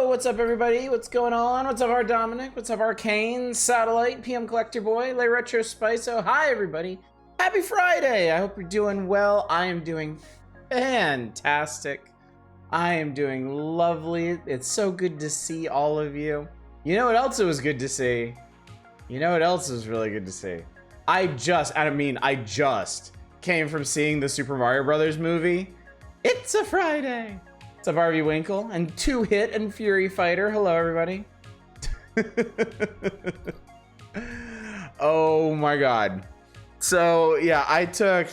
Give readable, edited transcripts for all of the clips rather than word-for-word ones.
What's up, everybody? What's going on? What's up, our Dominic? What's up, Arcane, Satellite, PM Collector Boy, Lay Retro Spice? Hi, everybody. Happy Friday. I hope you're doing well. I am doing fantastic. I am doing lovely. It's so good to see all of you. You know what else it was good to see? You know what else was really good to see? I just came from seeing the Super Mario Brothers movie. It's a Friday. What's up, Harvey Winkle and Two Hit and Fury Fighter? Hello, everybody. Oh my God. So yeah, I took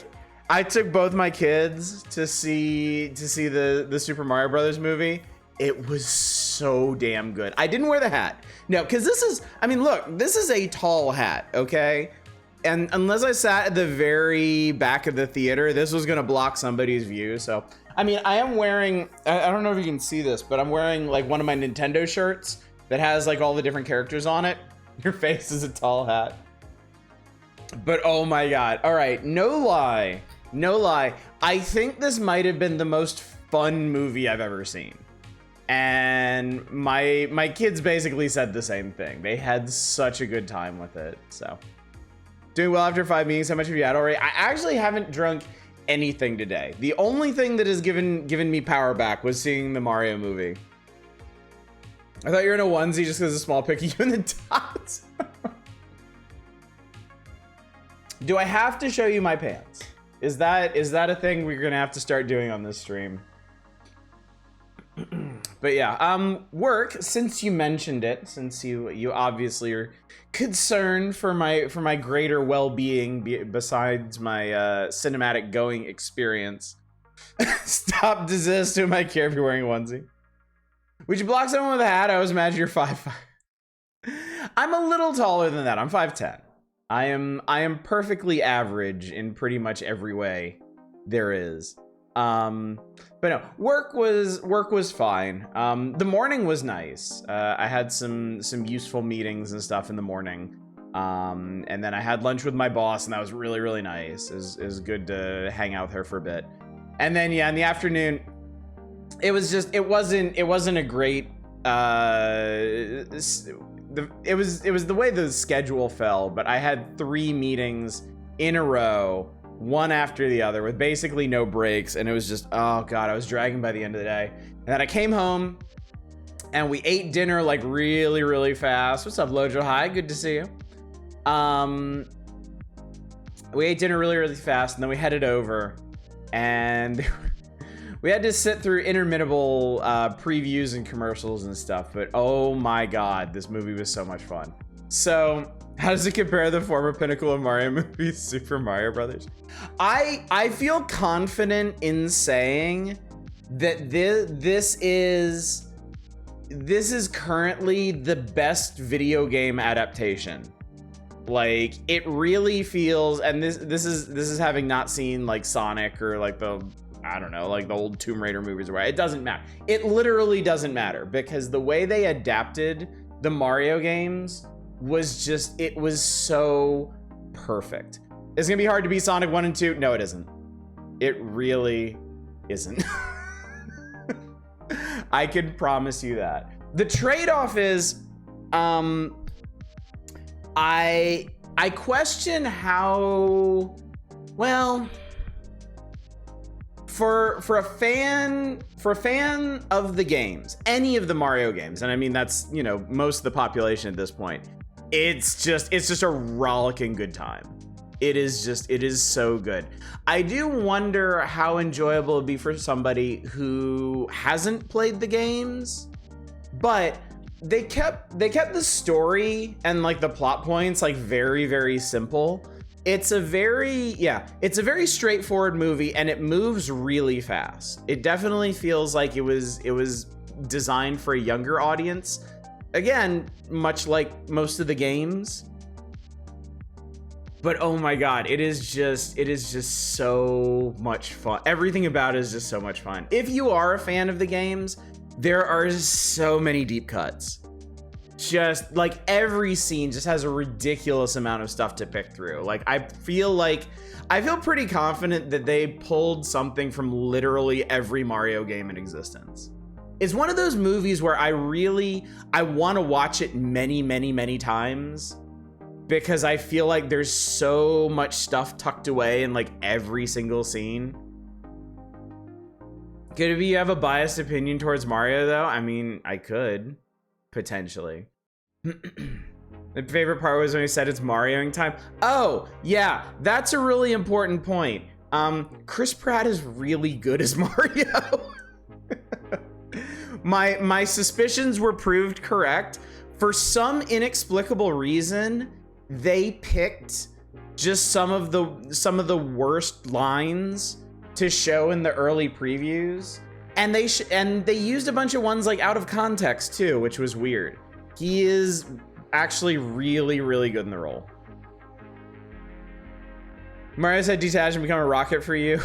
both my kids to see the Super Mario Brothers movie. It was so damn good. I didn't wear the hat. No, because this is a tall hat, okay? And unless I sat at the very back of the theater, this was gonna block somebody's view. So, I mean, I am wearing, I don't know if you can see this, but I'm wearing like one of my Nintendo shirts that has like all the different characters on it. Your face is a tall hat. But oh my God. All right, no lie. I think this might have been the most fun movie I've ever seen. And my kids basically said the same thing. They had such a good time with it, so. Doing well after 5 meetings. How much have you had already? I actually haven't drunk anything today. The only thing that has given me power back was seeing the Mario movie. I thought you were in a onesie just because of a small pic of you in the dots. Do I have to show you my pants? Is that a thing we're gonna have to start doing on this stream? But yeah, work, since you mentioned it, since you obviously are concerned for my greater well-being besides my cinematic going experience. Stop, desist. Who am I care if you're wearing a onesie? Would you block someone with a hat? I always imagine you're 5'5". I'm a little taller than that. I'm 5'10". I am perfectly average in pretty much every way there is. But no, work was fine. The morning was nice. I had some useful meetings and stuff in the morning. And then I had lunch with my boss, and that was really, really nice. It was good to hang out with her for a bit. And then yeah, in the afternoon, it wasn't a great, it was the way the schedule fell, but I had 3 meetings in a row, one after the other, with basically no breaks, and it was just, oh God, I was dragging by the end of the day. And then I came home and we ate dinner like really, really fast. What's up, Lojo? Hi, good to see you. We ate dinner really, really fast, and then we headed over, and we had to sit through interminable previews and commercials and stuff, but oh my God, this movie was so much fun. So how does it compare to the former pinnacle of Mario movies, Super Mario Brothers? I feel confident in saying that this is currently the best video game adaptation. Like, it really feels, and this is having not seen like Sonic or like the, I don't know, like the old Tomb Raider movies or whatever. It doesn't matter. It literally doesn't matter, because the way they adapted the Mario games was just, it was so perfect. It's gonna be hard to beat Sonic 1 and 2. No, it isn't. It really isn't. I can promise you that. The trade-off is, I question how, well, for a fan of the games, any of the Mario games, and I mean that's, you know, most of the population at this point, it's just a rollicking good time. It is so good. I do wonder how enjoyable it'd be for somebody who hasn't played the games, but they kept the story and like the plot points like very, very simple. It's a very straightforward movie, and it moves really fast. It definitely feels like it was designed for a younger audience. Again, much like most of the games. But oh my God, it is just so much fun. Everything about it is just so much fun. If you are a fan of the games, there are so many deep cuts. Just like every scene just has a ridiculous amount of stuff to pick through. Like I feel pretty confident that they pulled something from literally every Mario game in existence. It's one of those movies where I want to watch it many times, because I feel like there's so much stuff tucked away in like every single scene. Could it be you have a biased opinion towards Mario though? I mean, I could, potentially. The favorite part was when he said it's Marioing time. Oh, yeah, that's a really important point. Chris Pratt is really good as Mario. My suspicions were proved correct. For some inexplicable reason, they picked just some of the worst lines to show in the early previews, and they used a bunch of ones like out of context too, which was weird. He is actually really good in the role. Mario said detach and become a rocket for you.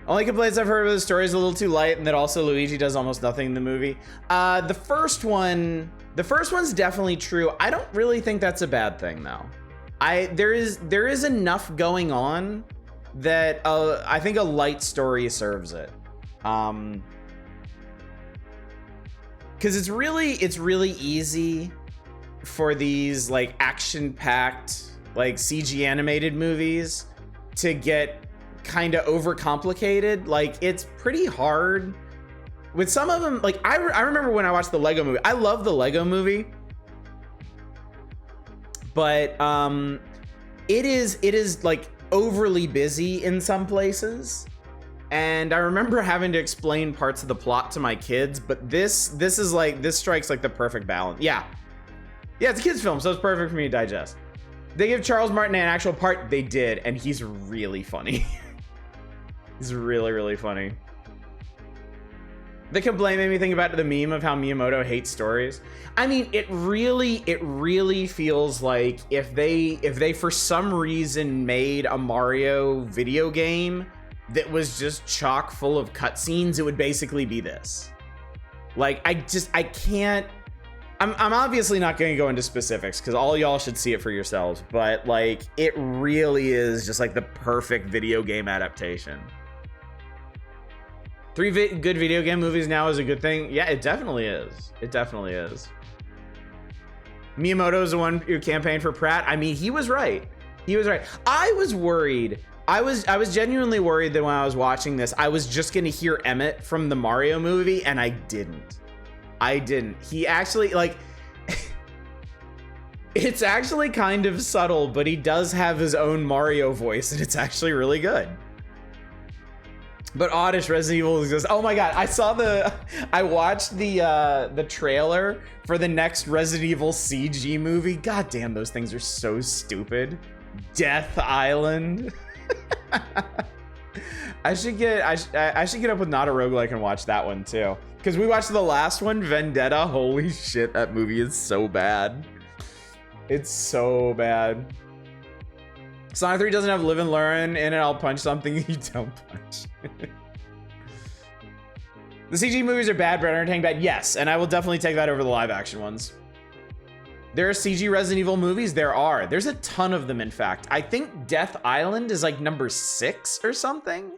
Only complaints I've heard of the story is a little too light, and that also Luigi does almost nothing in the movie. The first one's definitely true. I don't really think that's a bad thing though. There is enough going on that I think a light story serves it. Because it's really easy for these like action-packed like CG animated movies to get kind of overcomplicated. Like, it's pretty hard with some of them. Like I remember when I watched the Lego movie. I love the Lego movie, but it is like overly busy in some places. And I remember having to explain parts of the plot to my kids, but this strikes like the perfect balance. Yeah, it's a kid's film, so it's perfect for me to digest. They give Charles Martin an actual part. They did, and he's really funny. He's really funny. The complaint made me think about the meme of how Miyamoto hates stories. I mean, it really feels like if they for some reason made a Mario video game that was just chock full of cutscenes, it would basically be this. Like, I can't. I'm obviously not going to go into specifics because all y'all should see it for yourselves, but like, it really is just like the perfect video game adaptation. 3 good video game movies now is a good thing. Yeah, it definitely is. It definitely is. Miyamoto is the one who campaigned for Pratt. I mean, he was right. He was right. I was worried. I was genuinely worried that when I was watching this, I was just going to hear Emmett from the Mario movie, and I didn't. He actually, like, it's actually kind of subtle, but he does have his own Mario voice, and it's actually really good. But Oddish Resident Evil exists. Oh my god, I watched the trailer for the next Resident Evil CG movie. God damn, those things are so stupid. Death Island. I should get up with Not a Roguelike and watch that one too. Because we watched the last one, Vendetta. Holy shit, that movie is so bad. It's so bad. Sonic 3 doesn't have Live and Learn in it. I'll punch something you don't punch. The CG movies are bad, but entertaining bad. Yes, and I will definitely take that over the live action ones. There are CG Resident Evil movies? There are. There's a ton of them, in fact. I think Death Island is like number 6 or something.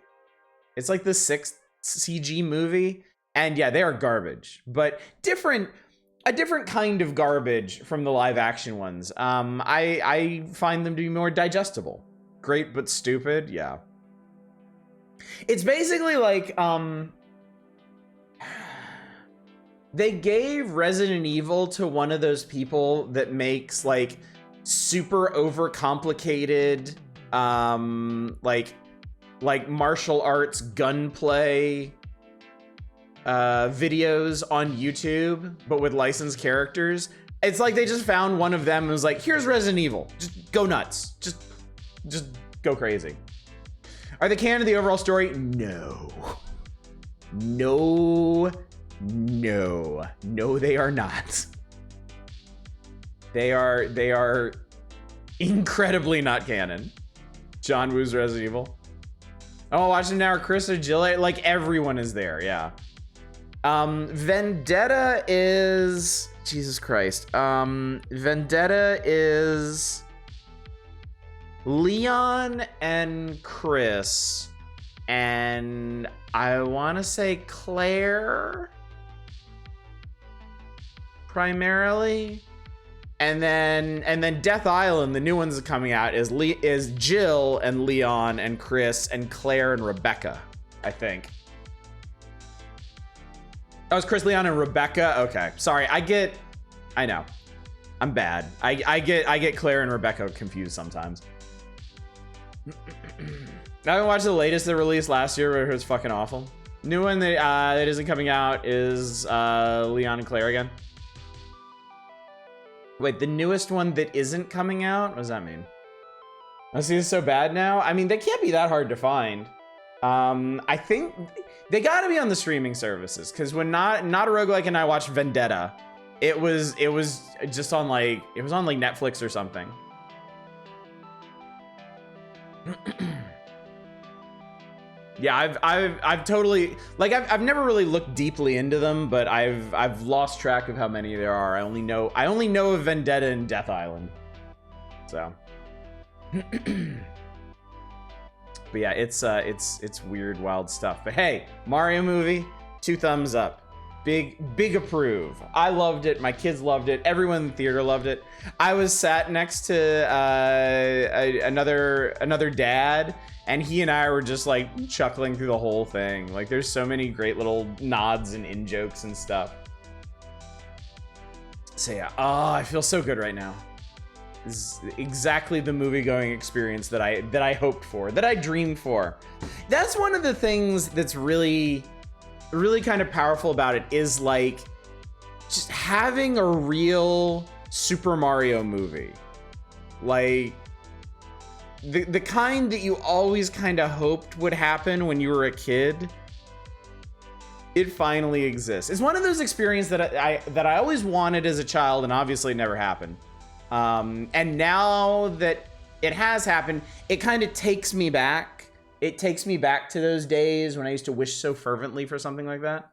It's like the 6th CG movie. And yeah, they are garbage, but a different kind of garbage from the live action ones. I find them to be more digestible. Great, but stupid. Yeah. It's basically like, they gave Resident Evil to one of those people that makes like super overcomplicated, like martial arts gunplay videos on YouTube, but with licensed characters. It's like they just found one of them and was like, here's Resident Evil. Just go nuts. Just go crazy. Are they canon to the overall story? No. No, they are not. They are incredibly not canon. John Woo's Resident Evil. Oh, watching now, Chris or Jill, like everyone is there, yeah. Vendetta is, Jesus Christ. Vendetta is Leon and Chris and I want to say Claire primarily, and then Death Island, the new ones coming out, is Jill and Leon and Chris and Claire and Rebecca, I think. Oh, it's Chris, Leon, and Rebecca. Okay, sorry, I know, I'm bad. I get Claire and Rebecca confused sometimes. I haven't watched the latest that released last year, where it was fucking awful. New one that isn't coming out is Leon and Claire again. Wait, the newest one that isn't coming out? What does that mean? I see it's so bad now. I mean, they can't be that hard to find. I think they gotta be on the streaming services, because when not a roguelike and I watched Vendetta, it was just on like, it was on like Netflix or something. Yeah, I've totally, like, I've never really looked deeply into them, but I've lost track of how many there are. I only know of Vendetta and Death Island. So but yeah, it's weird, wild stuff. But hey, Mario movie, 2 thumbs up. Big approve. I loved it. My kids loved it. Everyone in the theater loved it. I was sat next to another dad, and he and I were just like chuckling through the whole thing. Like, there's so many great little nods and in jokes and stuff. So yeah, oh, I feel so good right now. This is exactly the movie-going experience that I hoped for, that I dreamed for. That's one of the things that's really kind of powerful about it, is like just having a real Super Mario movie. Like the kind that you always kind of hoped would happen when you were a kid. It finally exists. It's one of those experiences that I always wanted as a child, and obviously it never happened. And now that it has happened, it kind of takes me back. It takes me back to those days when I used to wish so fervently for something like that.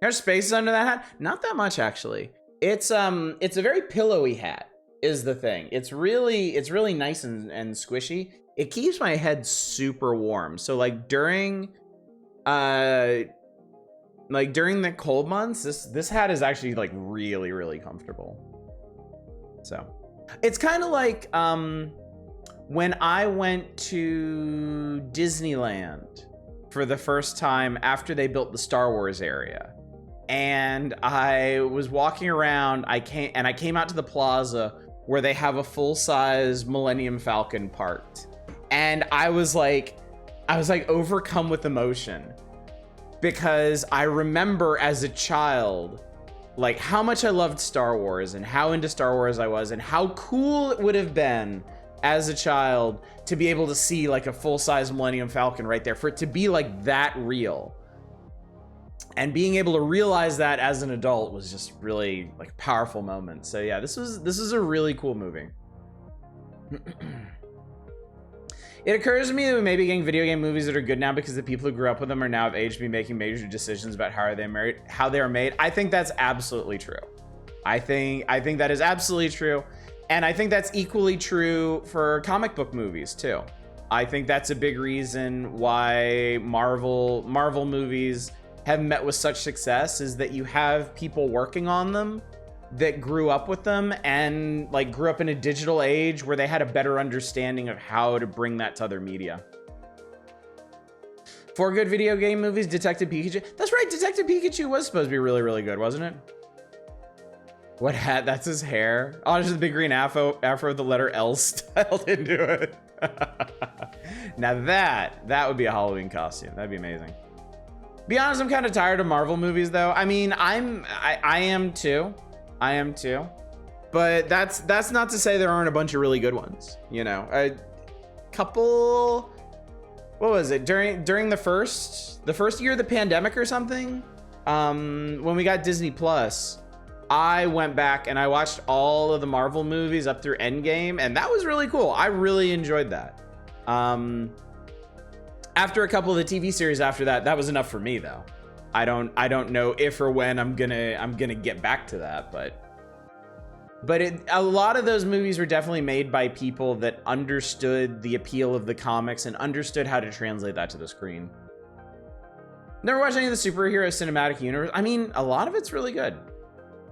There's spaces under that hat? Not that much, actually. It's a very pillowy hat, is the thing. It's really nice and squishy. It keeps my head super warm. So like during the cold months, this hat is actually like really comfortable. So it's kind of like when I went to Disneyland for the first time after they built the Star Wars area, and I was walking around. I came out to the plaza where they have a full-size Millennium Falcon parked, and I was like overcome with emotion, because I remember as a child like how much I loved Star Wars and how into Star Wars I was, and how cool it would have been as a child to be able to see like a full-size Millennium Falcon right there, for it to be like that real. And being able to realize that as an adult was just really like a powerful moment. So yeah, this is a really cool movie. It occurs to me that we may be getting video game movies that are good now because the people who grew up with them are now of age to be making major decisions about how they are made. I think that's absolutely true. I think that is absolutely true. And I think that's equally true for comic book movies too. I think that's a big reason why Marvel movies have met with such success, is that you have people working on them that grew up with them and like grew up in a digital age where they had a better understanding of how to bring that to other media. 4 good video game movies, Detective Pikachu. That's right, Detective Pikachu was supposed to be really good, wasn't it? What hat? That's his hair. Oh, just the big green afro with the letter L styled into it. Now that would be a Halloween costume. That'd be amazing. Be honest, I'm kind of tired of Marvel movies though. I mean, I am too. But that's not to say there aren't a bunch of really good ones. You know, a couple. What was it during the first year of the pandemic or something? When we got Disney Plus, I went back and I watched all of the Marvel movies up through Endgame, and that was really cool. I really enjoyed that. After a couple of the TV series after that was enough for me though. I don't know if or when I'm gonna get back to that, but But a lot of those movies were definitely made by people that understood the appeal of the comics and understood how to translate that to the screen. Never watched any of the superhero cinematic universe. I mean, a lot of it's really good.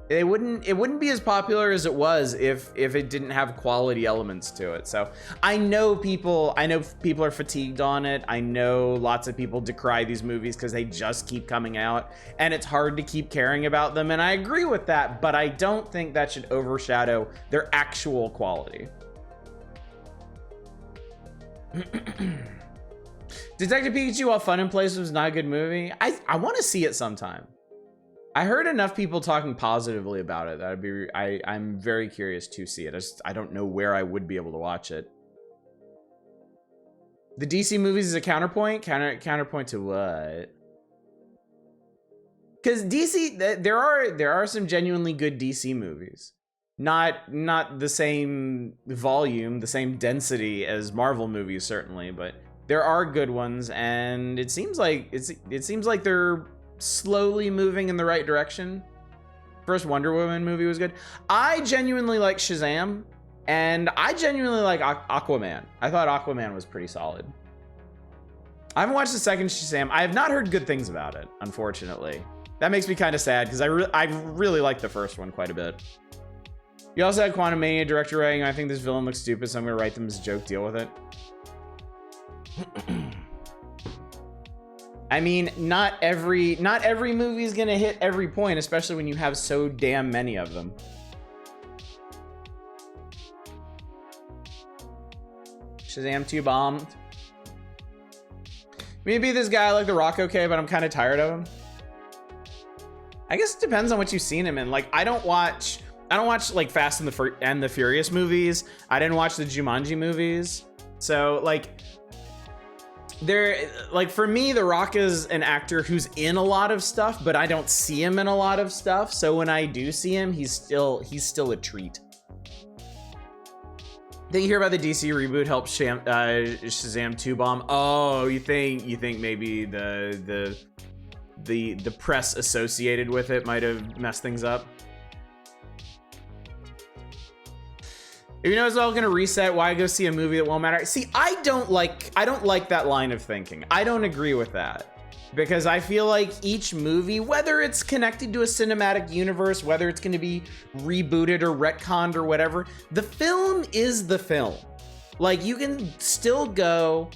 It wouldn't be as popular as it was if it didn't have quality elements to it. So I know people are fatigued on it. I know lots of people decry these movies because they just keep coming out and it's hard to keep caring about them. And I agree with that, but I don't think that should overshadow their actual quality. Detective Pikachu, while fun in places, was not a good movie. I want to see it sometime. I heard enough people talking positively about it that I'm very curious to see it. I don't know where I would be able to watch it. The DC movies is a counterpoint? Counterpoint to what? Because DC, there are some genuinely good DC movies. Not the same volume, the same density as Marvel movies, certainly, but there are good ones, and it seems like they're slowly moving in the right direction. First Wonder Woman movie was good. I genuinely like Shazam, and I genuinely like Aquaman. I thought Aquaman was pretty solid. I haven't watched the second Shazam. I have not heard good things about it, unfortunately. That makes me kind of sad because I really like the first one quite a bit. You also had Quantum Mania director writing. I think this villain looks stupid, so I'm gonna write them as a joke. Deal with it. I mean, not every movie is gonna hit every point, especially when you have so damn many of them. Shazam 2 bombed. Maybe this guy like The Rock okay, but I'm kind of tired of him. I guess it depends on what you've seen him in. Like, I don't watch like Fast and the Furious movies. I didn't watch the Jumanji movies. So like, for me, The Rock is an actor who's in a lot of stuff, but I don't see him in a lot of stuff. So when I do see him, he's still a treat. Then you hear about the DC reboot helped Shazam 2 bomb. Oh, you think maybe the press associated with it might have messed things up? If you know it's all gonna reset, why go see a movie that won't matter? See, I don't like that line of thinking. I don't agree with that. Because I feel like each movie, whether it's connected to a cinematic universe, whether it's gonna be rebooted or retconned or whatever, the film is the film. Like, you can still go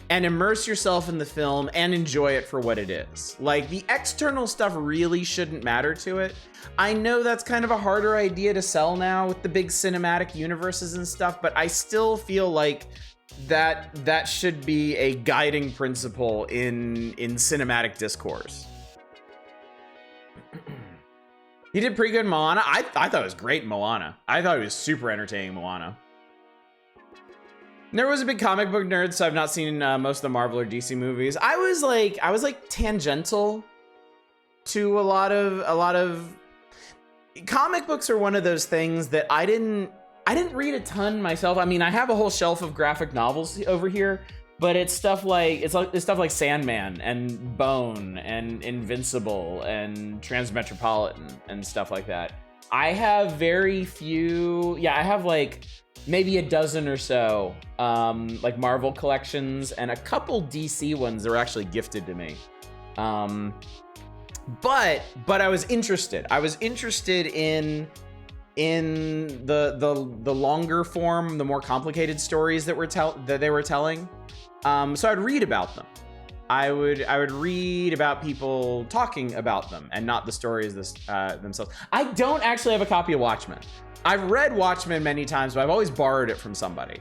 and immerse yourself in the film and enjoy it for what it is. Like, the external stuff really shouldn't matter to it. I know that's kind of a harder idea to sell now with the big cinematic universes and stuff, but I still feel like that should be a guiding principle in cinematic discourse. He did pretty good in Moana. I thought it was great in Moana. I thought it was super entertaining in Moana. Never was a big comic book nerd, so I've not seen most of the Marvel or DC movies. I was like tangential to a lot of comic books are one of those things that I didn't read a ton myself. I mean, I have a whole shelf of graphic novels over here, but it's stuff like Sandman and Bone and Invincible and Transmetropolitan and stuff like that. I have very few. Yeah, I have like maybe a dozen or so like Marvel collections and a couple DC ones that were actually gifted to me. But I was interested. I was interested in the longer form, the more complicated stories that they were telling. So I'd read about them. I would read about people talking about them and not the stories themselves. I don't actually have a copy of Watchmen. I've read Watchmen many times, but I've always borrowed it from somebody.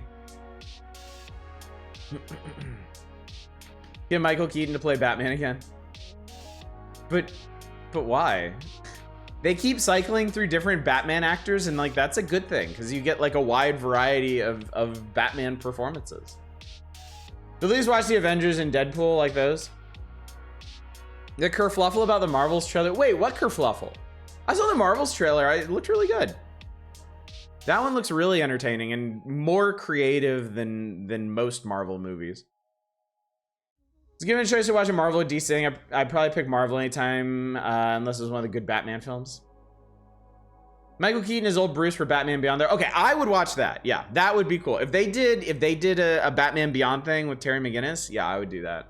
Get Michael Keaton to play Batman again. But why? They keep cycling through different Batman actors, and like that's a good thing because you get like a wide variety of Batman performances. Do these watch the Avengers and Deadpool like those? The kerfluffle about the Marvels trailer. Wait, what kerfluffle? I saw the Marvels trailer. It looked really good. That one looks really entertaining and more creative than most Marvel movies. It's given a choice to watch a Marvel or DC thing. I'd probably pick Marvel anytime, unless it was one of the good Batman films. Michael Keaton is old Bruce for Batman Beyond there. Okay, I would watch that. Yeah, that would be cool. If they did a Batman Beyond thing with Terry McGinnis, yeah, I would do that.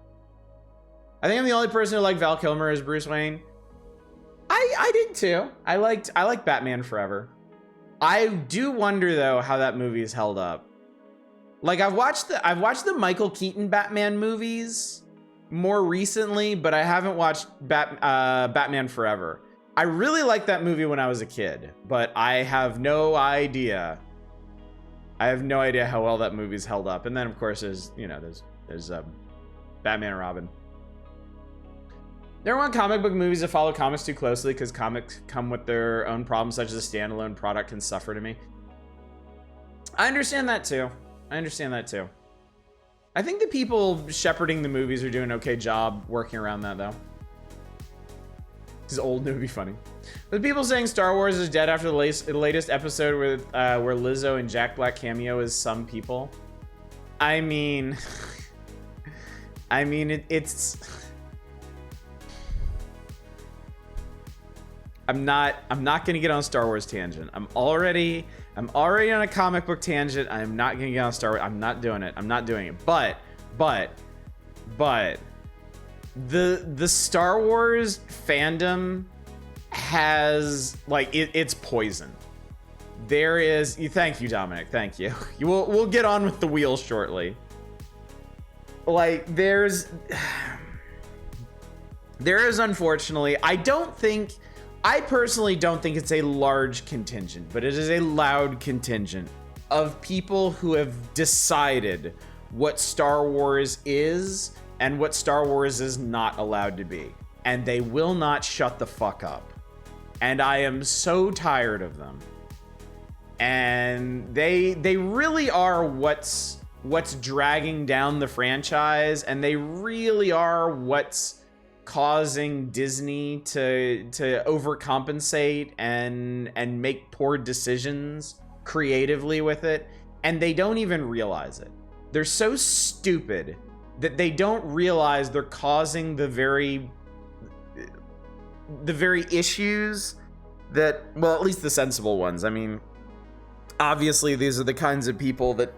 I think I'm the only person who liked Val Kilmer as Bruce Wayne. I did too. I liked Batman Forever. I do wonder though how that movie is held up. Like I've watched the Michael Keaton Batman movies more recently, but I haven't watched Batman Forever. I really liked that movie when I was a kid, but I have no idea. I have no idea how well that movie's held up. And then of course there's Batman and Robin. Never want comic book movies to follow comics too closely because comics come with their own problems, such as a standalone product can suffer to me. I understand that too. I think the people shepherding the movies are doing an okay job working around that though. This is old, it would be funny. The people saying Star Wars is dead after the latest episode with where Lizzo and Jack Black cameo is some people. I mean, it's. I'm not gonna get on a Star Wars tangent. I'm already on a comic book tangent. I'm not gonna get on Star Wars. I'm not doing it. But the Star Wars fandom has like it's poison. There is thank you, Dominic. Thank you. We'll get on with the wheel shortly. Like there is unfortunately, I personally don't think it's a large contingent, but it is a loud contingent of people who have decided what Star Wars is and what Star Wars is not allowed to be. And they will not shut the fuck up. And I am so tired of them. And they really are what's dragging down the franchise, and they really are what's causing Disney to overcompensate and make poor decisions creatively with it, and they don't even realize it. They're so stupid that they don't realize they're causing the very issues that, well, at least the sensible ones. I mean, obviously these are the kinds of people that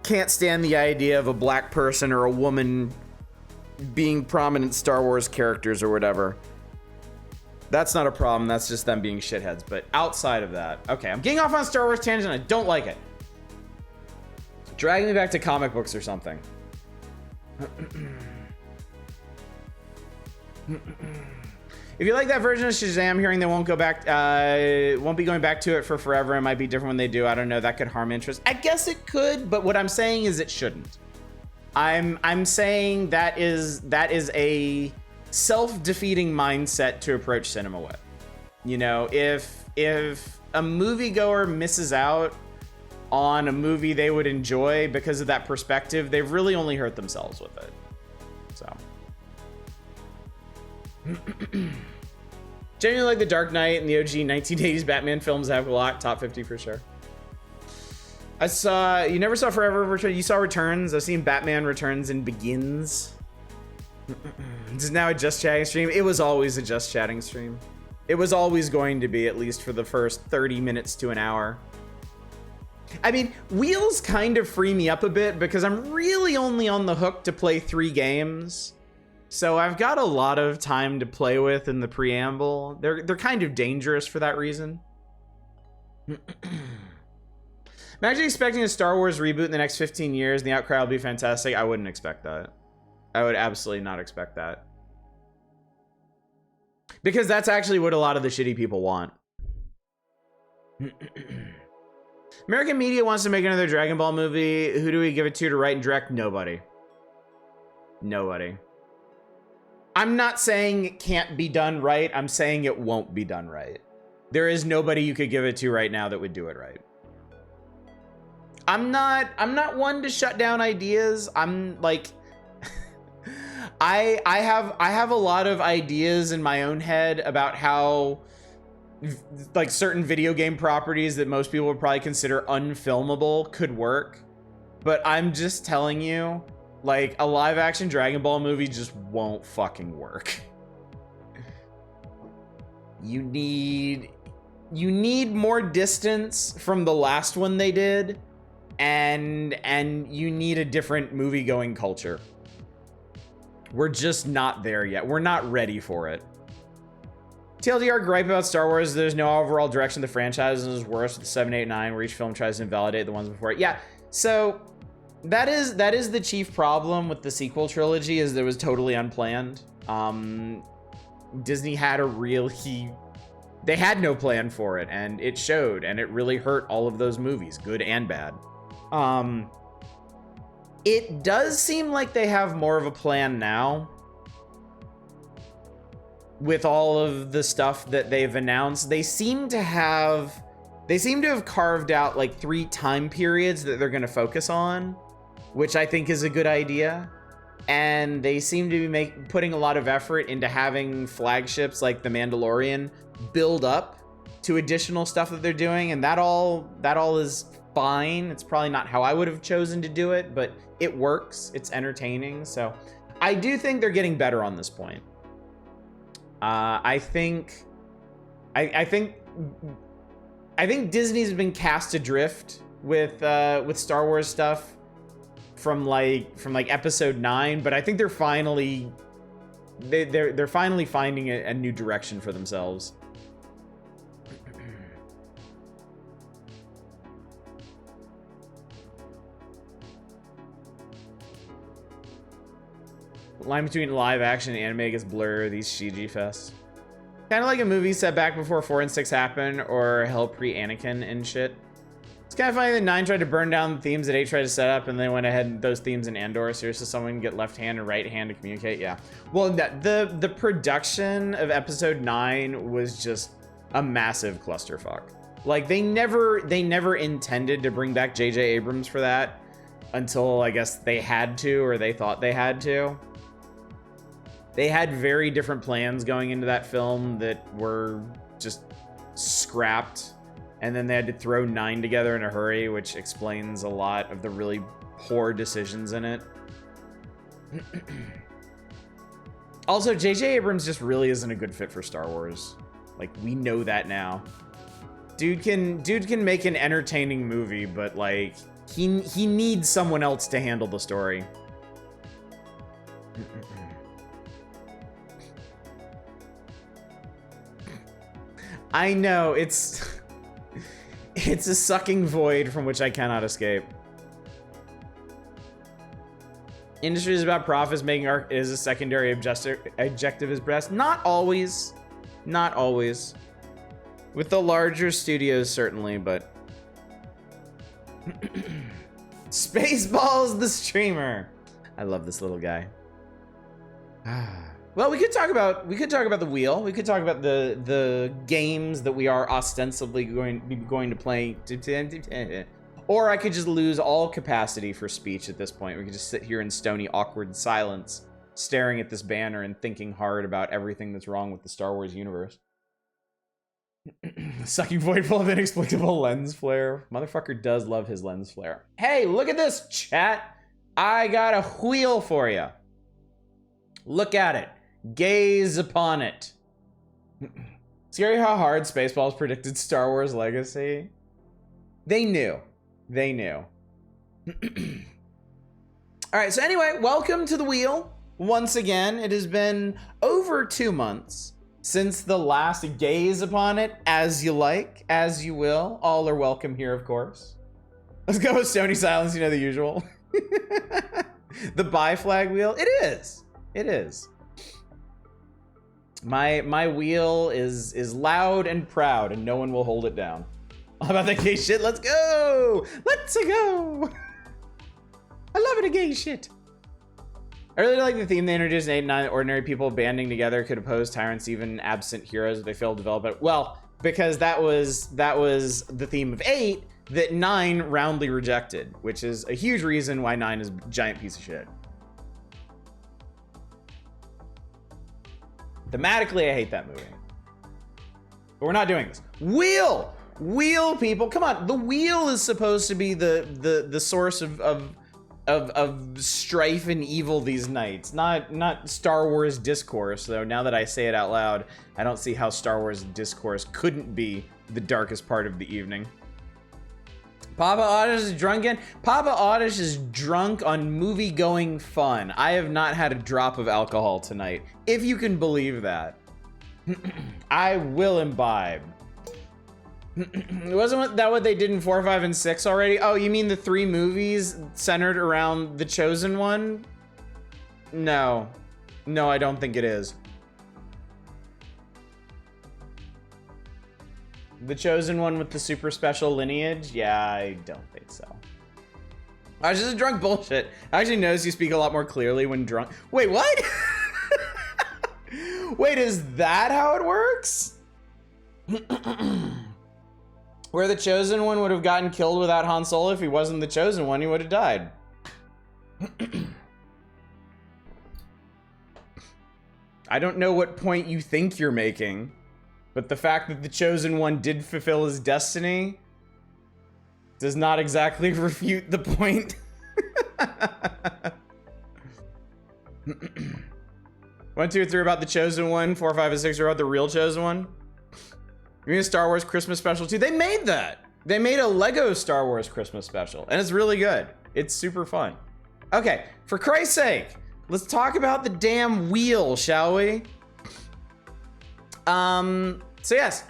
can't stand the idea of a black person or a woman being prominent Star Wars characters or whatever. That's not a problem. That's just them being shitheads. But outside of that, okay, I'm getting off on a Star Wars tangent. I don't like it. Drag me back to comic books or something. If you like that version of Shazam, hearing they won't be going back to it for forever. It might be different when they do. I don't know. That could harm interest. I guess it could, but what I'm saying is it shouldn't. I'm saying that is a self-defeating mindset to approach cinema with. You know, if a moviegoer misses out on a movie they would enjoy because of that perspective, they've really only hurt themselves with it. So. Genuinely like The Dark Knight and the OG 1980s Batman films have a lot. Top 50 for sure. You never saw Forever Return. You saw Returns. I've seen Batman Returns and Begins. This is now a Just Chatting stream. It was always a Just Chatting stream. It was always going to be, at least for the first 30 minutes to an hour. I mean, Wheels kind of free me up a bit because I'm really only on the hook to play 3 games. So I've got a lot of time to play with in the preamble. They're kind of dangerous for that reason. Imagine expecting a Star Wars reboot in the next 15 years and the outcry will be fantastic. I wouldn't expect that. I would absolutely not expect that. Because that's actually what a lot of the shitty people want. American media wants to make another Dragon Ball movie. Who do we give it to write and direct? Nobody. Nobody. I'm not saying it can't be done right. I'm saying it won't be done right. There is nobody you could give it to right now that would do it right. I'm not one to shut down ideas. I'm like I have a lot of ideas in my own head about how like certain video game properties that most people would probably consider unfilmable could work. But I'm just telling you, like, a live action Dragon Ball movie just won't fucking work. You need you need more distance from the last one they did, and you need a different movie going culture. We're just not there yet. We're not ready for it. TLDR gripe about Star Wars, there's no overall direction of the franchise, and is worse with 7, 8, 9, where each film tries to invalidate the ones before it. Yeah, so that is the chief problem with the sequel trilogy, is that it was totally unplanned. Disney had they had no plan for it, and it showed, and it really hurt all of those movies, good and bad. It does seem like they have more of a plan now with all of the stuff that they've announced. They seem to have carved out like 3 time periods that they're going to focus on, which I think is a good idea. And they seem to be putting a lot of effort into having flagships like The Mandalorian build up to additional stuff that they're doing, and that all is fine. It's probably not how I would have chosen to do it, but it works. It's entertaining. So I do think they're getting better on this point. I think Disney's been cast adrift with Star Wars stuff from like episode 9, but I think they're finally finding a new direction for themselves. Line between live action and anime gets blurred, these CG fests. Kind of like a movie set back before 4 and 6 happened, or hell pre-Anakin and shit. It's kind of funny that 9 tried to burn down the themes that 8 tried to set up, and they went ahead and those themes in Andor. Seriously, someone can get left hand and right hand to communicate. Yeah. Well, the production of episode 9 was just a massive clusterfuck. Like they never intended to bring back J.J. Abrams for that until I guess they had to, or they thought they had to. They had very different plans going into that film that were just scrapped. And then they had to throw 9 together in a hurry, which explains a lot of the really poor decisions in it. Also, J.J. Abrams just really isn't a good fit for Star Wars. Like, we know that now. Dude can make an entertaining movie, but like, he needs someone else to handle the story. I know, it's a sucking void from which I cannot escape. Industry is about profits, making art is a secondary objective is best. Not always. Not always. With the larger studios, certainly, but... Spaceballs the streamer. I love this little guy. Well, we could talk about the wheel. We could talk about the games that we are ostensibly going to play. Or I could just lose all capacity for speech at this point. We could just sit here in stony, awkward silence, staring at this banner and thinking hard about everything that's wrong with the Star Wars universe. Sucking void full of inexplicable lens flare. Motherfucker does love his lens flare. Hey, look at this, chat. I got a wheel for you. Look at it. Gaze upon it. Scary how hard Spaceballs predicted Star Wars legacy. They knew. They knew. All right, so anyway, welcome to the wheel. Once again, it has been over 2 months since the last gaze upon it. As you like, as you will. All are welcome here, of course. Let's go with Stony Silence, you know the usual. The buy flag wheel. It is. It is. My wheel is loud and proud, and no one will hold it down. How about that gay shit? Let's go! Let's go! I love it, a gay shit. I really like the theme they introduced in 8 and 9. Ordinary people banding together could oppose tyrants, even absent heroes if they failed to develop it. Well, because that was the theme of 8 that 9 roundly rejected, which is a huge reason why 9 is a giant piece of shit. Thematically, I hate that movie. But we're not doing this. Wheel, people, come on. The wheel is supposed to be the source of of strife and evil these nights. Not Star Wars discourse, though. Now that I say it out loud, I don't see how Star Wars discourse couldn't be the darkest part of the evening. Papa Oddish is drunk again. Papa Oddish is drunk on movie-going fun. I have not had a drop of alcohol tonight, if you can believe that. I will imbibe. Wasn't that what they did in 4, 5, and 6 already? Oh, you mean the 3 movies centered around the Chosen One? No. No, I don't think it is. The Chosen One with the super special lineage? Yeah, I don't think so. I was just drunk bullshit. I actually noticed you speak a lot more clearly when drunk. Wait, what? Wait, is that how it works? Where the Chosen One would have gotten killed without Han Solo, if he wasn't the Chosen One, he would have died. I don't know what point you think you're making, but the fact that the Chosen One did fulfill his destiny does not exactly refute the point. 1, 2, 3 about the Chosen One. 4, 5, and 6 are about the real Chosen One. You mean a Star Wars Christmas special too? They made that. They made a Lego Star Wars Christmas special, and it's really good. It's super fun. Okay, for Christ's sake, let's talk about the damn wheel, shall we? So yes,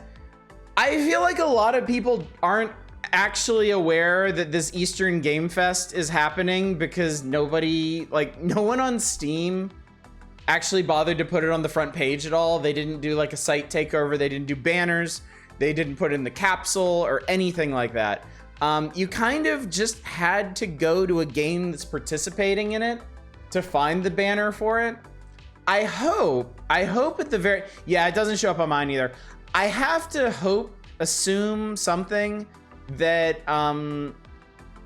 I feel like a lot of people aren't actually aware that this Eastern Game Fest is happening because nobody, like, no one on Steam actually bothered to put it on the front page at all. They didn't do like a site takeover. They didn't do banners. They didn't put it in the capsule or anything like that. You kind of just had to go to a game that's participating in it to find the banner for it. I hope at the very, yeah, it doesn't show up on mine either. I have to assume something that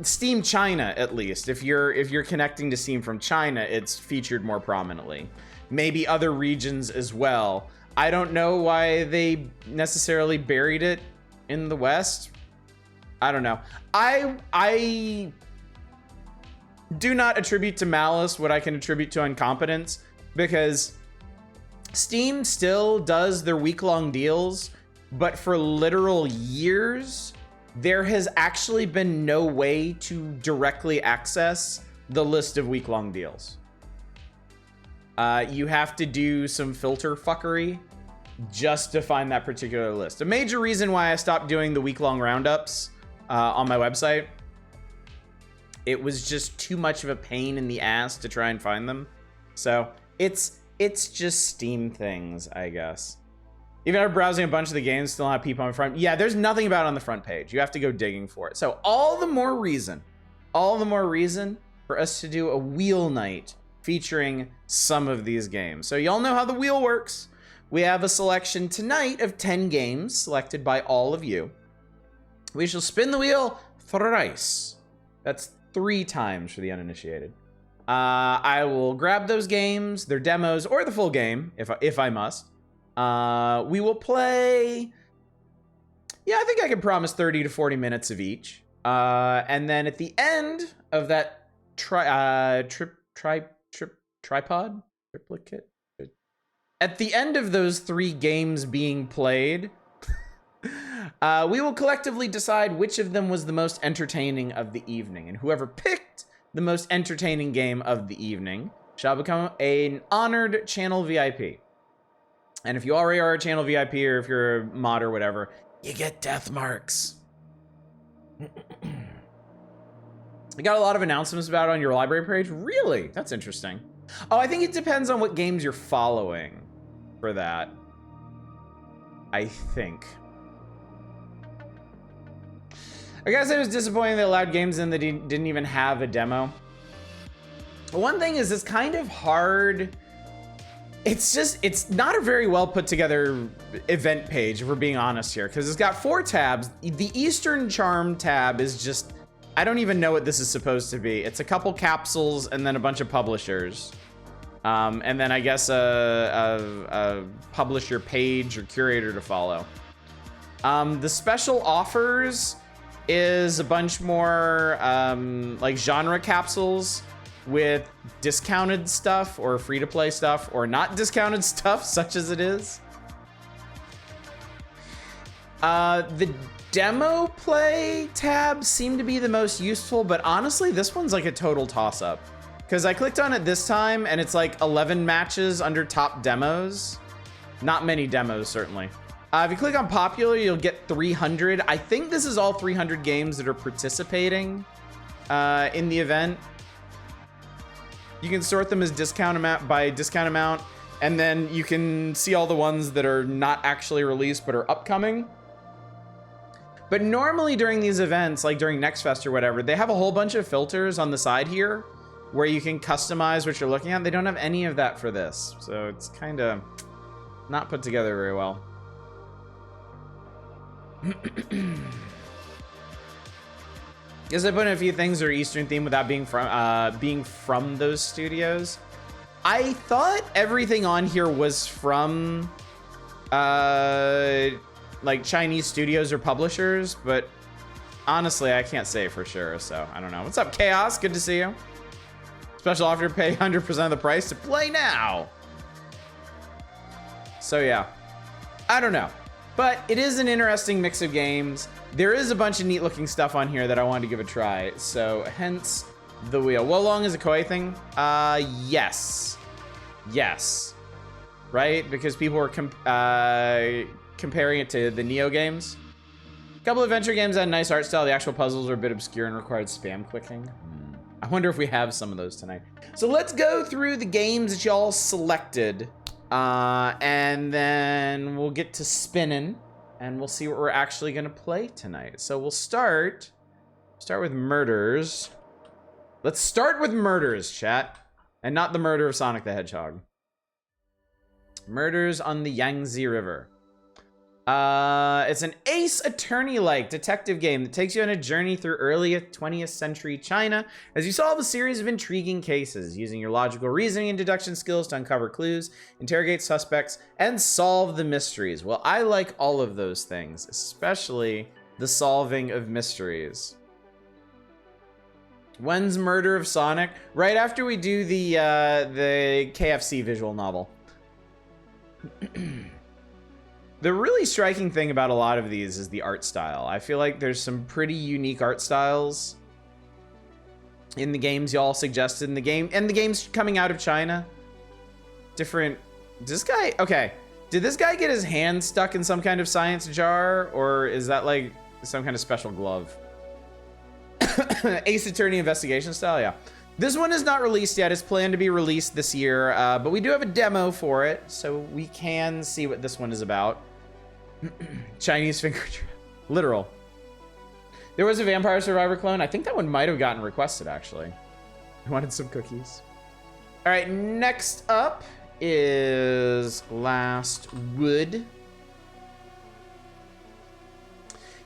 Steam China, at least, if you're connecting to Steam from China, it's featured more prominently. Maybe other regions as well. I don't know why they necessarily buried it in the West. I don't know. I do not attribute to malice what I can attribute to incompetence, because Steam still does their week-long deals, but for literal years, there has actually been no way to directly access the list of week-long deals. You have to do some filter fuckery just to find that particular list. A major reason why I stopped doing the week-long roundups on my website, it was just too much of a pain in the ass to try and find them. So it's just Steam things, I guess. Even after browsing a bunch of the games, still have people on the front. Yeah, there's nothing about it on the front page. You have to go digging for it. So all the more reason for us to do a wheel night featuring some of these games. So y'all know how the wheel works. We have a selection tonight of 10 games selected by all of you. We shall spin the wheel thrice. That's 3 times for the uninitiated. I will grab those games, their demos, or the full game, if I must. We will play, yeah, I think I can promise 30 to 40 minutes of each. And then at the end of that triplicate. At the end of those 3 games being played, we will collectively decide which of them was the most entertaining of the evening. And whoever picked the most entertaining game of the evening shall become an honored channel VIP. And if you already are a channel VIP, or if you're a mod or whatever, you get death marks. You got a lot of announcements about it on your library page? Really? That's interesting. Oh, I think it depends on what games you're following for that. I think. I gotta say it was disappointing they allowed games in that didn't even have a demo. One thing is, it's kind of hard. It's not a very well put together event page, if we're being honest here, because it's got 4 tabs. The Eastern Charm tab is just, I don't even know what this is supposed to be. It's a couple capsules and then a bunch of publishers. And then I guess a publisher page or curator to follow. The special offers is a bunch more like genre capsules with discounted stuff or free-to-play stuff or not discounted stuff, such as it is. The demo play tab seemed to be the most useful, but honestly, this one's like a total toss-up. Because I clicked on it this time, and it's like 11 matches under top demos. Not many demos, certainly. If you click on popular, you'll get 300. I think this is all 300 games that are participating in the event. You can sort them as discount amount by discount amount, and then you can see all the ones that are not actually released but are upcoming. But normally during these events, like during Next Fest or whatever, they have a whole bunch of filters on the side here where you can customize what you're looking at. They don't have any of that for this, so it's kind of not put together very well. Guess I put in a few things that are Eastern themed without being from those studios. I thought everything on here was from like Chinese studios or publishers, but honestly, I can't say for sure, so I don't know. What's up, Chaos? Good to see you. Special offer to pay 100% of the price to play now. So yeah, I don't know. But it is an interesting mix of games. There is a bunch of neat looking stuff on here that I wanted to give a try. So hence the wheel. How long is a Koei thing? Yes. Yes. Right? Because people were comparing it to the Neo games. A couple adventure games had a nice art style. The actual puzzles are a bit obscure and required spam clicking. I wonder if we have some of those tonight. So let's go through the games that y'all selected. And then we'll get to spinning and we'll see what we're actually gonna play tonight. So we'll start with Murders. Let's start with Murders, chat. And not the murder of Sonic the Hedgehog. Murders on the Yangtze River. It's an Ace Attorney-like detective game that takes you on a journey through early 20th century China as you solve a series of intriguing cases, using your logical reasoning and deduction skills to uncover clues, interrogate suspects, and solve the mysteries. Well, I like all of those things, especially the solving of mysteries. When's Murder of Sonic? Right after we do the KFC visual novel. The really striking thing about a lot of these is the art style. I feel like there's some pretty unique art styles in the games y'all suggested in the game, and the games coming out of China. Different. This guy, okay. Did this guy get his hand stuck in some kind of science jar, or is that like some kind of special glove? Ace Attorney investigation style, yeah. This one is not released yet. It's planned to be released this year, but we do have a demo for it, so we can see what this one is about. Chinese finger trap. Literal. There was a Vampire Survivor clone. I think that one might have gotten requested, actually. I wanted some cookies. All right, next up is Last Wood.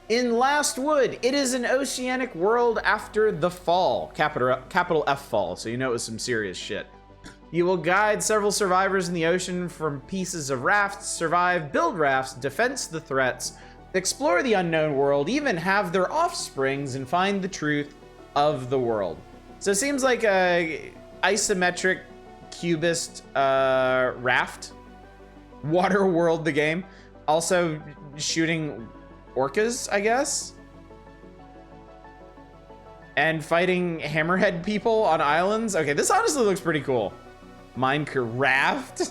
In Last Wood, it is an oceanic world after the fall. Capital F fall, so you know it was some serious shit. You will guide several survivors in the ocean from pieces of rafts, survive, build rafts, defense the threats, explore the unknown world, even have their offsprings and find the truth of the world. So it seems like a isometric cubist raft. Water world, the game. Also shooting orcas, I guess. And fighting hammerhead people on islands. Okay, this honestly looks pretty cool. Minecraft.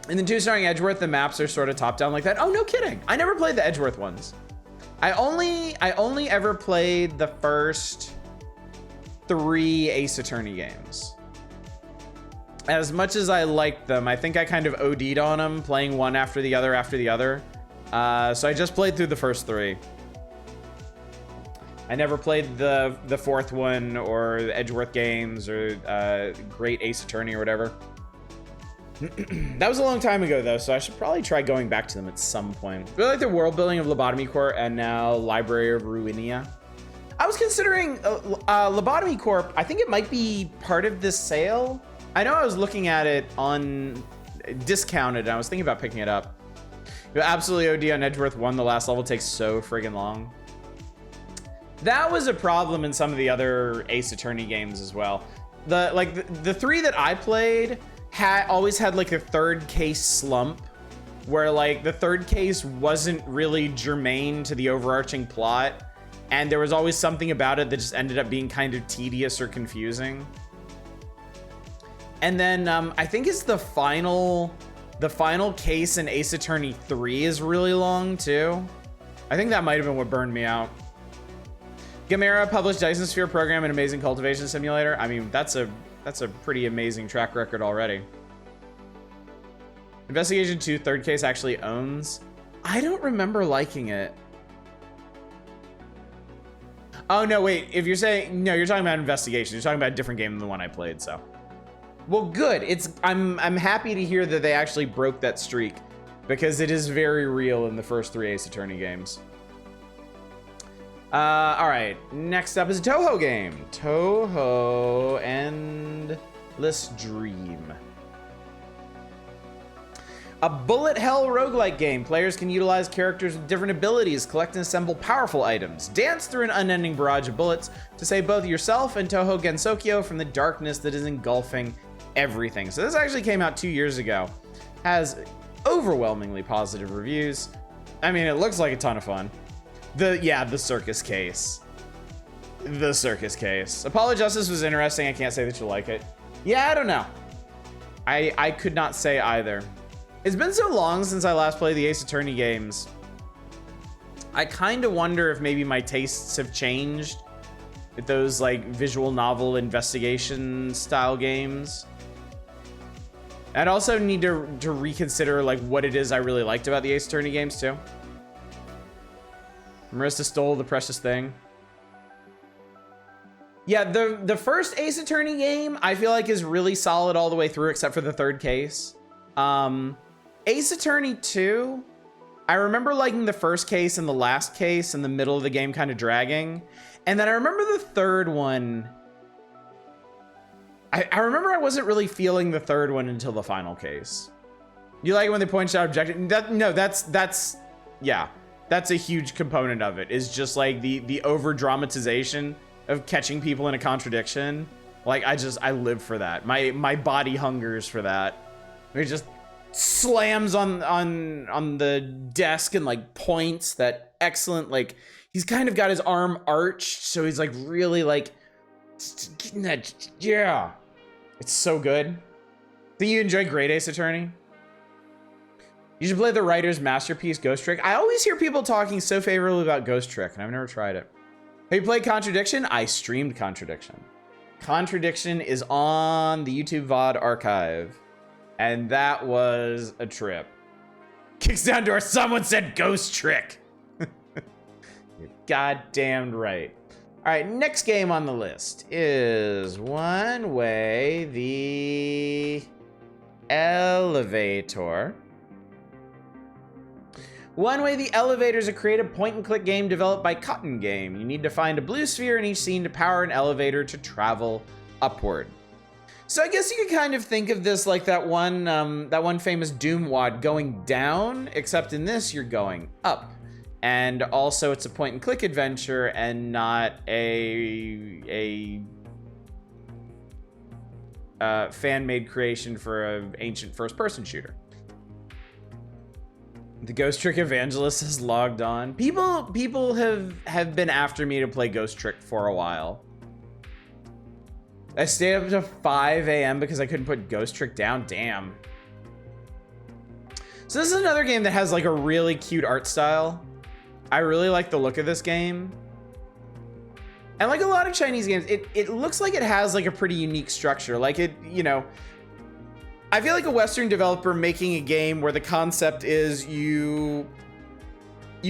In the two starring Edgeworth, the maps are sort of top down like that. Oh, no kidding. I never played the Edgeworth ones. I only ever played the first 3 Ace Attorney games. As much as I liked them, I think I kind of OD'd on them, playing one after the other after the other. So I just played through the first 3. I never played the 4th one or the Edgeworth games or Great Ace Attorney or whatever. That was a long time ago though, so I should probably try going back to them at some point. I really like the world building of Lobotomy Corp and now Library of Ruinia. I was considering Lobotomy Corp. I think it might be part of this sale. I know I was looking at it on discounted and I was thinking about picking it up. You absolutely OD on Edgeworth 1. The last level takes so friggin' long. That was a problem in some of the other Ace Attorney games as well. The 3 that I played always had like a third case slump, where like the third case wasn't really germane to the overarching plot, and there was always something about it that just ended up being kind of tedious or confusing. And then I think it's the final case in Ace Attorney 3 is really long too. I think that might have been what burned me out. Gamera published Dyson Sphere Program, an amazing cultivation simulator. I mean, that's a pretty amazing track record already. Investigation 2 third case actually owns. I don't remember liking it. Oh no, wait, if you're saying, no, you're talking about Investigation. You're talking about a different game than the one I played, so. Well, good. I'm happy to hear that they actually broke that streak, because it is very real in the first 3 Ace Attorney games. All right, next up is a Toho game. Toho Endless Dream. A bullet hell roguelike game. Players can utilize characters with different abilities, collect and assemble powerful items, dance through an unending barrage of bullets to save both yourself and Toho Gensokyo from the darkness that is engulfing everything. So this actually came out 2 years ago. Has overwhelmingly positive reviews. I mean, it looks like a ton of fun. The circus case. The circus case. Apollo Justice was interesting. I can't say that you like it. Yeah, I don't know. I could not say either. It's been so long since I last played the Ace Attorney games. I kind of wonder if maybe my tastes have changed with those like visual novel investigation style games. I'd also need to reconsider like what it is I really liked about the Ace Attorney games too. Marissa stole the precious thing. Yeah, the first Ace Attorney game I feel like is really solid all the way through except for the third case. Ace Attorney 2, I remember liking the first case and the last case and the middle of the game kind of dragging. And then I remember the third one. I remember I wasn't really feeling the third one until the final case. You like it when they point out objective? That's a huge component of it, is just like the over dramatization of catching people in a contradiction. Like I live for that. My body hungers for that. It just slams on the desk and like points that excellent, like he's kind of got his arm arched, so he's like really like getting that. Yeah, it's so good. Do you enjoy Great Ace Attorney? You should play the writer's masterpiece, Ghost Trick. I always hear people talking so favorably about Ghost Trick, and I've never tried it. Have you played Contradiction? I streamed Contradiction. Contradiction is on the YouTube VOD archive, and that was a trip. Kicks down door, someone said Ghost Trick. You're goddamn right. All right, next game on the list is One Way the Elevator. One Way the Elevator is a creative point-and-click game developed by Cotton Game. You need to find a blue sphere in each scene to power an elevator to travel upward. So I guess you could kind of think of this like that one famous Doom wad going down, except in this you're going up. And also it's a point-and-click adventure and not a fan-made creation for an ancient first-person shooter. The Ghost Trick Evangelist has logged on. People have been after me to play Ghost Trick for a while. I stayed up to 5 a.m. because I couldn't put Ghost Trick down. Damn. So this is another game that has like a really cute art style. I really like the look of this game. And like a lot of Chinese games, it looks like it has like a pretty unique structure. Like it, you know, I feel like a Western developer making a game where the concept is you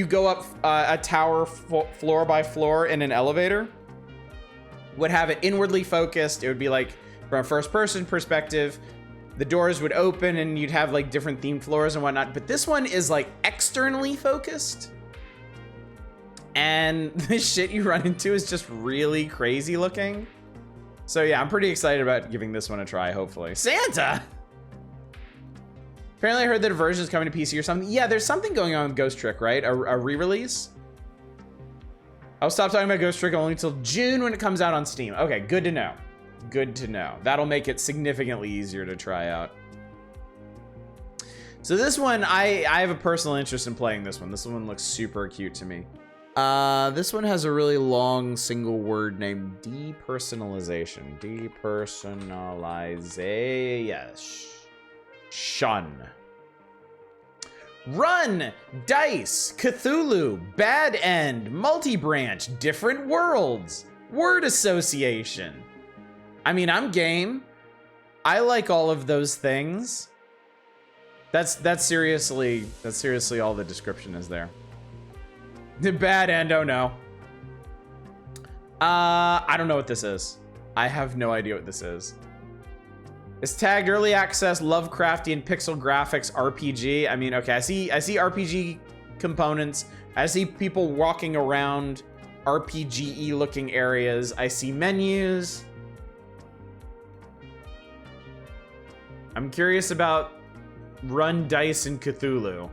go up a tower floor by floor in an elevator would have it inwardly focused. It would be like from a first person perspective, the doors would open and you'd have like different themed floors and whatnot. But this one is like externally focused. And the shit you run into is just really crazy looking. So yeah, I'm pretty excited about giving this one a try, hopefully. Santa! Apparently I heard that a version is coming to PC or something. Yeah, there's something going on with Ghost Trick, right? A re-release? I'll stop talking about Ghost Trick only until June when it comes out on Steam. Okay, good to know. Good to know. That'll make it significantly easier to try out. So this one, I have a personal interest in playing this one. This one looks super cute to me. This one has a really long single word named depersonalization. Depersonalization. Run, dice, Cthulhu, bad end, multi-branch, different worlds, word association. I mean, I'm game. I like all of those things. That's seriously all the description is there. The bad end, oh no. I don't know what this is. I have no idea what this is. It's tagged early access, Lovecraftian pixel graphics RPG. I mean, okay, I see RPG components. I see people walking around RPG-y looking areas. I see menus. I'm curious about Run, Dice, and Cthulhu.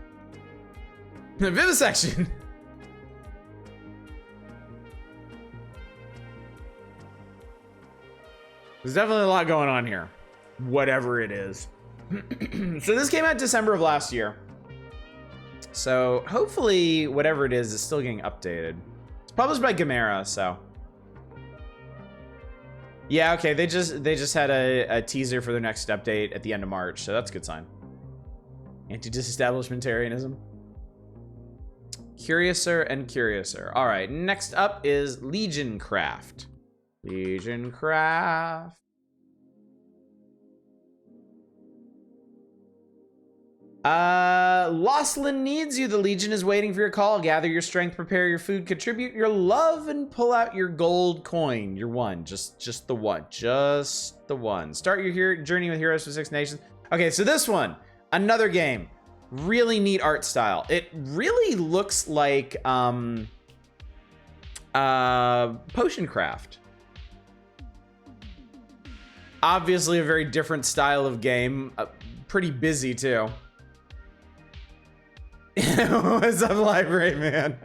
Vivisection. There's definitely a lot going on here. Whatever it is. So this came out December of last year. So hopefully whatever it is still getting updated. It's published by Gamera, so. Yeah, okay, they just had a teaser for their next update at the end of March, so that's a good sign. Anti-disestablishmentarianism. Curiouser and curiouser. All right, next up is Legion Craft. Legion Craft. Losslyn needs you. The Legion is waiting for your call. Gather your strength, prepare your food, contribute your love, and pull out your gold coin. Your one. Just the one. Just the one. Start your journey with Heroes for Six Nations. Okay, so this one. Another game. Really neat art style. It really looks like Potion Craft. Obviously a very different style of game. Pretty busy too. What's up, library man?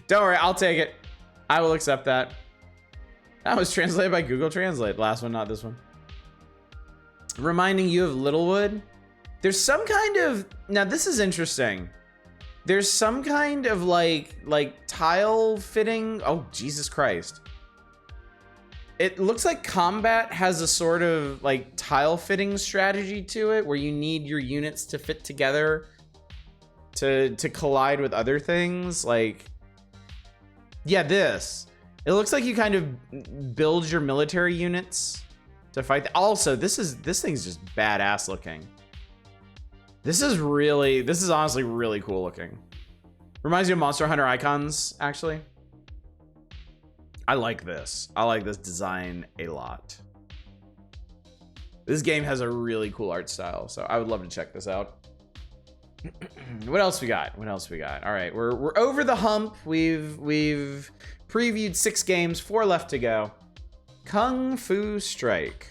Don't worry, I'll take it. I will accept that. That was translated by Google Translate. Last one, not this one. Reminding you of Littlewood. There's some kind of, now this is interesting. There's some kind of like tile fitting. Oh, Jesus Christ. It looks like combat has a sort of like tile fitting strategy to it where you need your units to fit together to collide with other things. Like, yeah, this. It looks like you kind of build your military units to fight. Also, this thing's just badass looking. This is honestly really cool looking. Reminds me of Monster Hunter icons, actually. I like this. I like this design a lot. This game has a really cool art style, so I would love to check this out. What else we got? What else we got? All right, we're over the hump. We've previewed 6 games, 4 left to go. Kung Fu Strike.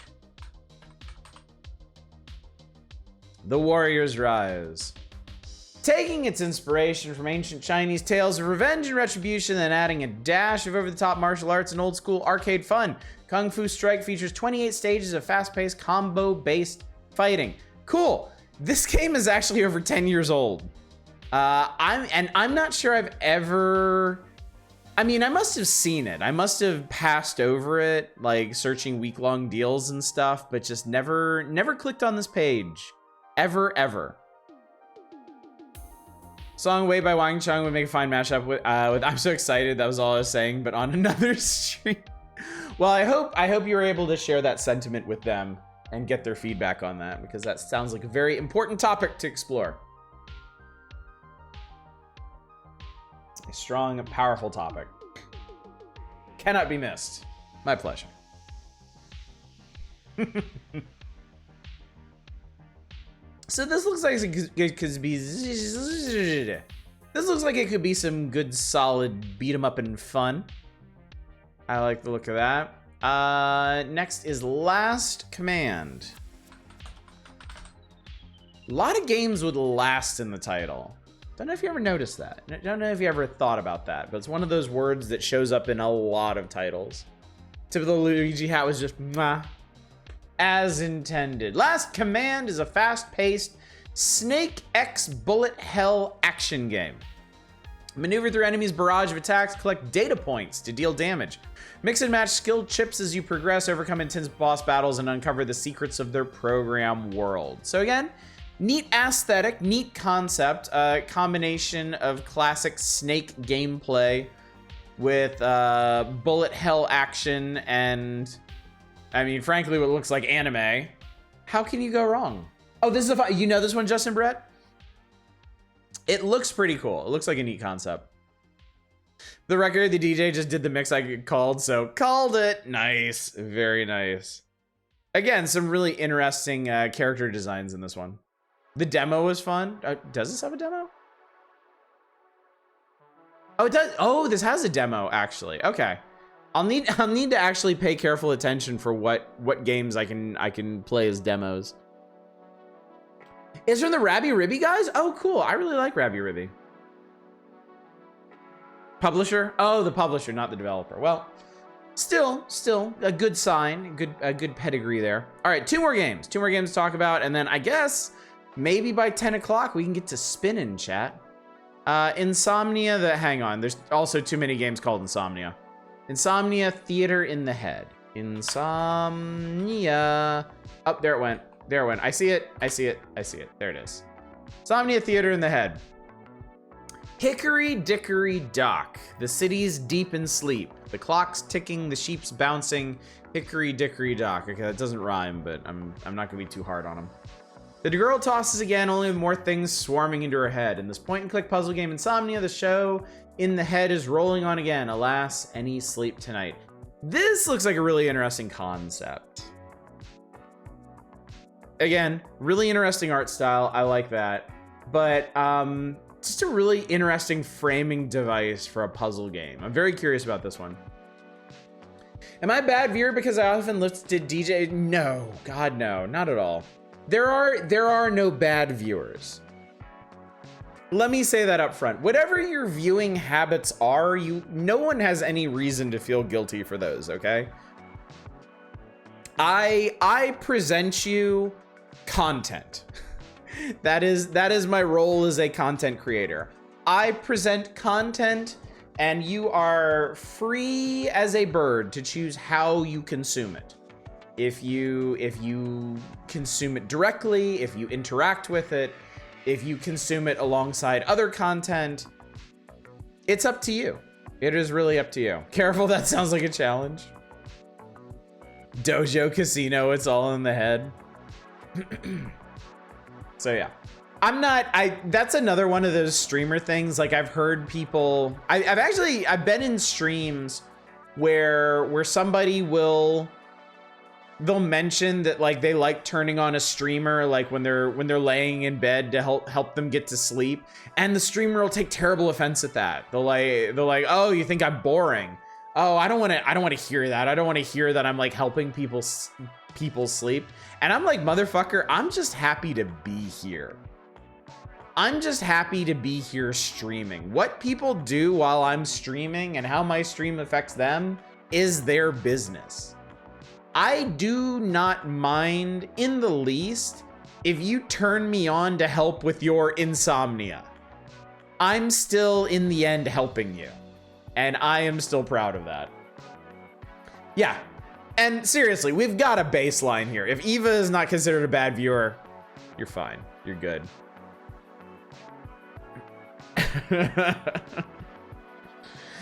The Warriors Rise. Taking its inspiration from ancient Chinese tales of revenge and retribution, then adding a dash of over-the-top martial arts and old-school arcade fun, Kung Fu Strike features 28 stages of fast-paced, combo-based fighting. Cool. This game is actually over 10 years old. I'm not sure I've ever... I mean, I must have seen it. I must have passed over it, like searching week-long deals and stuff, but just never clicked on this page. Ever. Song Way by Wang Chung would make a fine mashup with I'm so excited, that was all I was saying, but on another stream. Well, I hope you were able to share that sentiment with them and get their feedback on that, because that sounds like a very important topic to explore. A strong and powerful topic. Cannot be missed. My pleasure. So this looks like it could be. This looks like it could be some good, solid beat 'em up and fun. I like the look of that. Next is Last Command. A lot of games with last in the title. Don't know if you ever noticed that. Don't know if you ever thought about that, but it's one of those words that shows up in a lot of titles. Tip of the Luigi hat was just mwah, as intended. Last Command is a fast-paced Snake X bullet hell action game. Maneuver through enemies' barrage of attacks, collect data points to deal damage. Mix and match skill chips as you progress, overcome intense boss battles, and uncover the secrets of their program world. So again, neat aesthetic, neat concept, combination of classic Snake gameplay with bullet hell action and, I mean, frankly, what looks like anime. How can you go wrong? Oh, this is you know this one, Justin Brett? It looks pretty cool. It looks like a neat concept. The record, the DJ just did the mix I called, so called it. Nice, very nice. Again, some really interesting character designs in this one. The demo was fun. Does this have a demo? Oh, it does. Oh, this has a demo actually. Okay, I'll need to actually pay careful attention for what games I can play as demos. It's from the Rabby Ribby guys? Oh, cool. I really like Rabby Ribby. Publisher? Oh, the publisher, not the developer. Well, still a good sign, a good pedigree there. All right, two more games to talk about, and then I guess maybe by 10 o'clock we can get to spinning, chat. Insomnia, hang on, there's also too many games called Insomnia. Insomnia Theater in the Head. Insomnia. Oh, there it went. There it went. I see it. There it is. Insomnia Theater in the Head. Hickory Dickory Dock. The city's deep in sleep. The clock's ticking, the sheep's bouncing. Hickory Dickory Dock. Okay, that doesn't rhyme, but I'm not gonna be too hard on him. The girl tosses again, only with more things swarming into her head. In this point-and-click puzzle game Insomnia, the show in the head is rolling on again. Alas, any sleep tonight. This looks like a really interesting concept. Again, really interesting art style. I like that. But just a really interesting framing device for a puzzle game. I'm very curious about this one. Am I a bad viewer because I often listed DJ? No, God, no, not at all. There are no bad viewers. Let me say that up front. Whatever your viewing habits are, no one has any reason to feel guilty for those, okay? I present you content. That is my role as a content creator. I present content and you are free as a bird to choose how you consume it. If you consume it directly, if you interact with it, if you consume it alongside other content, it's up to you. It is really up to you. Careful, that sounds like a challenge. Dojo Casino, it's all in the head. So yeah, that's another one of those streamer things. Like I've heard people, I've been in streams where somebody they'll mention that like they like turning on a streamer like when they're laying in bed to help them get to sleep, and the streamer will take terrible offense at that. They're like, oh, you think I'm boring? Oh, I don't want to hear that. I don't want to hear that I'm like helping people sleep. And I'm like, motherfucker, I'm just happy to be here. I'm just happy to be here streaming. What people do while I'm streaming and how my stream affects them is their business. I do not mind in the least if you turn me on to help with your insomnia. I'm still in the end helping you, and I am still proud of that. Yeah, and seriously, we've got a baseline here. If Eva is not considered a bad viewer, you're fine. You're good.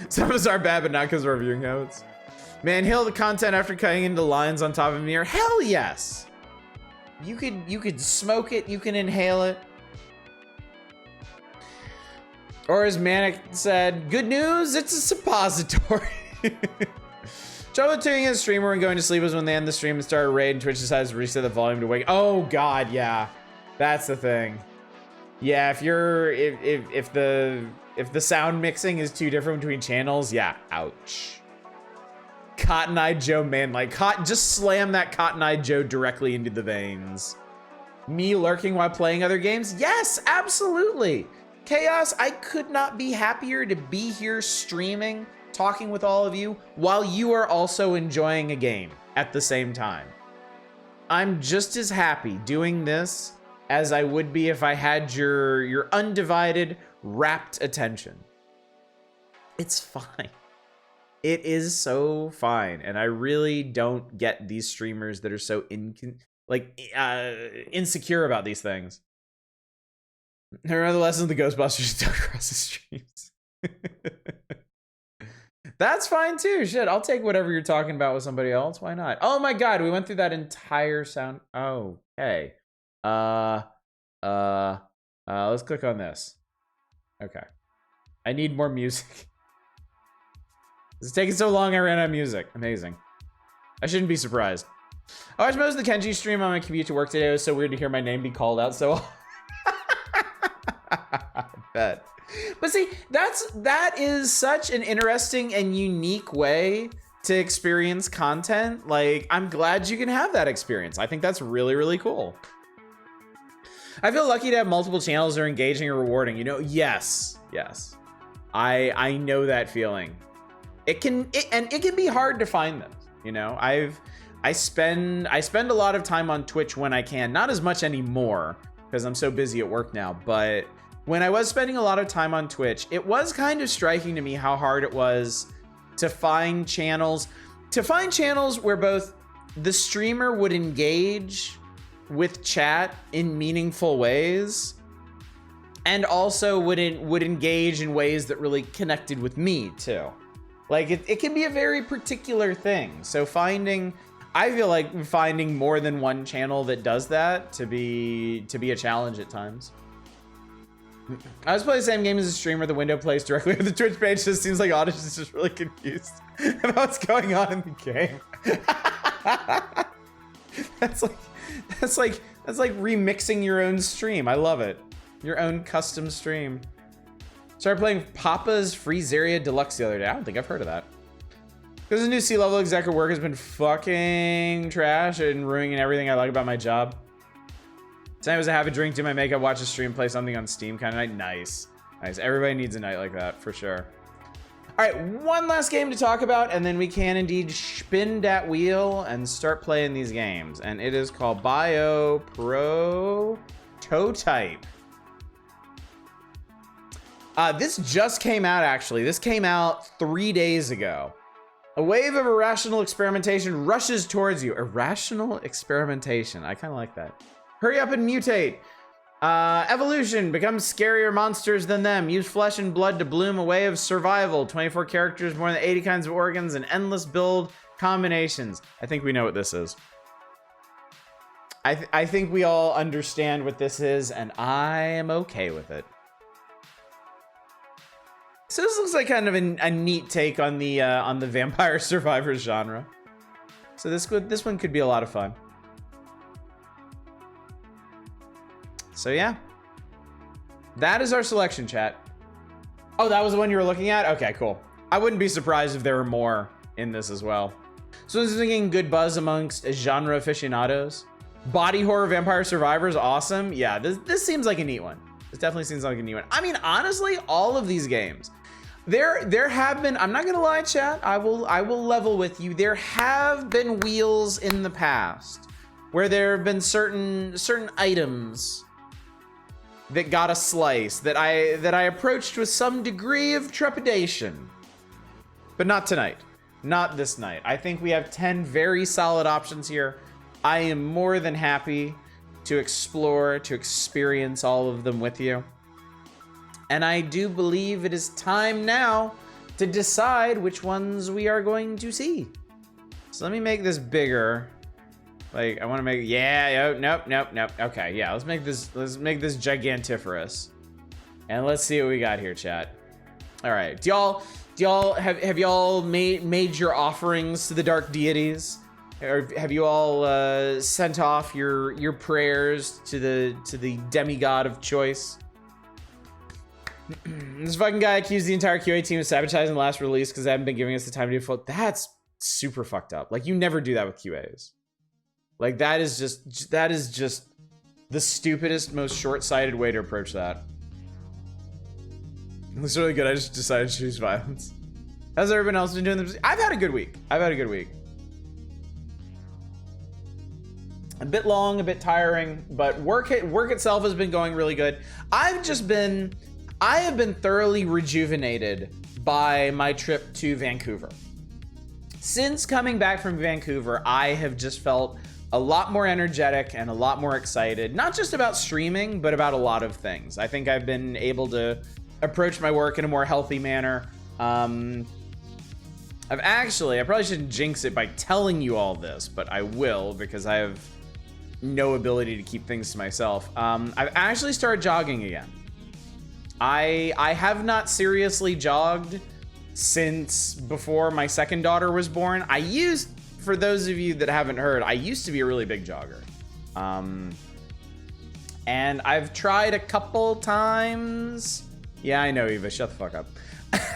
Some of us are bad, but not because of our viewing habits. Man, hail the content after cutting into lines on top of a mirror. Hell yes. You could smoke it, you can inhale it. Or as Manic said, good news, it's a suppository. Trouble with tuning in a streamer and going to sleep was when they end the stream and start a raid and Twitch decides to reset the volume to wake. Oh God, yeah. That's the thing. Yeah, if the sound mixing is too different between channels, yeah, ouch. Cotton Eye Joe, man, like just slam that Cotton Eye Joe directly into the veins. Me lurking while playing other games? Yes, absolutely. Chaos, I could not be happier to be here streaming, talking with all of you, while you are also enjoying a game at the same time. I'm just as happy doing this as I would be if I had your undivided, rapt attention. It's fine. It is so fine. And I really don't get these streamers that are so insecure about these things. I remember the lessons of the Ghostbusters stuck across the streams. That's fine too. Shit, I'll take whatever you're talking about with somebody else. Why not? Oh my god, we went through that entire sound. Okay. Let's click on this. Okay. I need more music. It's taking so long I ran out of music. Amazing. I shouldn't be surprised. I watched most of the Kenji stream on my commute to work today. It was so weird to hear my name be called out so I bet. But see, that is such an interesting and unique way to experience content. Like, I'm glad you can have that experience. I think that's really, really cool. I feel lucky to have multiple channels that are engaging or rewarding. You know, yes. I know that feeling. It can be hard to find them. You know, I spend a lot of time on Twitch when I can. Not as much anymore because I'm so busy at work now, but when I was spending a lot of time on Twitch, it was kind of striking to me how hard it was to find channels where both the streamer would engage with chat in meaningful ways and also would engage in ways that really connected with me too. Like it can be a very particular thing. So I feel like finding more than one channel that does that to be a challenge at times. I was playing the same game as a streamer. The window plays directly with the Twitch page. Just seems like Audition is just really confused about what's going on in the game. That's like remixing your own stream. I love it. Your own custom stream. Started playing Papa's Freezeria Deluxe the other day. I don't think I've heard of that. Because the new C-level exec at work has been fucking trash and ruining everything I like about my job. Tonight was a have a drink, do my makeup, watch a stream, play something on Steam kind of night. Nice. Everybody needs a night like that, for sure. All right, one last game to talk about, and then we can indeed spin that wheel and start playing these games. And it is called Bio Prototype. This just came out, actually. This came out 3 days ago. A wave of irrational experimentation rushes towards you. Irrational experimentation. I kind of like that. Hurry up and mutate. Evolution. Become scarier monsters than them. Use flesh and blood to bloom a way of survival. 24 characters, more than 80 kinds of organs, and endless build combinations. I think we know what this is. I think we all understand what this is, and I am okay with it. So this looks like kind of a neat take on the Vampire Survivors genre. So this one could be a lot of fun. So yeah, that is our selection, chat. Oh, that was the one you were looking at? Okay, cool. I wouldn't be surprised if there were more in this as well. So this is getting good buzz amongst genre aficionados. Body horror Vampire Survivors, awesome. Yeah, this seems like a neat one. This definitely seems like a neat one. I mean, honestly, all of these games, there have been, I'm not gonna lie, chat, I will level with you. There have been wheels in the past where there have been certain items that got a slice that I approached with some degree of trepidation. But not tonight. Not this night. I think we have 10 very solid options here. I am more than happy to explore, to experience all of them with you. And I do believe it is time now to decide which ones we are going to see. So let me make this bigger. Like, I want to make, yeah, nope. Okay, yeah, let's make this gigantiferous. And let's see what we got here, chat. All right, have y'all made your offerings to the dark deities? Or have you all sent off your prayers to the demigod of choice? This fucking guy accused the entire QA team of sabotaging the last release because they haven't been giving us the time to do full. That's super fucked up. Like, you never do that with QAs. Like, that is just the stupidest, most short-sighted way to approach that. It's really good. I just decided to choose violence. How's everyone else been doing? I've had a good week. A bit long, a bit tiring, but work itself has been going really good. I have been thoroughly rejuvenated by my trip to Vancouver. Since coming back from Vancouver, I have just felt a lot more energetic and a lot more excited, not just about streaming, but about a lot of things. I think I've been able to approach my work in a more healthy manner. I probably shouldn't jinx it by telling you all this, but I will because I have no ability to keep things to myself. I've actually started jogging again. I have not seriously jogged since before my second daughter was born. For those of you that haven't heard, I used to be a really big jogger. And I've tried a couple times. Yeah, I know, Eva, shut the fuck up.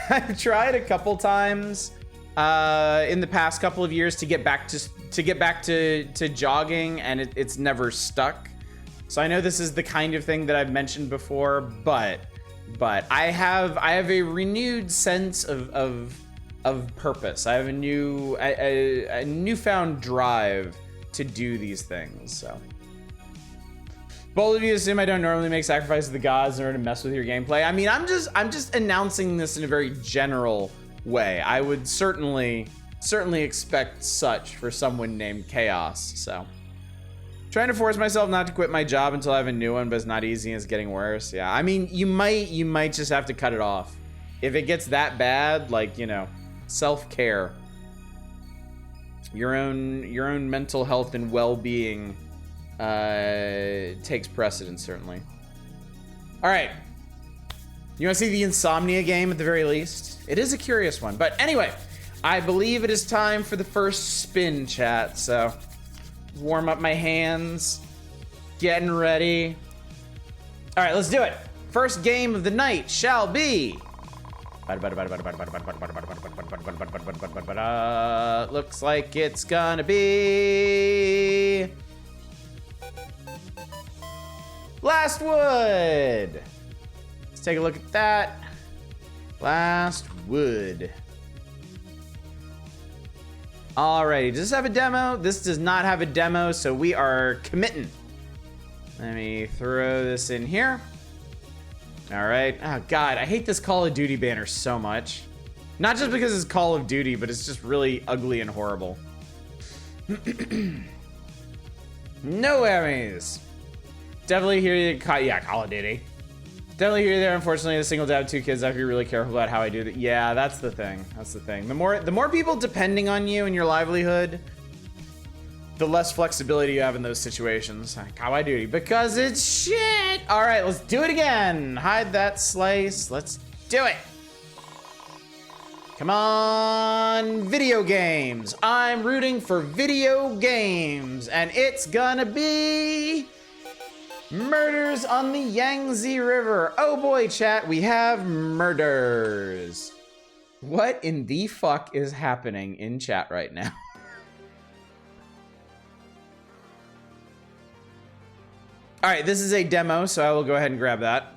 I've tried a couple times in the past couple of years to get back to jogging, and it's never stuck. So I know this is the kind of thing that I've mentioned before, but I have a renewed sense of purpose. I have a newfound drive to do these things. So bold of you assume I don't normally make sacrifices to the gods in order to mess with your gameplay. I mean, I'm just announcing this in a very general way. I would certainly expect such for someone named Chaos. So trying to force myself not to quit my job until I have a new one, but it's not easy and it's getting worse. Yeah, I mean, you might just have to cut it off. If it gets that bad, like, you know, self-care. Your own mental health and well-being takes precedence, certainly. All right. You want to see the Insomnia game at the very least? It is a curious one. But anyway, I believe it is time for the first spin, chat. So warm up my hands. Getting ready. All right, let's do it. First game of the night shall be... looks like it's gonna be... Last Wood. Let's take a look at that. Last Wood. Alrighty, does this have a demo? This does not have a demo, so we are committing. Let me throw this in here. All right. Oh, God, I hate this Call of Duty banner so much. Not just because it's Call of Duty, but it's just really ugly and horrible. No Emmys. Definitely hear you. Yeah, Call of Duty. Definitely hear you there. Unfortunately, the single dad, 2 kids. I have to be really careful about how I do that. Yeah, that's the thing. That's the thing. The more people depending on you and your livelihood, the less flexibility you have in those situations. Call of Duty, because it's shit. All right, let's do it again. Hide that slice. Let's do it. Come on, video games. I'm rooting for video games, and it's gonna be Murders on the Yangtze River. Oh boy, chat, we have murders. What in the fuck is happening in chat right now? All right, this is a demo, so I will go ahead and grab that.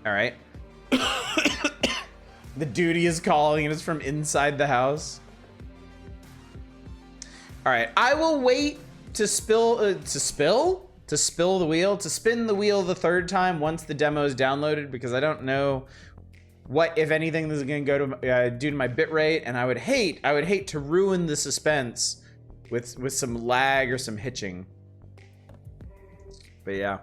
All right. The duty is calling and it's from inside the house. All right, I will wait to spin the wheel the third time once the demo is downloaded, because I don't know what, if anything, this is gonna go to due to my bitrate, and I would hate to ruin the suspense with some lag or some hitching. But yeah.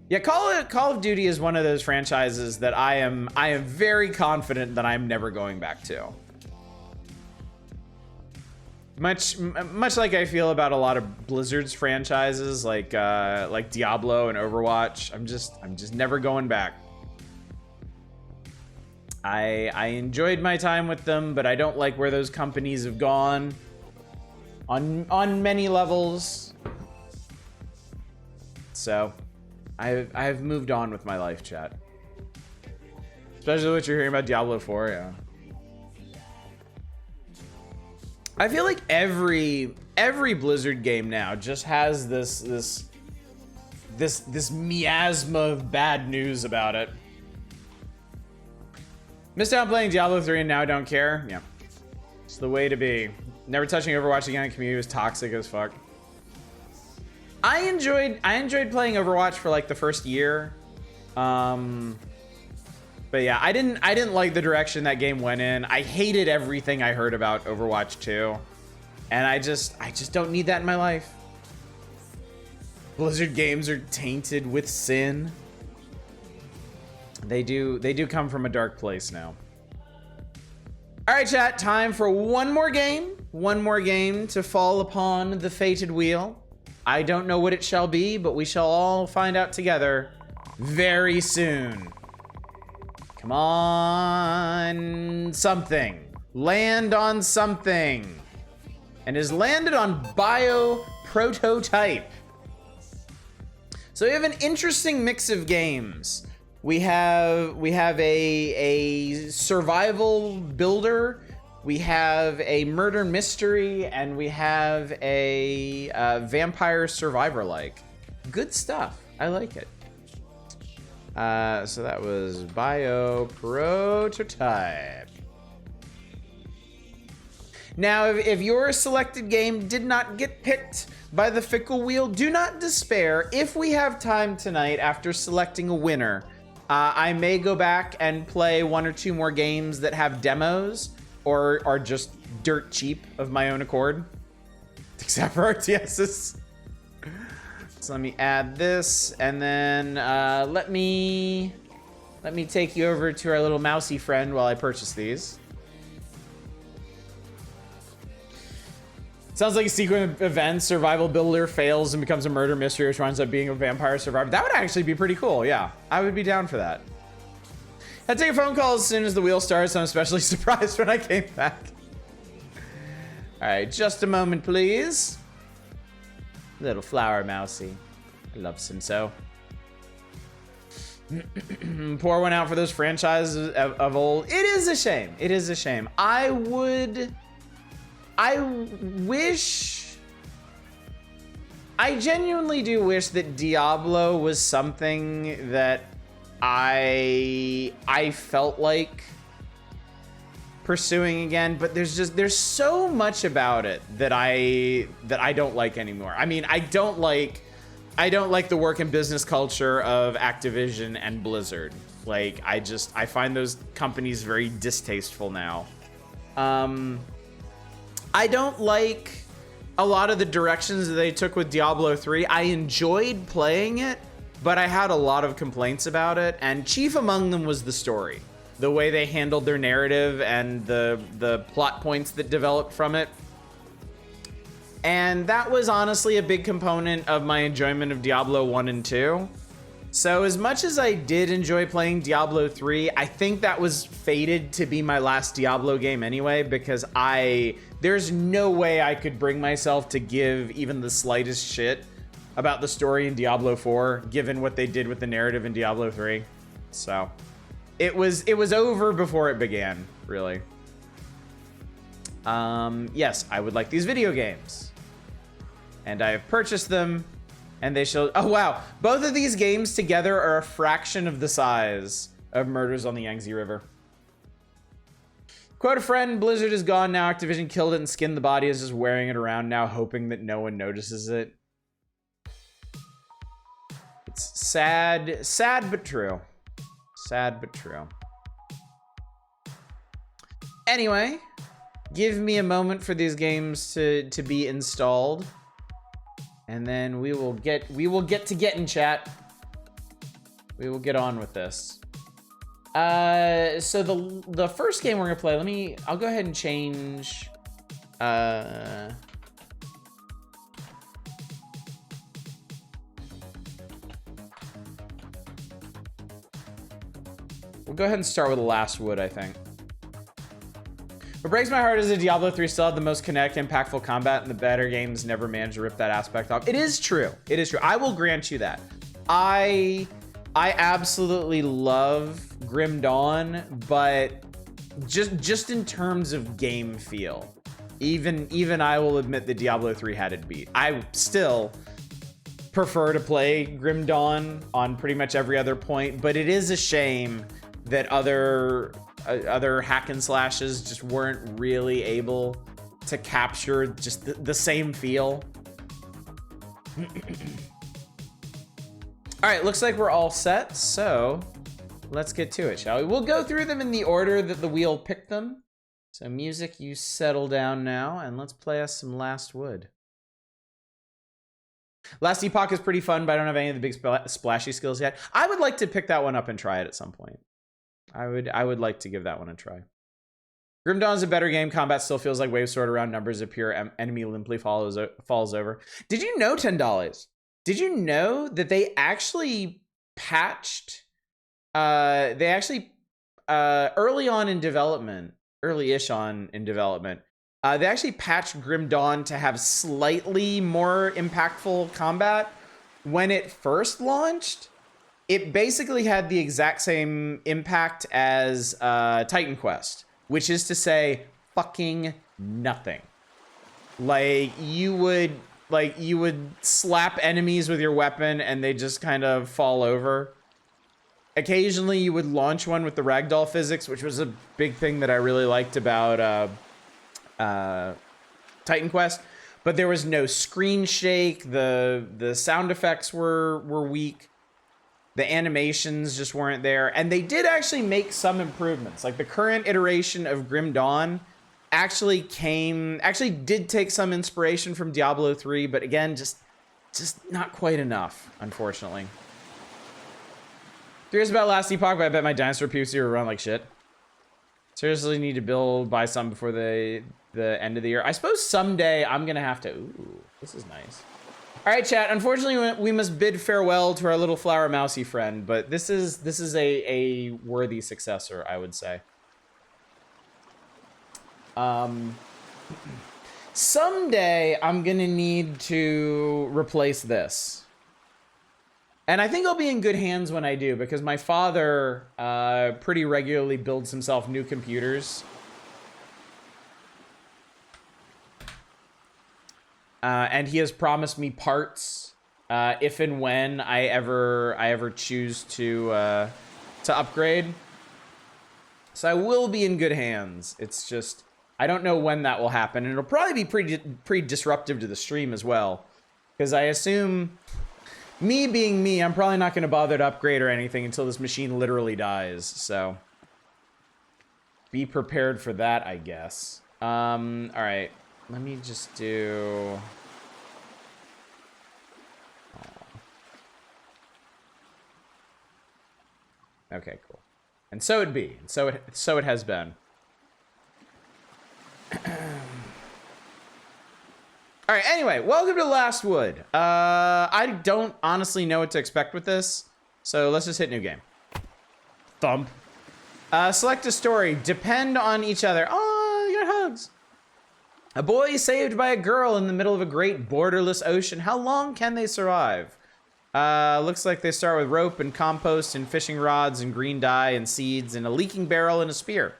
Yeah, Call of Duty is one of those franchises that I am very confident that I'm never going back to. Much like I feel about a lot of Blizzard's franchises, like Diablo and Overwatch. I'm just never going back. I enjoyed my time with them, but I don't like where those companies have gone on many levels. So I've moved on with my life, chat. Especially what you're hearing about Diablo 4, yeah. I feel like every every Blizzard game now just has this miasma of bad news about it. Missed out on playing Diablo 3 and now don't care. Yeah, it's the way to be. Never touching Overwatch again. The community was toxic as fuck. I enjoyed playing Overwatch for like the first year. But yeah, I didn't like the direction that game went in. I hated everything I heard about Overwatch 2. And I just don't need that in my life. Blizzard games are tainted with sin. They do come from a dark place now. All right, chat, time for one more game. One more game to fall upon the fated wheel. I don't know what it shall be, but we shall all find out together very soon. Come on, something. Land on something. And is landed on Bio Prototype. So we have an interesting mix of games. We have a survival builder, we have a murder mystery, and we have a vampire survivor-like. Good stuff. I like it. So that was Bio Prototype. Now, if your selected game did not get picked by the fickle wheel, do not despair. If we have time tonight after selecting a winner, I may go back and play one or two more games that have demos or are just dirt cheap of my own accord, except for RTSs. So let me add this, and then let me take you over to our little mousy friend while I purchase these. Sounds like a sequence of events. Survival builder fails and becomes a murder mystery, which winds up being a vampire survivor. That would actually be pretty cool. Yeah, I would be down for that. I take a phone call as soon as the wheel starts. I'm especially surprised when I came back. All right, just a moment, please. Little flower mousy. I love Sinso. Pour one out for those franchises of old. It is a shame. It is a shame. I genuinely do wish that Diablo was something that I felt like pursuing again, but there's so much about it that I don't like anymore. I mean, I don't like the work and business culture of Activision and Blizzard. Like, I find those companies very distasteful now. I don't like a lot of the directions that they took with Diablo 3. I enjoyed playing it, but I had a lot of complaints about it, and chief among them was the story. The way they handled their narrative and the plot points that developed from it. And that was honestly a big component of my enjoyment of Diablo 1 and 2. So as much as I did enjoy playing Diablo 3, I think that was fated to be my last Diablo game anyway, because there's no way I could bring myself to give even the slightest shit about the story in Diablo 4, given what they did with the narrative in Diablo 3. So it was over before it began, really. Yes, I would like these video games. And I have purchased them. And they shall. Oh, wow. Both of these games together are a fraction of the size of Murders on the Yangtze River. Quote a friend, Blizzard is gone now. Activision killed it and skinned the body, is just wearing it around now, hoping that no one notices it. It's sad but true. Sad but true. Anyway, give me a moment for these games to be installed. And then we will get to getting, chat. We will get on with this. So the first game we're gonna play, I'll go ahead and change. We'll go ahead and start with the Last Wood, I think. What breaks my heart is that Diablo 3 still had the most kinetic, impactful combat, and the better games never managed to rip that aspect off. It is true. It is true. I will grant you that. I absolutely love Grim Dawn, but just in terms of game feel, Even I will admit that Diablo 3 had it beat. I still prefer to play Grim Dawn on pretty much every other point, but it is a shame that other hack and slashes just weren't really able to capture just the same feel. All right, looks like we're all set, so let's get to it, shall we? We'll go through them in the order that the wheel picked them. So music, you settle down now, and let's play us some Last Wood. Last Epoch is pretty fun, but I don't have any of the big splashy skills yet. I would like to pick that one up and try it at some point. I would like to give that one a try. Grim Dawn is a better game. Combat still feels like wave sword around numbers appear. Enemy limply falls over. Did you know, $10? Did you know that they actually patched? Early-ish on in development, they actually patched Grim Dawn to have slightly more impactful combat. When it first launched, it basically had the exact same impact as Titan Quest, which is to say fucking nothing. Like you would slap enemies with your weapon and they just kind of fall over. Occasionally you would launch one with the ragdoll physics, which was a big thing that I really liked about Titan Quest, but there was no screen shake. The sound effects were weak. The animations just weren't there, and they did actually make some improvements. Like the current iteration of Grim Dawn actually did take some inspiration from Diablo 3, but again, just not quite enough, unfortunately. Curious about Last Epoch, but I bet my dinosaur PvC will run like shit. Seriously need to buy some before the end of the year. I suppose someday I'm gonna have to. Ooh, this is nice. All right, chat. Unfortunately, we must bid farewell to our little flower mousy friend, but this is a worthy successor, I would say. Someday I'm gonna need to replace this. And I think I'll be in good hands when I do, because my father pretty regularly builds himself new computers. And he has promised me parts if and when I ever choose to upgrade. So I will be in good hands. It's just I don't know when that will happen, and it'll probably be pretty disruptive to the stream as well, because I assume, me being me, I'm probably not going to bother to upgrade or anything until this machine literally dies. So be prepared for that, I guess. All right. Let me just do... Okay, cool. And so it be. And so it has been. All right, anyway, welcome to Last Wood. I don't honestly know what to expect with this, so let's just hit new game. Thump. Select a story. Depend on each other. Oh, you got hugs. A boy is saved by a girl in the middle of a great borderless ocean. How long can they survive? Looks like they start with rope and compost and fishing rods and green dye and seeds and a leaking barrel and a spear.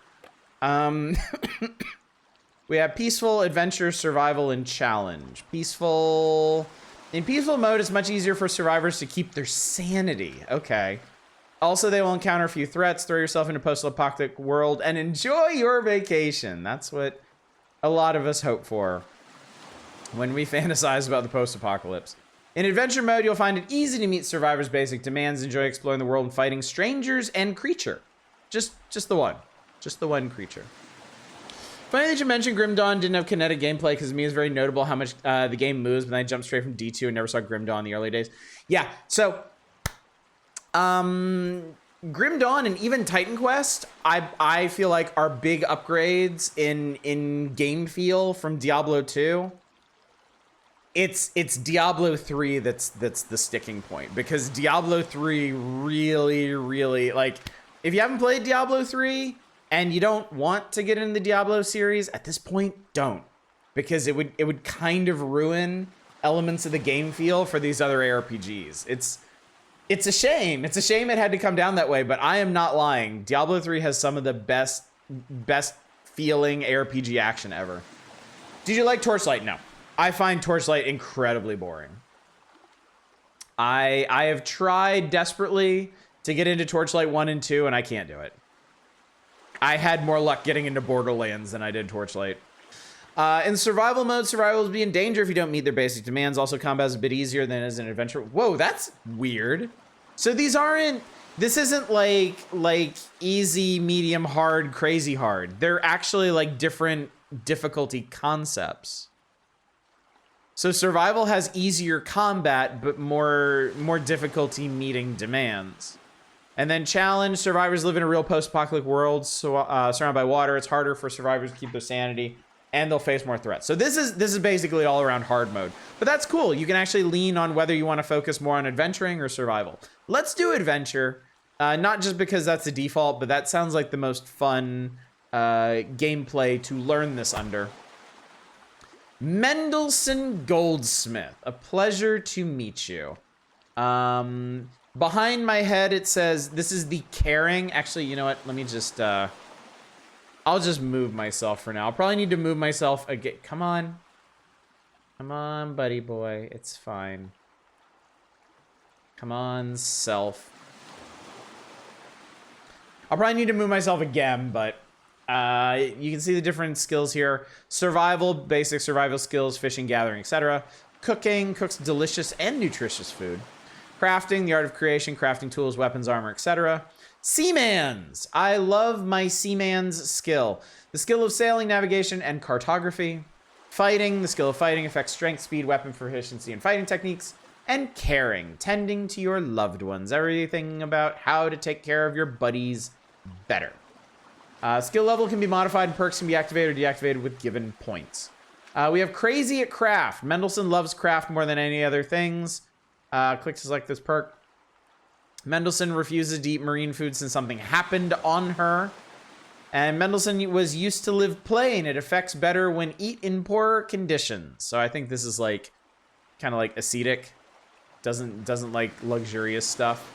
We have peaceful, adventure, survival, and challenge. Peaceful. In peaceful mode, it's much easier for survivors to keep their sanity. Okay. Also, they will encounter a few threats. Throw yourself into a post-apocalyptic world and enjoy your vacation. That's what a lot of us hope for when we fantasize about the post-apocalypse. In adventure mode, you'll find it easy to meet survivors' basic demands. Enjoy exploring the world and fighting strangers and creature. Just the one. Just the one creature. Funny that you mentioned Grim Dawn didn't have kinetic gameplay, because to me it's very notable how much the game moves, but then I jumped straight from D2 and never saw Grim Dawn in the early days. Yeah, so Grim Dawn and even Titan Quest, I feel like are big upgrades in game feel from Diablo 2. It's Diablo 3 that's the sticking point, because Diablo 3 really, like, if you haven't played Diablo 3 and you don't want to get into the Diablo series at this point, don't, because it would kind of ruin elements of the game feel for these other ARPGs. It's a shame. It's a shame it had to come down that way, but I am not lying. Diablo 3 has some of the best feeling ARPG action ever. Did you like Torchlight? No. I find Torchlight incredibly boring. I have tried desperately to get into Torchlight 1 and 2, and I can't do it. I had more luck getting into Borderlands than I did Torchlight. In survival mode, survivors will be in danger if you don't meet their basic demands. Also, combat is a bit easier than it is in adventure. Whoa, that's weird. So these aren't... This isn't like easy, medium, hard, crazy hard. They're actually like different difficulty concepts. So survival has easier combat, but more difficulty meeting demands. And then challenge, survivors live in a real post-apocalyptic world, so, surrounded by water. It's harder for survivors to keep their sanity, and they'll face more threats. So this is basically all around hard mode. But that's cool. You can actually lean on whether you want to focus more on adventuring or survival. Let's do adventure, not just because that's the default, but that sounds like the most fun gameplay to learn this under. Mendelsohn Goldsmith, a pleasure to meet you. Behind my head, it says, this is the caring. Actually, you know what? Let me just, I'll just move myself for now. I'll probably need to move myself again. Come on. Come on, buddy boy. It's fine. Come on, self. I'll probably need to move myself again, but you can see the different skills here. Survival, basic survival skills, fishing, gathering, etc. Cooking, cooks delicious and nutritious food. Crafting, the art of creation, crafting tools, weapons, armor, etc. Seaman's. I love my seaman's skill. The skill of sailing, navigation, and cartography. Fighting, the skill of fighting affects strength, speed, weapon proficiency, and fighting techniques. And caring, tending to your loved ones. Everything about how to take care of your buddies better. Skill level can be modified and perks can be activated or deactivated with given points. We have crazy at craft. Mendelsohn loves craft more than any other things. Click to select this perk. Mendelsohn refuses to eat marine food since something happened on her. And Mendelsohn was used to live plain. It affects better when eat in poor conditions. So I think this is like kind of like ascetic. Doesn't like luxurious stuff.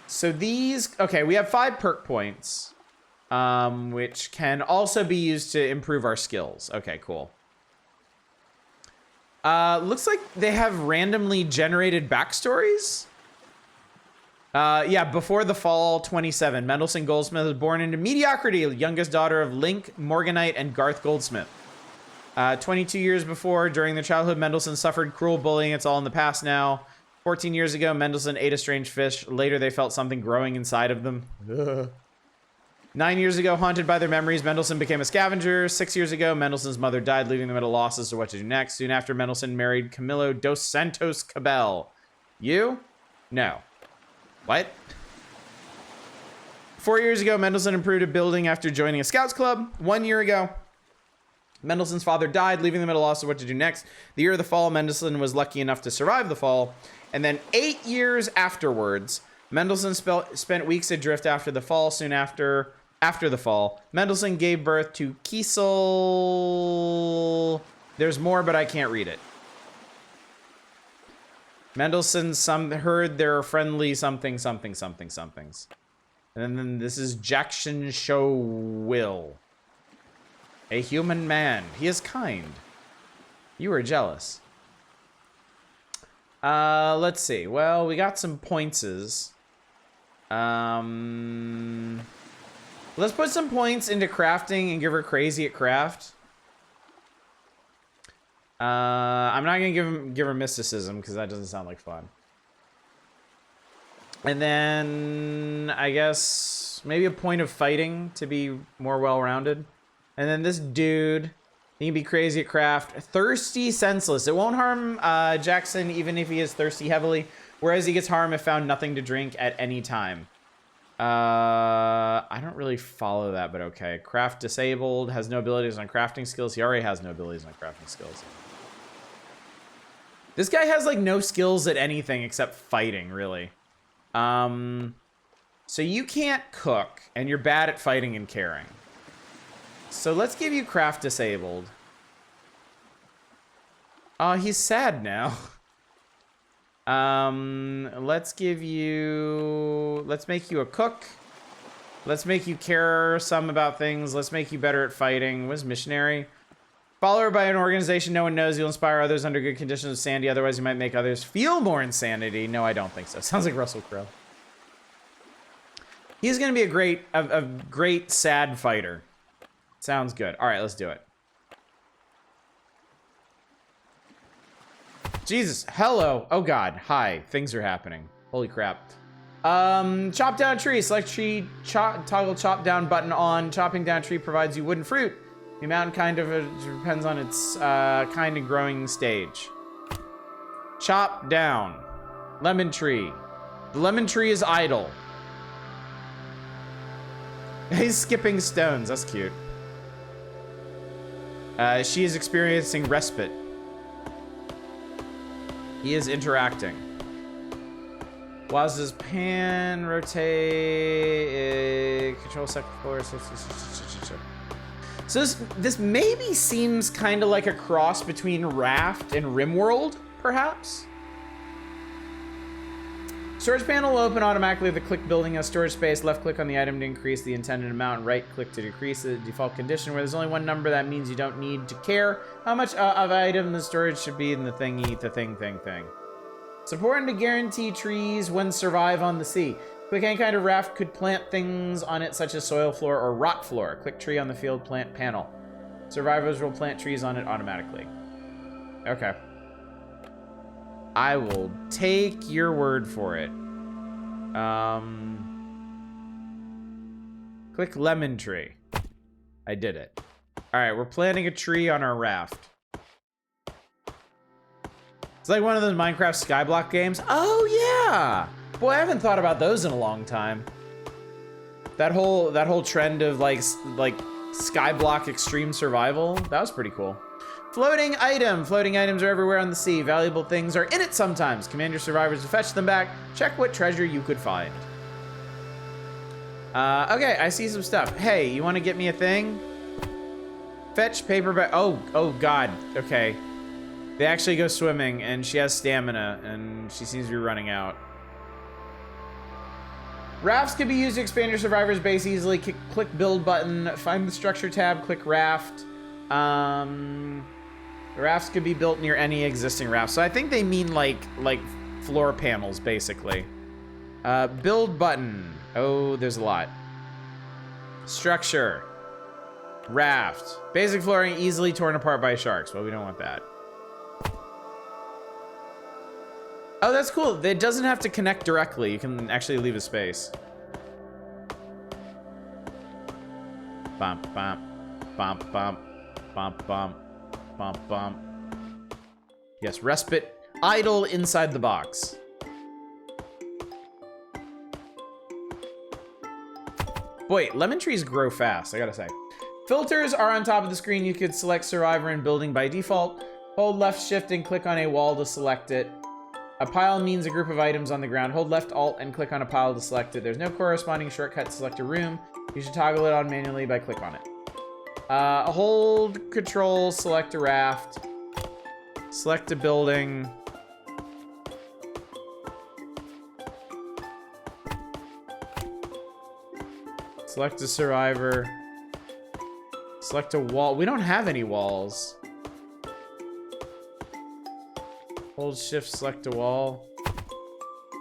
So these, okay, we have 5 perk points, which can also be used to improve our skills. Okay, cool. Looks like they have randomly generated backstories. Yeah, before the fall 27, Mendelsohn Goldsmith was born into mediocrity, youngest daughter of Link Morganite and Garth Goldsmith. 22 years before, during their childhood, Mendelsohn suffered cruel bullying. It's all in the past now. 14 years ago, Mendelsohn ate a strange fish. Later, they felt something growing inside of them. Ugh. 9 years ago, haunted by their memories, Mendelsohn became a scavenger. 6 years ago, Mendelssohn's mother died, leaving them at a loss as to what to do next. Soon after, Mendelsohn married Camilo dos Santos Cabell. You? No. What? 4 years ago, Mendelsohn improved a building after joining a scouts club. 1 year ago, Mendelssohn's father died, leaving them at a loss of what to do next. The year of the fall, Mendelssohn was lucky enough to survive the fall. And then 8 years afterwards, Mendelssohn spent weeks adrift after the fall. Soon after the fall, Mendelssohn gave birth to Kiesel. There's more, but I can't read it. Mendelssohn heard their friendly somethings. And then this is Jackson Show Will. A human man. He is kind. You are jealous. Let's see. Well, we got some pointses. Let's put some points into crafting and give her crazy at craft. I'm not gonna give her mysticism because that doesn't sound like fun. And then I guess maybe a point of fighting to be more well-rounded. And then this dude, he can be crazy at craft. Thirsty, senseless. It won't harm Jackson even if he is thirsty heavily. Whereas he gets harm if found nothing to drink at any time. I don't really follow that, but okay. Craft disabled, has no abilities on crafting skills. He already has no abilities on crafting skills. This guy has like no skills at anything except fighting, really. So you can't cook and you're bad at fighting and caring. So let's give you craft disabled. Oh, he's sad now. Let's make you a cook. Let's make you care some about things. Let's make you better at fighting. What's missionary? Followed by an organization no one knows. You'll inspire others under good conditions of sanity. Otherwise, you might make others feel more insanity. No, I don't think so. Sounds like Russell Crowe. He's going to be a great sad fighter. Sounds good. All right, let's do it. Jesus. Hello. Oh, God. Hi. Things are happening. Holy crap. Chop down a tree. Select tree. Toggle chop down button on. Chopping down a tree provides you wood and fruit. The amount kind of depends on its kind and growing stage. Chop down. Lemon tree. The lemon tree is idle. He's skipping stones. That's cute. She is experiencing respite. He is interacting. Waz's pan, rotate, control second floor. So this maybe seems kind of like a cross between Raft and Rimworld, perhaps? Storage panel will open automatically with a click building a storage space. Left click on the item to increase the intended amount. Right click to decrease the default condition. Where there's only one number, that means you don't need to care how much of item the storage should be in the thingy, the thing. It's important to guarantee trees when survive on the sea. Click any kind of raft could plant things on it, such as soil floor or rock floor. Click tree on the field plant panel. Survivors will plant trees on it automatically. Okay. I will take your word for it. Click lemon tree. I did it. All right, we're planting a tree on our raft. It's like one of those Minecraft Skyblock games. Oh yeah! Boy, I haven't thought about those in a long time. That whole trend of like Skyblock extreme survival, that was pretty cool. Floating item. Floating items are everywhere on the sea. Valuable things are in it sometimes. Command your survivors to fetch them back. Check what treasure you could find. Okay, I see some stuff. Hey, you want to get me a thing? Fetch paper bag. Oh God. Okay. They actually go swimming, and she has stamina, and she seems to be running out. Rafts can be used to expand your survivor's base easily. Click build button. Find the structure tab. Click raft. Rafts could be built near any existing raft. So I think they mean like floor panels, basically. Build button. Oh, there's a lot. Structure. Raft. Basic flooring easily torn apart by sharks. Well, we don't want that. Oh, that's cool. It doesn't have to connect directly. You can actually leave a space. Bump, bump, bump, bump, bump, bump, bump, bump. Yes, respite. Idle inside the box. Boy, lemon trees grow fast, I gotta say. Filters are on top of the screen. You could select survivor and building by default. Hold left shift and click on a wall to select it. A pile means a group of items on the ground. Hold left alt and click on a pile to select it. There's no corresponding shortcut to select a room. You should toggle it on manually by click on it. Hold control, select a raft. Select a building. Select a survivor. Select a wall. We don't have any walls. Hold shift, select a wall.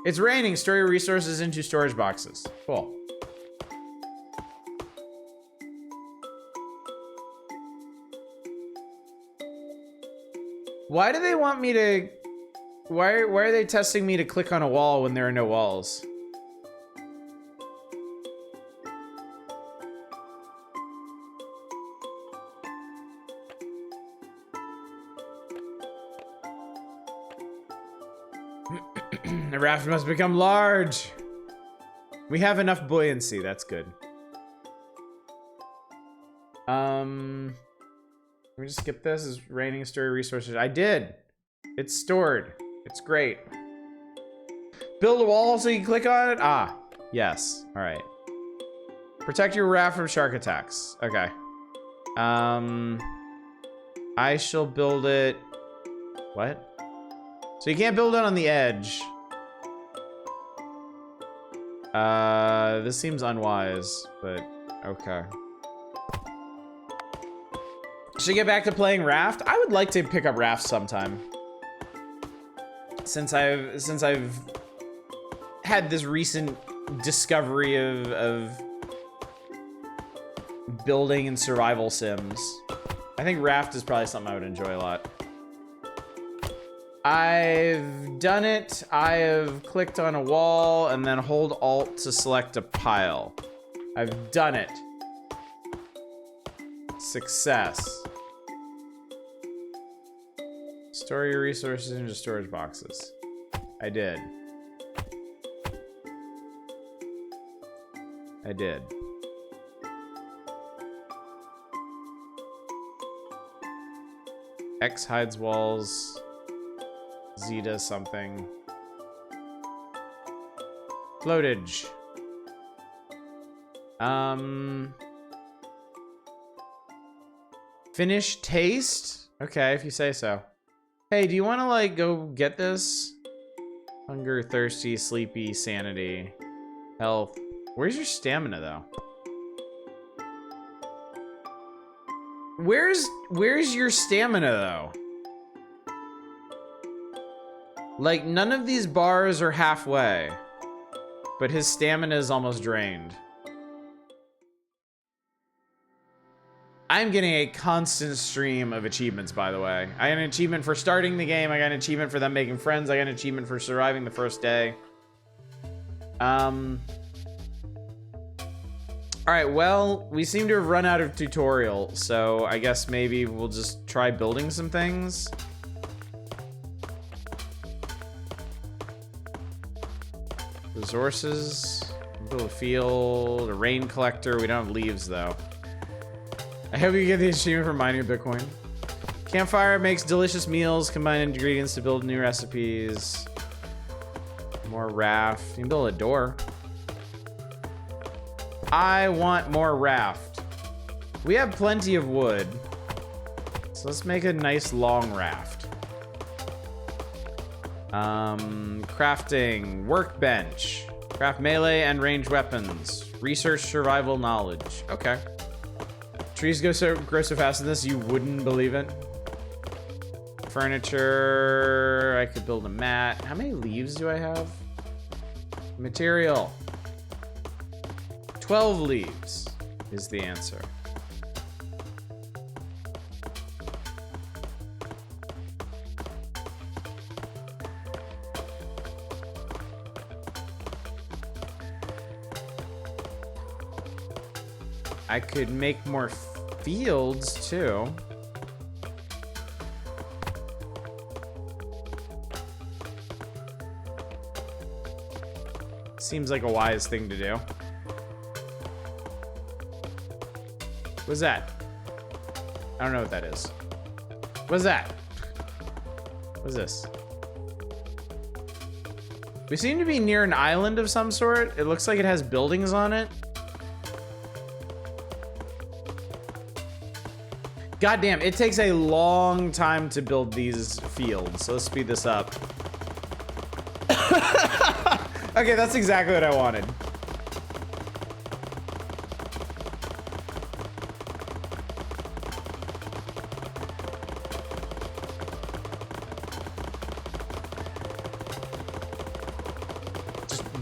It's raining. Store your resources into storage boxes. Cool. Why do they want me to... Why are they testing me to click on a wall when there are no walls? The raft must become large. We have enough buoyancy. That's good. Can we just skip this? Is raining store resources? I did. It's stored. It's great. Build a wall so you can click on it? Ah, yes. All right. Protect your raft from shark attacks. Okay. I shall build it. What? So you can't build it on the edge. This seems unwise, but okay. Should get back to playing Raft. I would like to pick up Raft sometime. Since I've had this recent discovery of building and survival sims. I think Raft is probably something I would enjoy a lot. I've done it. I have clicked on a wall and then hold Alt to select a pile. I've done it. Success. Store your resources into storage boxes. I did. I did. X hides walls. Z does something. Floatage. Finish taste? Okay, if you say so. Hey, do you want to, like, go get this? Hunger, thirsty, sleepy, sanity, health. Where's your stamina, though? Where's your stamina, though? Like, none of these bars are halfway. But his stamina is almost drained. I'm getting a constant stream of achievements, by the way. I got an achievement for starting the game. I got an achievement for them making friends. I got an achievement for surviving the first day. Alright, well, we seem to have run out of tutorial, so I guess maybe we'll just try building some things. Resources. Build a field, a rain collector. We don't have leaves, though. I hope you get the achievement for mining Bitcoin. Campfire makes delicious meals, combine ingredients to build new recipes. More raft. You can build a door. I want more raft. We have plenty of wood. So let's make a nice long raft. Crafting. Workbench. Craft melee and ranged weapons. Research survival knowledge. Okay. Trees grow so fast in this, you wouldn't believe it. Furniture. I could build a mat. How many leaves do I have? Material. 12 leaves is the answer. I could make more fields too. Seems like a wise thing to do. What's that? I don't know what that is. What's that? What's this? We seem to be near an island of some sort. It looks like it has buildings on it. God damn, it takes a long time to build these fields. So let's speed this up. Okay, that's exactly what I wanted.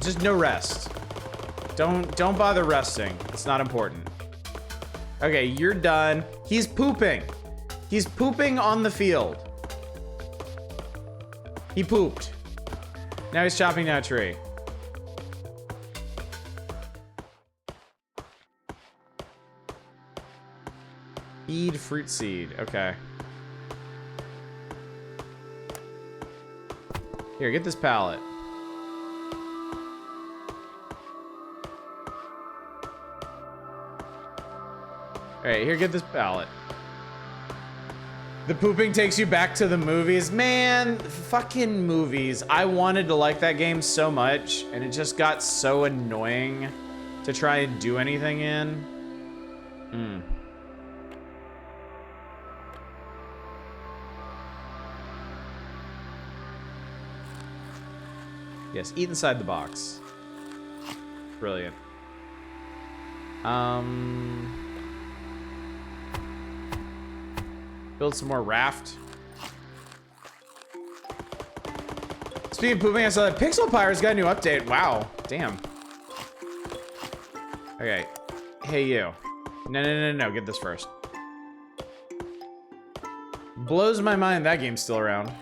Just no rest. Don't bother resting. It's not important. Okay, you're done. He's pooping. He's pooping on the field. He pooped. Now he's chopping down a tree. Feed fruit seed. Okay. Here, get this pallet. Alright, here, get this pallet. The pooping takes you back to the movies. Man, fucking movies. I wanted to like that game so much, and it just got so annoying to try and do anything in. Yes, eat inside the box. Brilliant. Build some more raft. Speaking of pooping, I saw that Pixel Pirates got a new update. Wow, damn. Okay, hey you. No, get this first. Blows my mind that game's still around.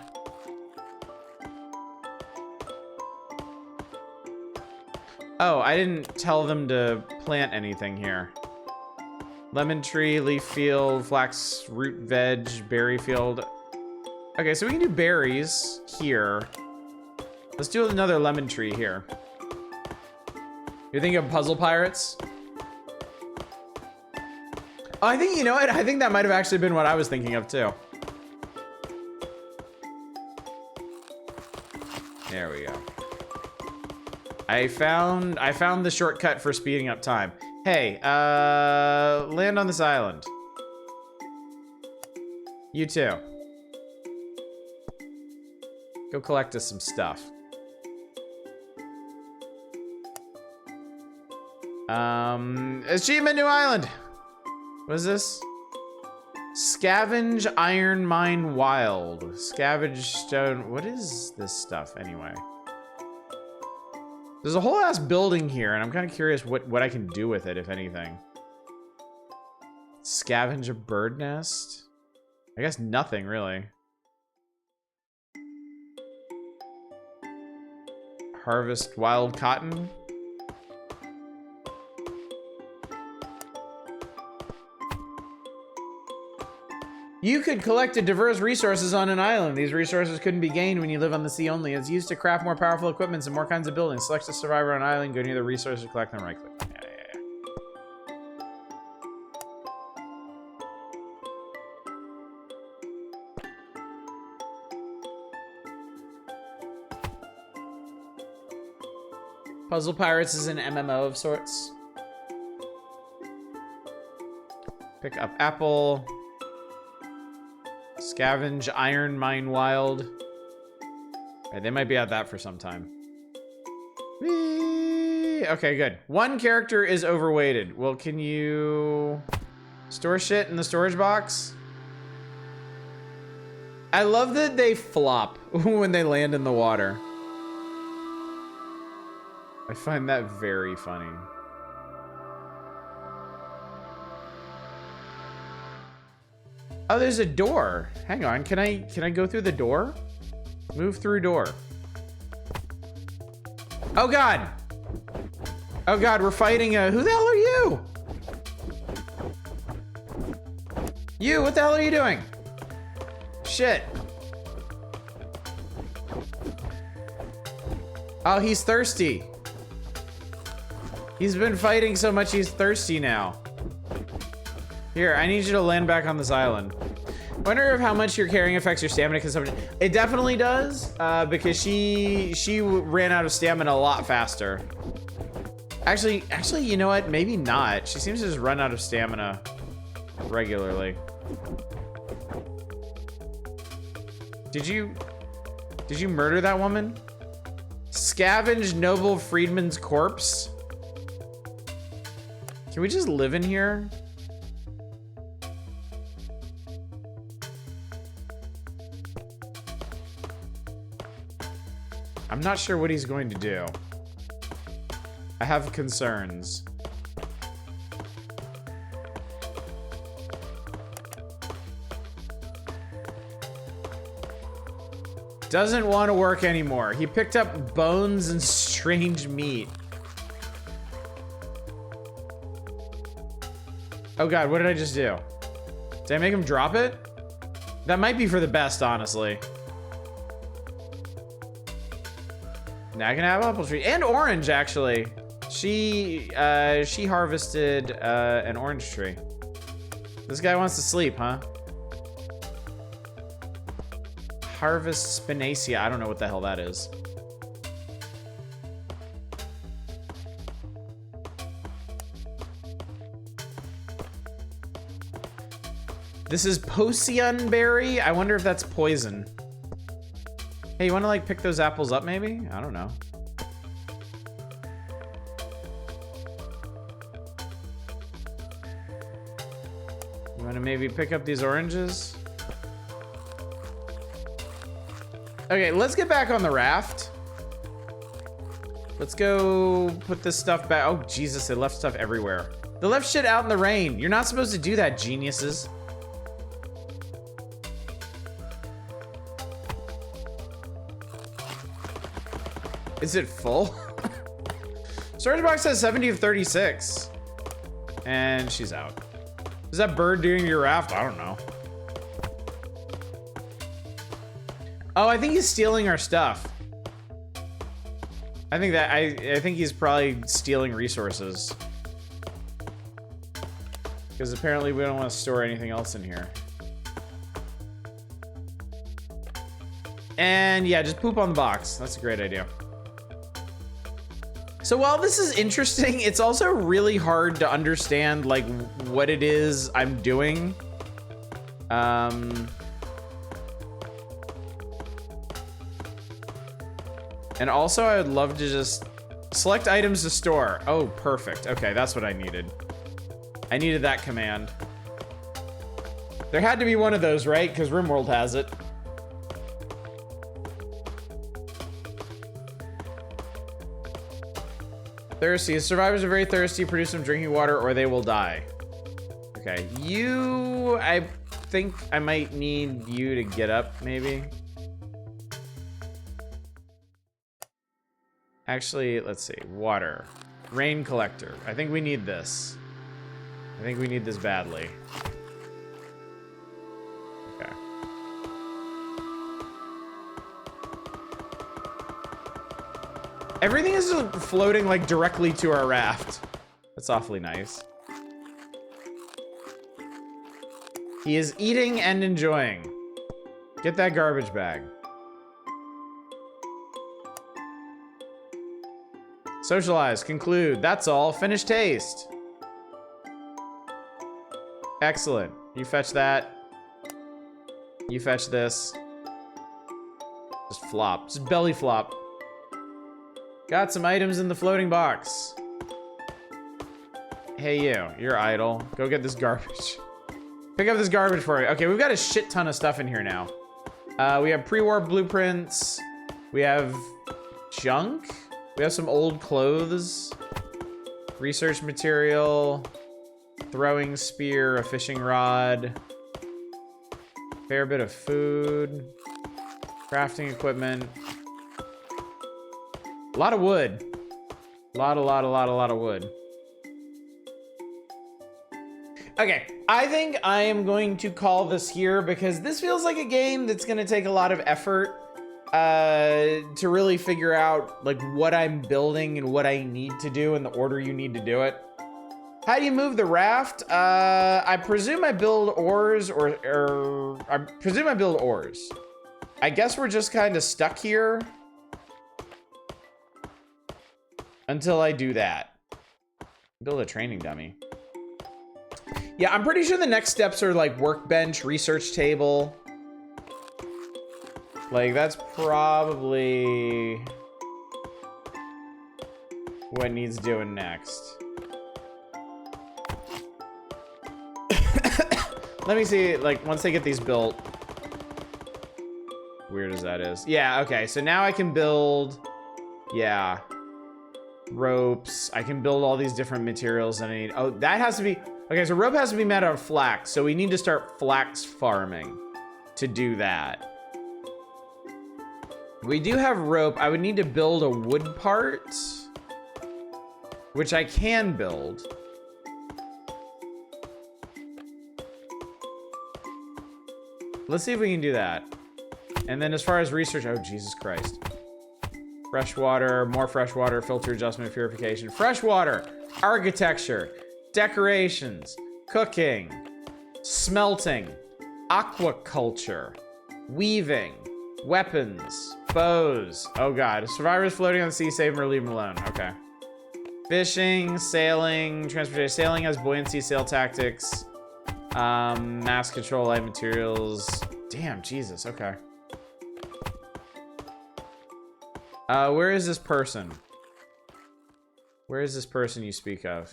Oh, I didn't tell them to plant anything here. Lemon tree, leaf field, flax, root veg, berry field. Okay, so we can do berries here. Let's do another lemon tree here. You're thinking of Puzzle Pirates? Oh, I think, you know what? I think that might have actually been what I was thinking of too. There we go. I found the shortcut for speeding up time. Hey, land on this island. You too. Go collect us some stuff. Achievement new island. What is this? Scavenge iron mine wild. Scavenge stone. What is this stuff anyway? There's a whole ass building here, and I'm kind of curious what I can do with it, if anything. Scavenge a bird nest? I guess nothing, really. Harvest wild cotton? You could collect diverse resources on an island. These resources couldn't be gained when you live on the sea only. It's used to craft more powerful equipment and more kinds of buildings. Select a survivor on an island, go near the resources, collect them, right click. Yeah. Puzzle Pirates is an MMO of sorts. Pick up apple. Scavenge iron mine wild. Right, they might be at that for some time. Whee! Okay, good. One character is overweighted. Well, can you store shit in the storage box? I love that they flop when they land in the water. I find that very funny. Oh, there's a door. Hang on, can I go through the door? Move through door. Oh God. Oh God, we're fighting who the hell are you? You, what the hell are you doing? Shit. Oh, he's thirsty. He's been fighting so much he's thirsty now. Here, I need you to land back on this island. Wonder if how much your carrying affects your stamina consumption. It definitely does, because she ran out of stamina a lot faster. Actually, you know what? Maybe not. She seems to just run out of stamina regularly. Did you murder that woman? Scavenge noble freedman's corpse? Can we just live in here? I'm not sure what he's going to do. I have concerns. Doesn't want to work anymore. He picked up bones and strange meat. Oh God, what did I just do? Did I make him drop it? That might be for the best, honestly. Now I can have apple tree and orange, actually. She harvested an orange tree. This guy wants to sleep, huh? Harvest spinacia. I don't know what the hell that is. This is Potion berry. I wonder if that's poison. Hey, you want to like pick those apples up maybe? I don't know. You want to maybe pick up these oranges? Okay, let's get back on the raft. Let's go put this stuff back. Oh, Jesus, they left stuff everywhere. They left shit out in the rain. You're not supposed to do that, geniuses. Is it full? Storage box says 70 of 36. And she's out. Is that bird doing your raft? I don't know. Oh, I think he's stealing our stuff. I think he's probably stealing resources. Because apparently we don't want to store anything else in here. And yeah, just poop on the box. That's a great idea. So while this is interesting, it's also really hard to understand like what it is I'm doing. And also I would love to just select items to store. Oh, perfect. Okay, that's what I needed. I needed that command. There had to be one of those, right? Because RimWorld has it. Thirsty. Survivors are very thirsty. Produce some drinking water or they will die. Okay, I think I might need you to get up, maybe. Actually, let's see. Water. Rain collector. I think we need this. I think we need this badly. Okay. Everything is just floating like directly to our raft. That's awfully nice. He is eating and enjoying. Get that garbage bag. Socialize, conclude, that's all. Finish taste. Excellent. You fetch that. You fetch this. Just flop, just belly flop. Got some items in the floating box. Hey you're idle. Go get this garbage. Pick up this garbage for me. Okay, we've got a shit ton of stuff in here now. We have pre-war blueprints. We have junk. We have some old clothes. Research material. Throwing spear, a fishing rod. Fair bit of food. Crafting equipment. A lot of wood. A lot of wood. Okay, I think I am going to call this here because this feels like a game that's gonna take a lot of effort to really figure out like what I'm building and what I need to do in the order you need to do it. How do you move the raft? I presume I build oars or I presume I build oars. I guess we're just kind of stuck here until I do that. Build a training dummy. Yeah, I'm pretty sure the next steps are like workbench, research table. Like that's probably what needs doing next. Let me see, like once they get these built. Weird as that is. Yeah, okay, so now I can build, yeah, ropes. I can build all these different materials that I need. Oh, that has to be, okay, so rope has to be made out of flax. So we need to start flax farming to do that. We do have rope. I would need to build a wood part, which I can build. Let's see if we can do that. And then as far as research, oh, Jesus Christ. Fresh water, more fresh water, filter adjustment, purification. Fresh water, architecture, decorations, cooking, smelting, aquaculture, weaving, weapons, bows. Oh God, survivors floating on the sea, save them or leave them alone. Okay. Fishing, sailing, transportation. Sailing has buoyancy, sail tactics, mass control, light materials. Damn, Jesus, okay. Where is this person? Where is this person you speak of?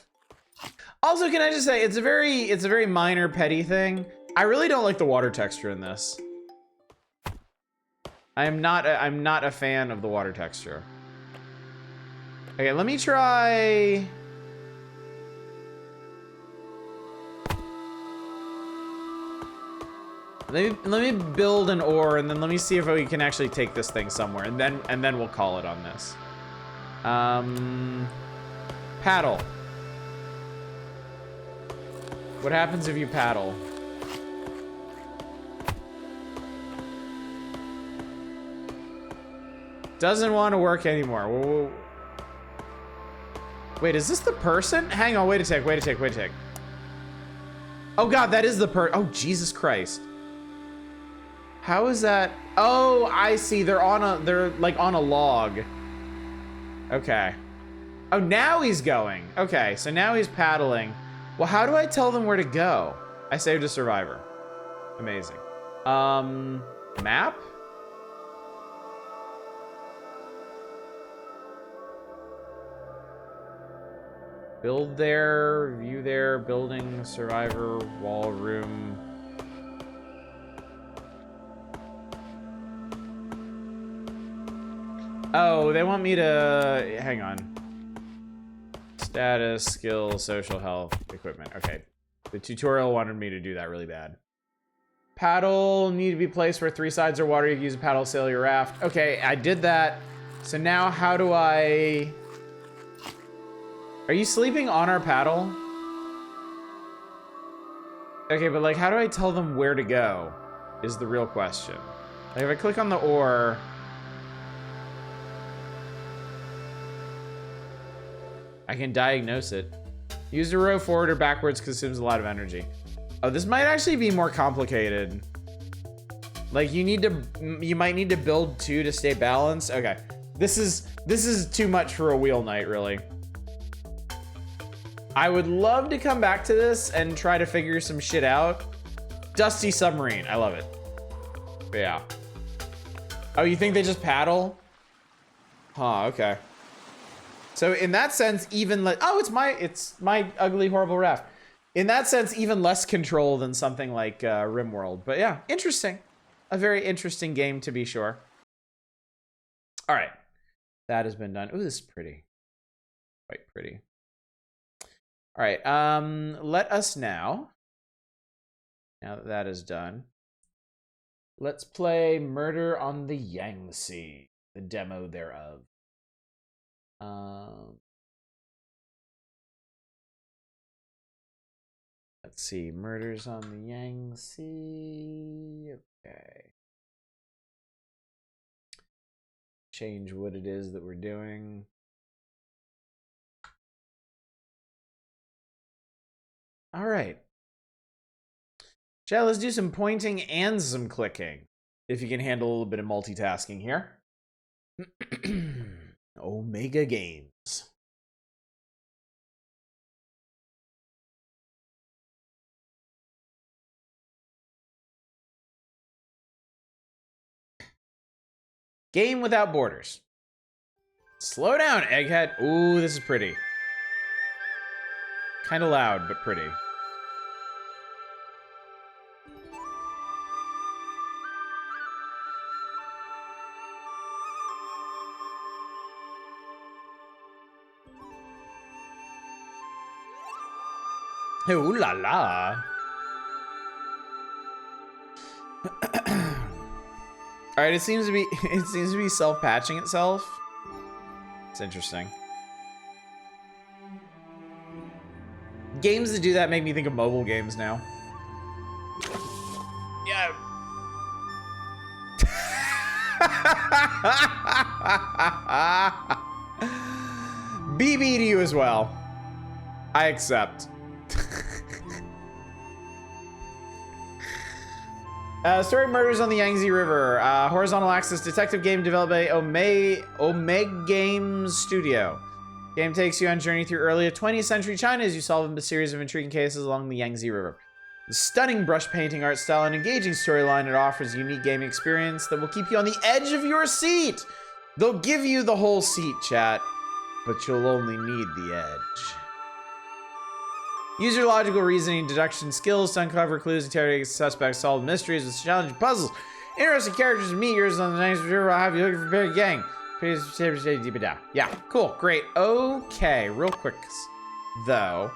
Also, can I just say, it's a very minor petty thing. I really don't like the water texture in this. I'm not a fan of the water texture. Okay, let me try. Let me build an ore, and then let me see if we can actually take this thing somewhere, and then we'll call it on this. Paddle. What happens if you paddle? Doesn't want to work anymore. Whoa. Wait, is this the person? Hang on, wait a tick. Oh god, that is the oh, Jesus Christ. How is that? Oh, I see. They're like on a log. Okay. Oh, now he's going. Okay, so now he's paddling. Well, how do I tell them where to go? I saved a survivor. Amazing. Map? Build there, view there, building, survivor, wall, room. Oh, they want me to, hang on. Status, skill, social health, equipment. Okay. The tutorial wanted me to do that really bad. Paddle need to be placed where 3 sides are water. You can use a paddle to sail your raft. Okay, I did that. So now how do I... Are you sleeping on our paddle? Okay, but like, how do I tell them where to go? Is the real question. Like, if I click on the ore... I can diagnose it. Use the row forward or backwards consumes a lot of energy. Oh, this might actually be more complicated. Like, you might need to build 2 to stay balanced. Okay, this is too much for a wheel knight, really. I would love to come back to this and try to figure some shit out. Dusty submarine, I love it. But yeah. Oh, you think they just paddle? Huh, okay. So in that sense, even oh, it's my ugly, horrible raft. In that sense, even less control than something like RimWorld. But yeah, interesting. A very interesting game to be sure. All right, that has been done. Ooh, this is pretty. Quite pretty. All right, let us now that that is done, let's play Murder on the Yangtze, the demo thereof. Let's see, Murders on the Yangtze. Okay. Change what it is that we're doing. All right. Chat, let's do some pointing and some clicking. If you can handle a little bit of multitasking here. Omega Games. Game without borders. Slow down, Egghead. Ooh, this is pretty. Kind of loud, but pretty. Ooh la la. All right, it seems to be self-patching itself. It's interesting. Games that do that make me think of mobile games now. Yeah. BB to you as well. I accept. Story Murders on the Yangtze River. Horizontal axis detective game developed by Omega Games Studio. Game takes you on a journey through early 20th century China as you solve a series of intriguing cases along the Yangtze River. The stunning brush painting art style and engaging storyline, it offers a unique gaming experience that will keep you on the edge of your seat. They'll give you the whole seat, chat, but you'll only need the edge. Use your logical reasoning, deduction skills to uncover clues, interrogate suspects, solve mysteries with challenging puzzles, Interesting characters to meet. Yours on the next video. I'll have you looking for Barry Gang. Yeah, cool, great. Okay, real quick, though.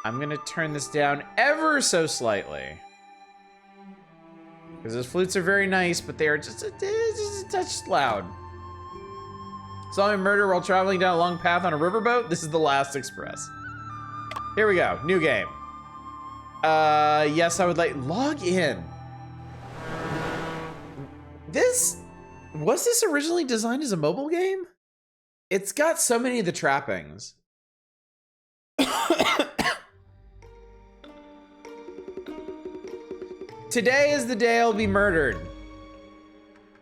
I'm gonna turn this down ever so slightly. Because those flutes are very nice, but they are just a touch loud. Solving murder while traveling down a long path on a riverboat? This is the Last Express. Here we go, new game. Yes, I would like, log in. Was this originally designed as a mobile game? It's got so many of the trappings. Today is the day I'll be murdered.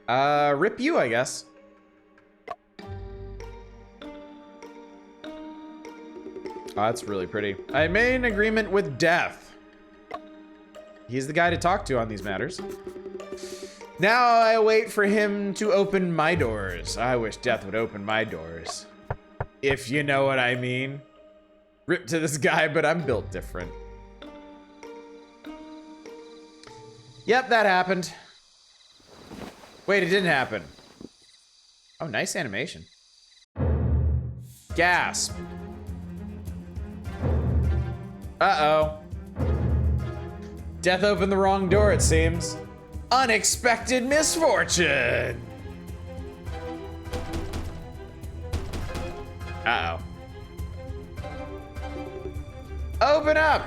Rip you, I guess. Oh, that's really pretty. I made an agreement with Death. He's the guy to talk to on these matters. Now I wait for him to open my doors. I wish Death would open my doors. If you know what I mean. Rip to this guy, but I'm built different. Yep, that happened. Wait, it didn't happen. Oh, nice animation. Gasp. Uh-oh. Death opened the wrong door, it seems. Unexpected misfortune. Uh-oh. Open up.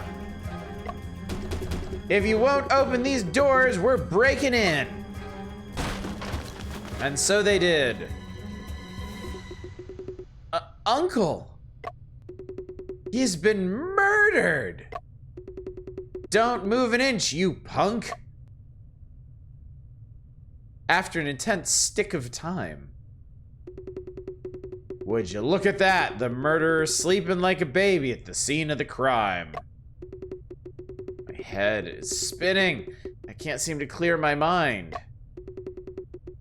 If you won't open these doors, we're breaking in. And so they did. Uncle. He's been murdered. Don't move an inch, you punk. After an intense stick of time. Would you look at that? The murderer sleeping like a baby at the scene of the crime. My head is spinning. I can't seem to clear my mind.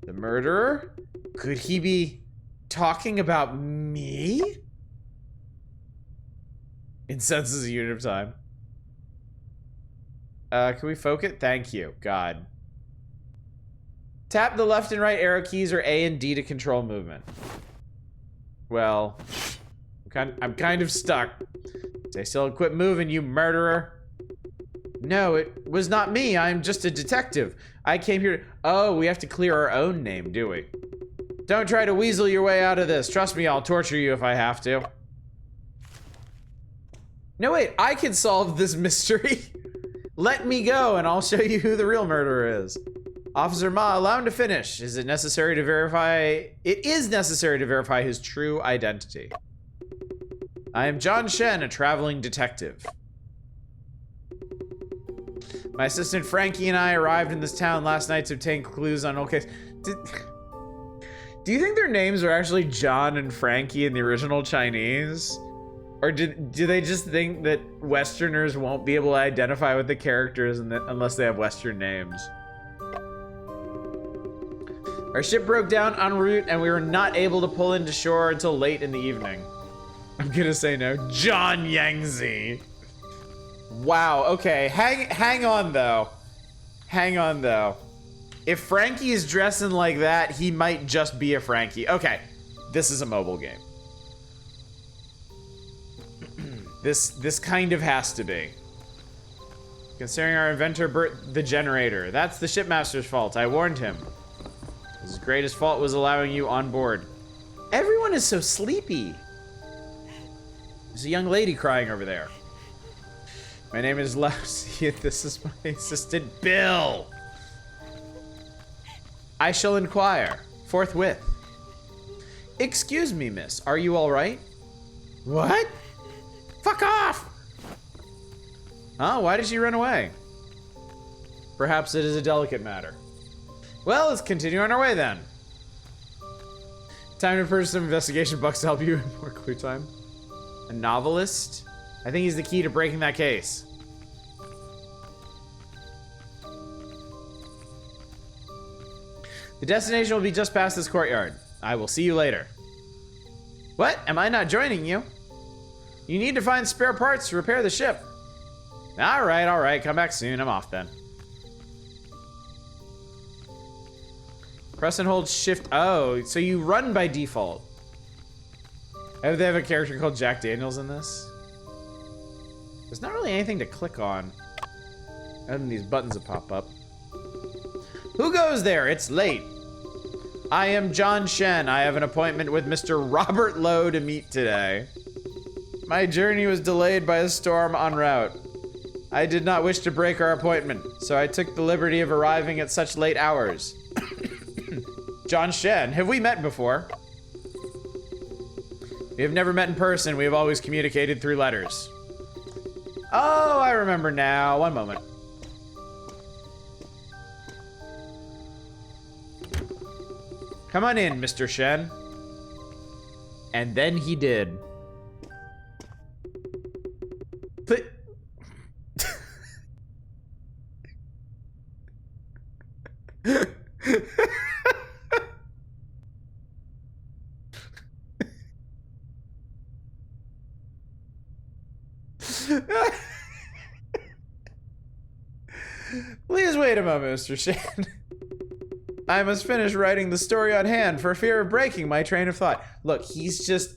The murderer? Could he be talking about me? In senses a unit of time. Can we focus? Thank you, God. Tap the left and right arrow keys or A and D to control movement. Well, I'm kind of stuck. Stay still and quit moving, you murderer. No, it was not me. I'm just a detective. I came here. Oh, we have to clear our own name, do we? Don't try to weasel your way out of this. Trust me, I'll torture you if I have to. No, wait, I can solve this mystery. Let me go and I'll show you who the real murderer is. Officer Ma, allow him to finish. Is it necessary to verify? It is necessary to verify his true identity. I am John Shen, a traveling detective. My assistant Frankie and I arrived in this town last night to obtain clues on case. Do you think their names are actually John and Frankie in the original Chinese? Or do they just think that Westerners won't be able to identify with the characters unless they have Western names? Our ship broke down en route and we were not able to pull into shore until late in the evening. I'm gonna say no. John Yangtze. Wow, okay. Hang on though. Hang on though. If Frankie is dressing like that, he might just be a Frankie. Okay, this is a mobile game. This kind of has to be. Considering our inventor burnt the generator. That's the shipmaster's fault. I warned him. His greatest fault was allowing you on board. Everyone is so sleepy. There's a young lady crying over there. My name is Lousy. This is my assistant, Bill. I shall inquire forthwith. Excuse me, miss. Are you all right? What? Fuck off! Huh? Why did she run away? Perhaps it is a delicate matter. Well, let's continue on our way then. Time to purchase some investigation bucks to help you in more clear time. A novelist? I think he's the key to breaking that case. The destination will be just past this courtyard. I will see you later. What? Am I not joining you? You need to find spare parts to repair the ship. All right. Come back soon. I'm off then. Press and hold shift. Oh, so you run by default. They have a character called Jack Daniels in this. There's not really anything to click on. Other than these buttons that pop up. Who goes there? It's late. I am John Shen. I have an appointment with Mr. Robert Lowe to meet today. My journey was delayed by a storm en route. I did not wish to break our appointment, so I took the liberty of arriving at such late hours. John Shen, have we met before? We have never met in person. We have always communicated through letters. Oh, I remember now. One moment. Come on in, Mr. Shen. And then he did. But... Please wait a moment, Mr. Shen. I must finish writing the story on hand for fear of breaking my train of thought. Look, he's just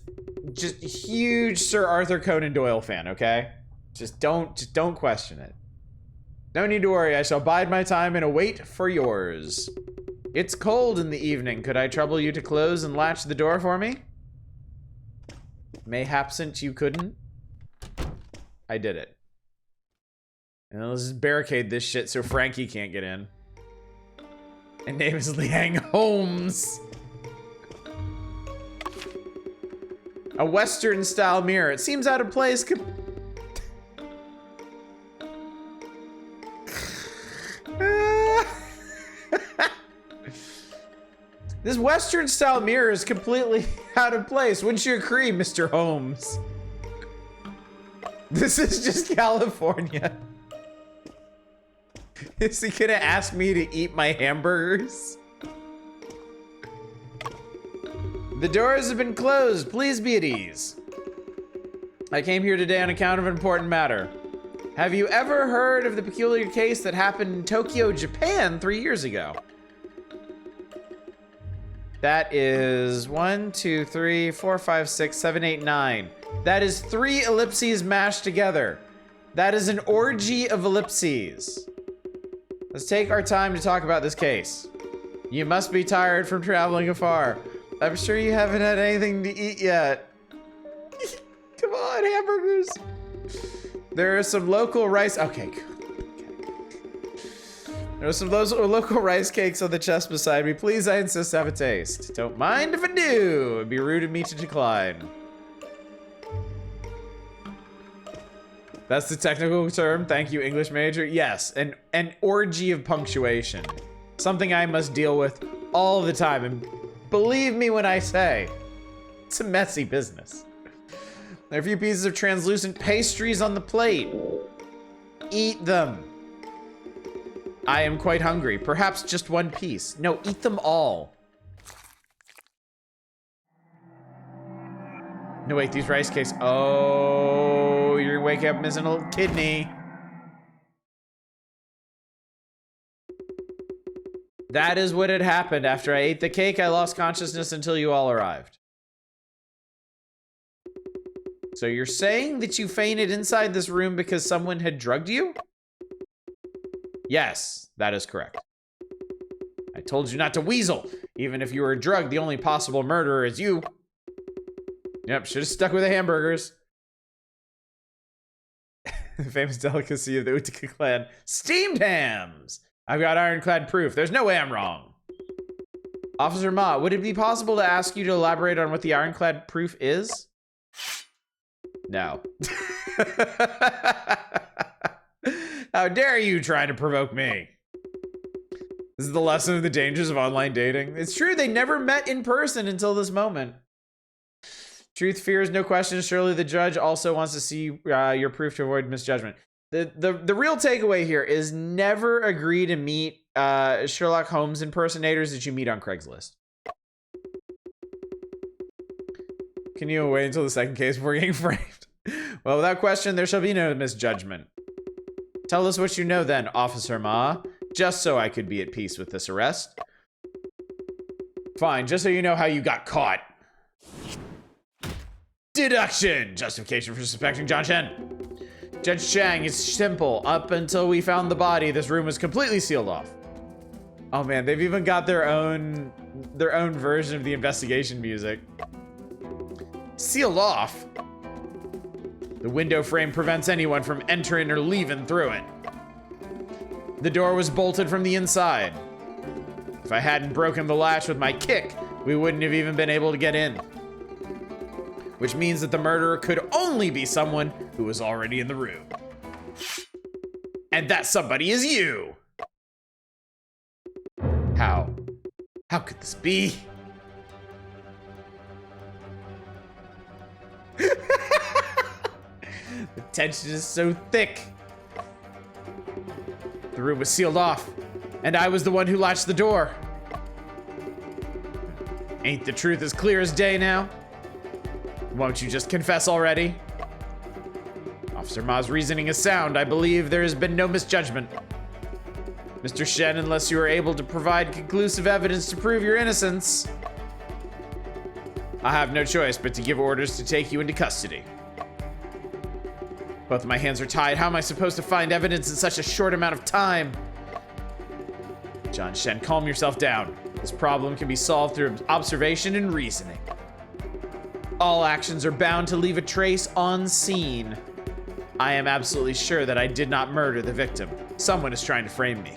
huge Sir Arthur Conan Doyle fan, okay? Just don't question it. No need to worry, I shall bide my time and await for yours. It's cold in the evening. Could I trouble you to close and latch the door for me? Mayhapsent you couldn't? I did it. And let's just barricade this shit so Frankie can't get in. And name is Liang Holmes. A Western style mirror. It seems out of place. This Western style mirror is completely out of place. Wouldn't you agree, Mr. Holmes? This is just California. Is he gonna ask me to eat my hamburgers? The doors have been closed. Please be at ease. I came here today on account of an important matter. Have you ever heard of the peculiar case that happened in Tokyo, Japan 3 years ago? That is 1, 2, 3, 4, 5, 6, 7, 8, 9. That is 3 ellipses mashed together. That is an orgy of ellipses. Let's take our time to talk about this case. You must be tired from traveling afar. I'm sure you haven't had anything to eat yet. Come on, hamburgers. There are some local rice... Okay. There are some local rice cakes on the chest beside me. Please, I insist, have a taste. Don't mind if I do. It'd be rude of me to decline. That's the technical term. Thank you, English major. Yes, an orgy of punctuation. Something I must deal with all the time. And believe me when I say, it's a messy business. There are a few pieces of translucent pastries on the plate. Eat them. I am quite hungry. Perhaps just one piece. No, eat them all. No, wait, these rice cakes. Oh, you're gonna wake up missing a little kidney. That is what had happened. After I ate the cake, I lost consciousness until you all arrived. So you're saying that you fainted inside this room because someone had drugged you? Yes, that is correct. I told you not to weasel. Even if you were drugged, the only possible murderer is you. Yep, should have stuck with the hamburgers. The famous delicacy of the Utica clan. Steamed hams! I've got ironclad proof. There's no way I'm wrong. Officer Ma, would it be possible to ask you to elaborate on what the ironclad proof is? No. How dare you try to provoke me? This is the lesson of the dangers of online dating. It's true, they never met in person until this moment. Truth fears no question. Surely the judge also wants to see your proof to avoid misjudgment. The real takeaway here is never agree to meet Sherlock Holmes impersonators that you meet on Craigslist. Can you wait until the second case before getting framed? Well, without question, there shall be no misjudgment. Tell us what you know then, Officer Ma, just so I could be at peace with this arrest. Fine, just so you know how you got caught. Deduction! Justification for suspecting John Shen. Judge Chang, it's simple. Up until we found the body, this room was completely sealed off. Oh man, they've even got their own version of the investigation music. Sealed off? The window frame prevents anyone from entering or leaving through it. The door was bolted from the inside. If I hadn't broken the latch with my kick, we wouldn't have even been able to get in. Which means that the murderer could only be someone who was already in the room. And that somebody is you! How? How could this be? The tension is so thick. The room was sealed off, and I was the one who latched the door. Ain't the truth as clear as day now? Won't you just confess already? Officer Ma's reasoning is sound. I believe there has been no misjudgment. Mr. Shen, unless you are able to provide conclusive evidence to prove your innocence, I have no choice but to give orders to take you into custody. Both my hands are tied. How am I supposed to find evidence in such a short amount of time? John Shen, calm yourself down. This problem can be solved through observation and reasoning. All actions are bound to leave a trace on scene. I am absolutely sure that I did not murder the victim. Someone is trying to frame me.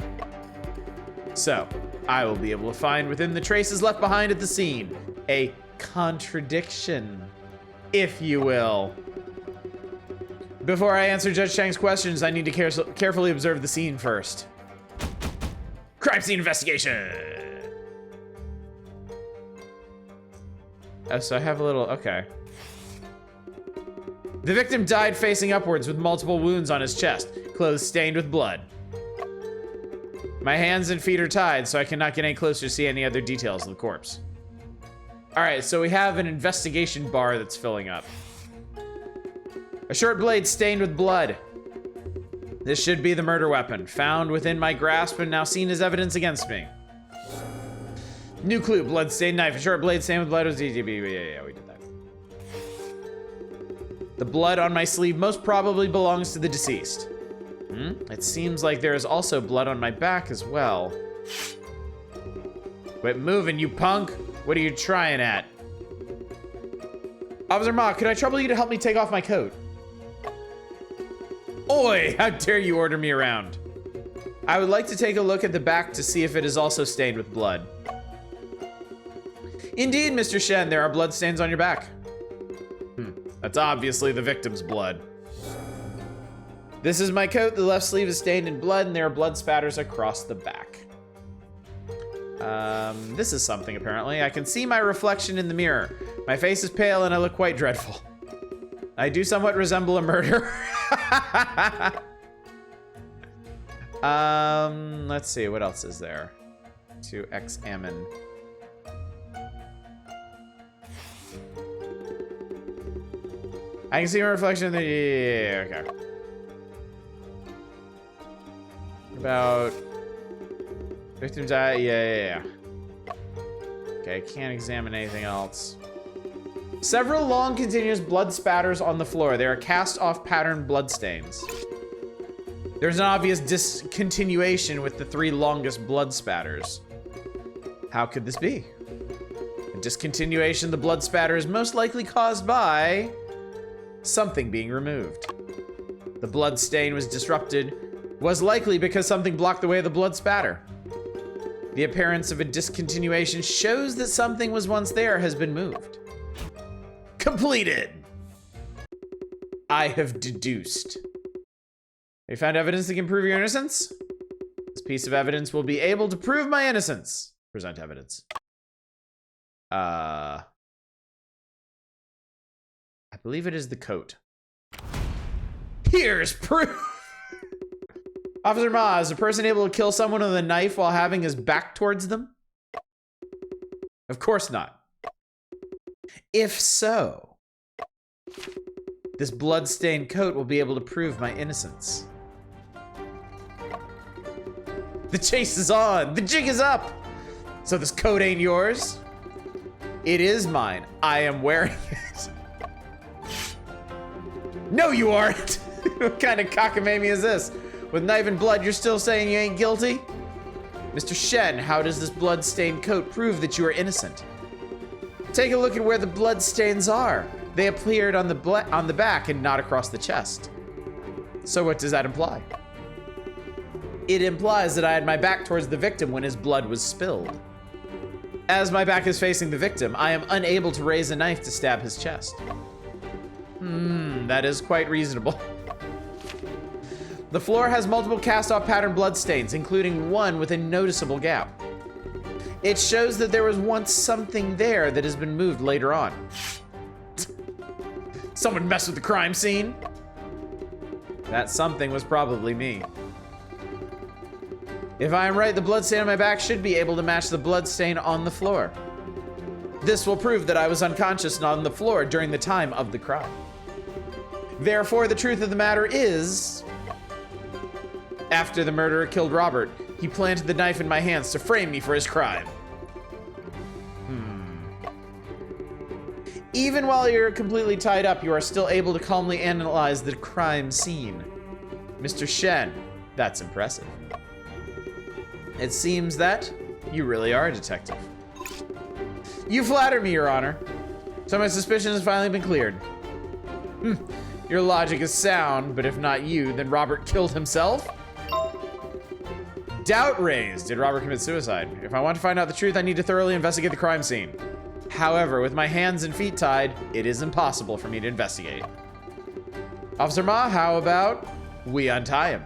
So, I will be able to find within the traces left behind at the scene a contradiction, if you will. Before I answer Judge Chang's questions, I need to carefully observe the scene first. Crime scene investigation! Oh, so I have a little, okay. The victim died facing upwards with multiple wounds on his chest, clothes stained with blood. My hands and feet are tied, so I cannot get any closer to see any other details of the corpse. All right, so we have an investigation bar that's filling up. A short blade stained with blood. This should be the murder weapon, found within my grasp and now seen as evidence against me. New clue, blood-stained knife. A short blade stained with blood was DGB. Yeah, we did that. The blood on my sleeve most probably belongs to the deceased. It seems like there is also blood on my back as well. Quit moving, you punk. What are you trying at? Officer Ma, could I trouble you to help me take off my coat? Oi, how dare you order me around? I would like to take a look at the back to see if it is also stained with blood. Indeed, Mr. Shen, there are blood stains on your back. That's obviously the victim's blood. This is my coat. The left sleeve is stained in blood, and there are blood spatters across the back. This is something, apparently. I can see my reflection in the mirror. My face is pale, and I look quite dreadful. I do somewhat resemble a murderer. Let's see, what else is there to examine? I can see my reflection in the, yeah, okay. About victim die, yeah. Okay, I can't examine anything else. Several long continuous blood spatters on the floor. They are cast-off pattern bloodstains. There's an obvious discontinuation with the 3 longest blood spatters. How could this be? A discontinuation of the blood spatter is most likely caused by something being removed. The blood stain was likely because something blocked the way of the blood spatter. The appearance of a discontinuation shows that something was once there has been moved. Completed! I have deduced. Have you found evidence that can prove your innocence? This piece of evidence will be able to prove my innocence. Present evidence. I believe it is the coat. Here's proof! Officer Ma, is a person able to kill someone with a knife while having his back towards them? Of course not. If so, this blood-stained coat will be able to prove my innocence. The chase is on! The jig is up! So this coat ain't yours? It is mine. I am wearing it. No, you aren't. What kind of cockamamie is this? With knife and blood, you're still saying you ain't guilty? Mr. Shen, how does this blood-stained coat prove that you are innocent? Take a look at where the blood stains are. They appeared on the back and not across the chest. So what does that imply? It implies that I had my back towards the victim when his blood was spilled. As my back is facing the victim, I am unable to raise a knife to stab his chest. That is quite reasonable. The floor has multiple cast-off pattern bloodstains, including one with a noticeable gap. It shows that there was once something there that has been moved later on. Someone messed with the crime scene? That something was probably me. If I am right, the bloodstain on my back should be able to match the bloodstain on the floor. This will prove that I was unconscious and on the floor during the time of the crime. Therefore, the truth of the matter is, after the murderer killed Robert, he planted the knife in my hands to frame me for his crime. Even while you're completely tied up, you are still able to calmly analyze the crime scene. Mr. Shen, that's impressive. It seems that you really are a detective. You flatter me, Your Honor. So my suspicion has finally been cleared. Your logic is sound, but if not you, then Robert killed himself? Doubt raised. Did Robert commit suicide? If I want to find out the truth, I need to thoroughly investigate the crime scene. However, with my hands and feet tied, it is impossible for me to investigate. Officer Ma, how about we untie him?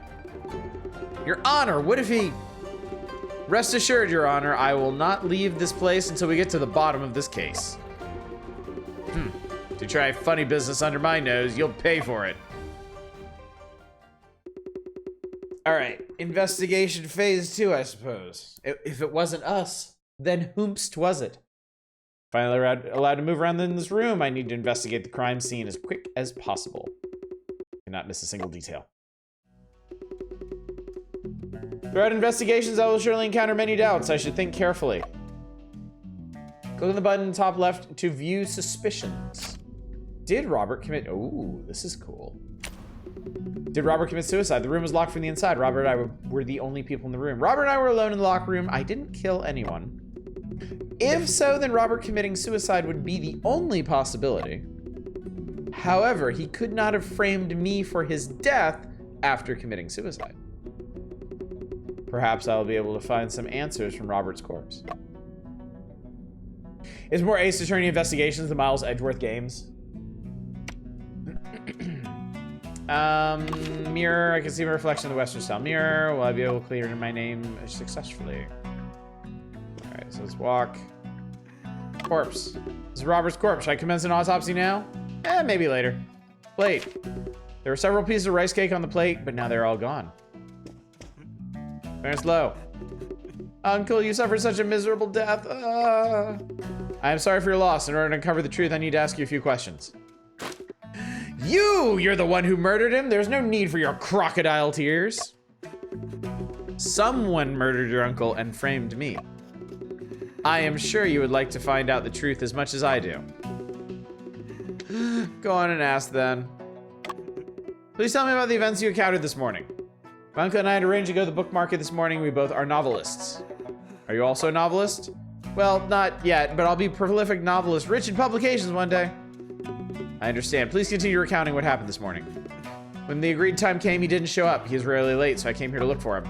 Your Honor, what if he... Rest assured, Your Honor, I will not leave this place until we get to the bottom of this case. To try funny business under my nose, you'll pay for it. All right, investigation phase 2, I suppose. If it wasn't us, then whomst was it? Finally allowed to move around in this room, I need to investigate the crime scene as quick as possible. Cannot miss a single detail. Throughout investigations, I will surely encounter many doubts. I should think carefully. Click on the button top left to view suspicions. Did Robert commit... Ooh, this is cool. Did Robert commit suicide? The room was locked from the inside. Robert and I were the only people in the room. Robert and I were alone in the locker room. I didn't kill anyone. If so, then Robert committing suicide would be the only possibility. However, he could not have framed me for his death after committing suicide. Perhaps I'll be able to find some answers from Robert's corpse. Is more Ace Attorney investigations than Miles Edgeworth games? Mirror, I can see my reflection in the Western style mirror. Will I be able to clear my name successfully? Alright, so let's walk. Corpse. This is Robert's corpse. Should I commence an autopsy now? Maybe later. Plate. There were several pieces of rice cake on the plate, but now they're all gone. Clarence Lowe. Uncle, you suffered such a miserable death. I am sorry for your loss. In order to uncover the truth, I need to ask you a few questions. You're the one who murdered him. There's no need for your crocodile tears. Someone murdered your uncle and framed me. I am sure you would like to find out the truth as much as I do. Go on and ask then. Please tell me about the events you encountered this morning. My uncle and I had arranged to go to the book market this morning. We both are novelists. Are you also a novelist? Well, not yet, but I'll be a prolific novelist, rich in publications one day. I understand. Please continue recounting what happened this morning. When the agreed time came, he didn't show up. He was rarely late, so I came here to look for him.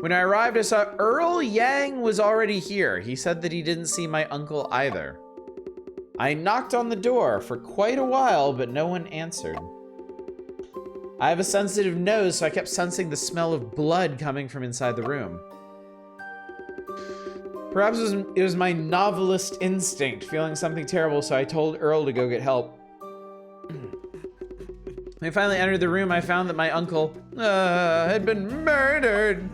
When I arrived, I saw Earl Yang was already here. He said that he didn't see my uncle either. I knocked on the door for quite a while, but no one answered. I have a sensitive nose, so I kept sensing the smell of blood coming from inside the room. Perhaps it was my novelist instinct, feeling something terrible, so I told Earl to go get help. When I finally entered the room, I found that my uncle had been murdered.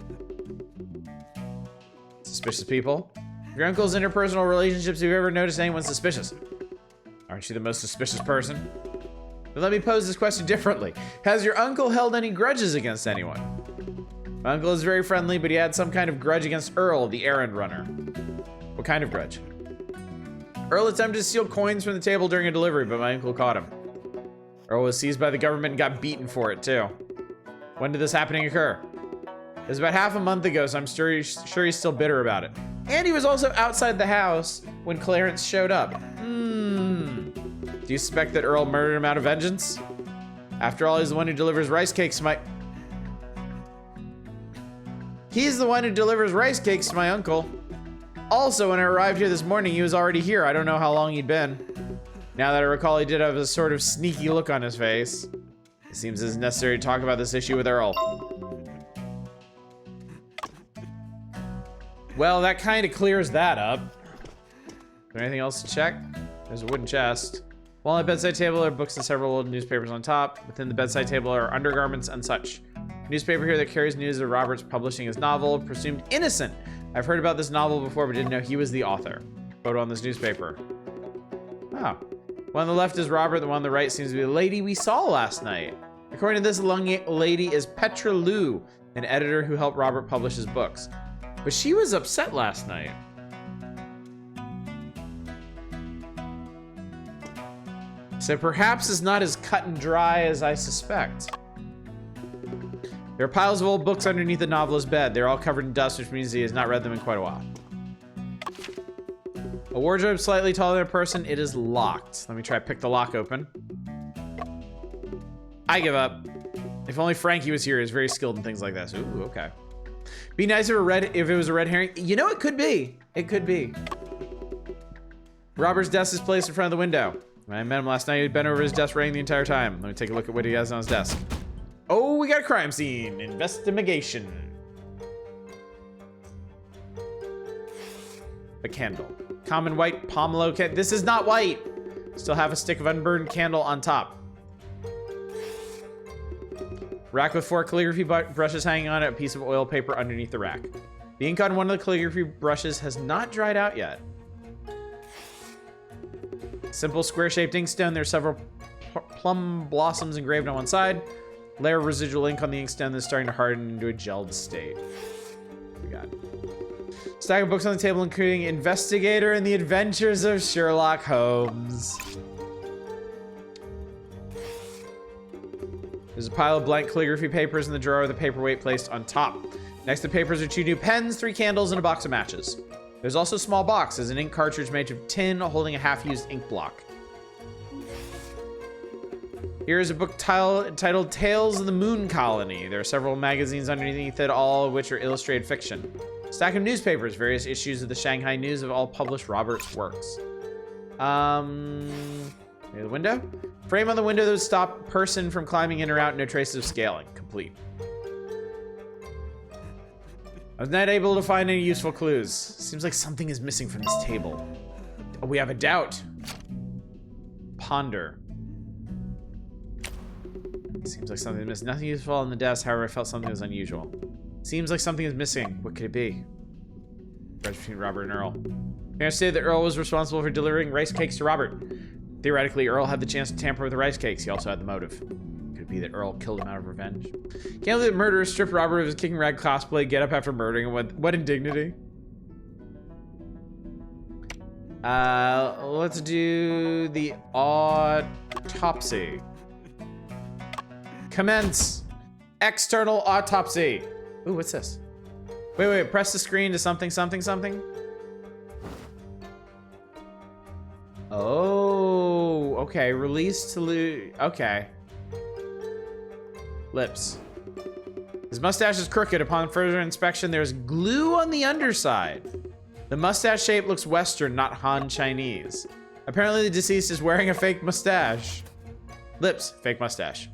Suspicious people? Your uncle's interpersonal relationships, have you ever noticed anyone suspicious? Aren't you the most suspicious person? But let me pose this question differently. Has your uncle held any grudges against anyone? My uncle is very friendly, but he had some kind of grudge against Earl, the errand runner. What kind of grudge? Earl attempted to steal coins from the table during a delivery, but my uncle caught him. Earl was seized by the government and got beaten for it, too. When did this happening occur? It was about half a month ago, so I'm sure he's still bitter about it. And he was also outside the house when Clarence showed up. Do you suspect that Earl murdered him out of vengeance? After all, he's the one who delivers rice cakes to my... He's the one who delivers rice cakes to my uncle. Also, when I arrived here this morning, he was already here. I don't know how long he'd been. Now that I recall, he did have a sort of sneaky look on his face. It seems it's necessary to talk about this issue with Earl. Well, that kind of clears that up. Is there anything else to check? There's a wooden chest. While on the bedside table are books and several old newspapers on top. Within the bedside table are undergarments and such. A newspaper here that carries news of Robert's publishing his novel, Presumed Innocent. I've heard about this novel before, but didn't know he was the author. Photo on this newspaper. Oh. One on the left is Robert, the one on the right seems to be the lady we saw last night. According to this, the lady is Petra Liu, an editor who helped Robert publish his books. But she was upset last night. So perhaps it's not as cut and dry as I suspect. There are piles of old books underneath the novelist's bed. They're all covered in dust, which means he has not read them in quite a while. A wardrobe slightly taller than a person. It is locked. Let me try to pick the lock open. I give up. If only Frankie was here. He's very skilled in things like this. Ooh, okay. Be nice if it was a red herring. You know, it could be. It could be. Robert's desk is placed in front of the window. When I met him last night, he'd been over his desk writing the entire time. Let me take a look at what he has on his desk. Oh, we got a crime scene. Investigation. A candle. Common white pomelo candle. This is not white. Still have a stick of unburned candle on top. Rack with 4 calligraphy brushes hanging on it. A piece of oil paper underneath the rack. The ink on one of the calligraphy brushes has not dried out yet. Simple square-shaped inkstone. There's several plum blossoms engraved on one side. Layer of residual ink on the inkstone that's starting to harden into a gelled state. What we got? Stack of books on the table, including Investigator and the Adventures of Sherlock Holmes. There's a pile of blank calligraphy papers in the drawer with a paperweight placed on top. Next to papers are 2 new pens, 3 candles, and a box of matches. There's also a small box. There's an ink cartridge made of tin holding a half-used ink block. Here's a book titled Tales of the Moon Colony. There are several magazines underneath it, all of which are illustrated fiction. Stack of newspapers, various issues of the Shanghai News have all published Robert's works. Near the window? Frame on the window that would stop person from climbing in or out, no traces of scaling. Complete. I was not able to find any useful clues. Seems like something is missing from this table. Oh, we have a doubt. Ponder. Seems like something is missing. Nothing useful on the desk, however, I felt something was unusual. Seems like something is missing. What could it be? Grudge between Robert and Earl. Parents say that Earl was responsible for delivering rice cakes to Robert. Theoretically, Earl had the chance to tamper with the rice cakes. He also had the motive. Could it be that Earl killed him out of revenge? Can't believe that murderers stripped Robert of his King Rag cosplay get up after murdering him. What indignity. Let's do the autopsy. Commence external autopsy. Ooh, what's this? Wait, press the screen to something. Oh, okay. Release to okay. Lips. His mustache is crooked. Upon further inspection, there's glue on the underside. The mustache shape looks Western, not Han Chinese. Apparently, the deceased is wearing a fake mustache. Lips, fake mustache.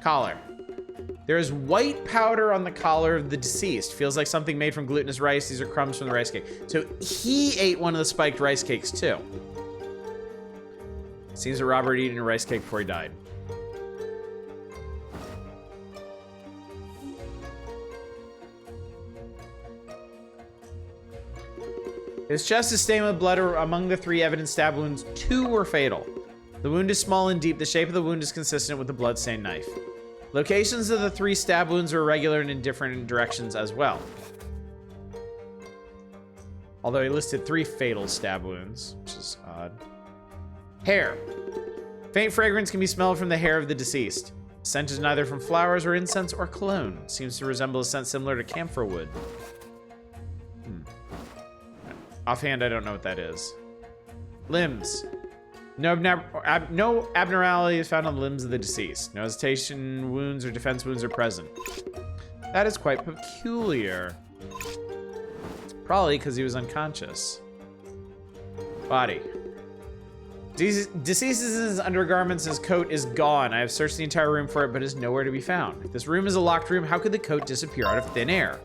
Collar. There is white powder on the collar of the deceased. Feels like something made from glutinous rice. These are crumbs from the rice cake. So he ate one of the spiked rice cakes too. Seems that Robert eaten a rice cake before he died. His chest is stained with blood. Among the 3 evident stab wounds, 2 were fatal. The wound is small and deep. The shape of the wound is consistent with the blood-stained knife. Locations of the 3 stab wounds are irregular and in different directions as well. Although he listed 3 fatal stab wounds, which is odd. Hair. Faint fragrance can be smelled from the hair of the deceased. Scent is neither from flowers or incense or cologne. Seems to resemble a scent similar to camphor wood. Offhand, I don't know what that is. Limbs. No abnormality is found on the limbs of the deceased. No hesitation wounds or defense wounds are present. That is quite peculiar. Probably because he was unconscious. Body. Deceased's undergarments and his coat is gone. I have searched the entire room for it, but is nowhere to be found. If this room is a locked room, how could the coat disappear out of thin air?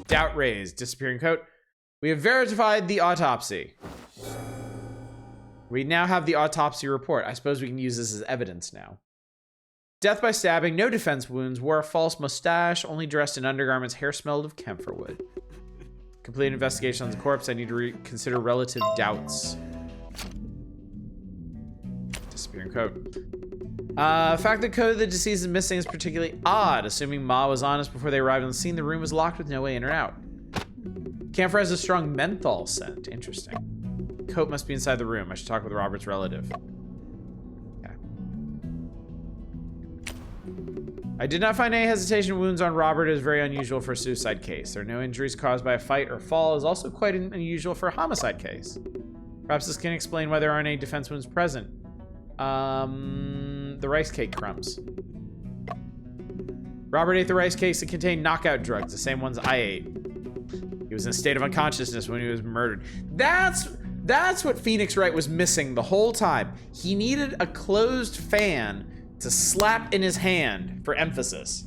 Doubt raised. Disappearing coat. We have verified the autopsy. We now have the autopsy report. I suppose we can use this as evidence now. Death by stabbing, no defense wounds, wore a false mustache, only dressed in undergarments, hair smelled of camphor wood. Complete investigation on the corpse. I need to reconsider relative doubts. Disappearing coat. The fact that the coat of the deceased is missing is particularly odd. Assuming Ma was honest before they arrived on the scene, the room was locked with no way in or out. Camphor has a strong menthol scent. Interesting. Coat must be inside the room. I should talk with Robert's relative. Okay. I did not find any hesitation wounds on Robert. It is very unusual for a suicide case. There are no injuries caused by a fight or fall. It is also quite unusual for a homicide case. Perhaps this can explain why there aren't any defense wounds present. The rice cake crumbs. Robert ate the rice cakes that contained knockout drugs, the same ones I ate. He was in a state of unconsciousness when he was murdered. That's what Phoenix Wright was missing the whole time. He needed a closed fan to slap in his hand for emphasis.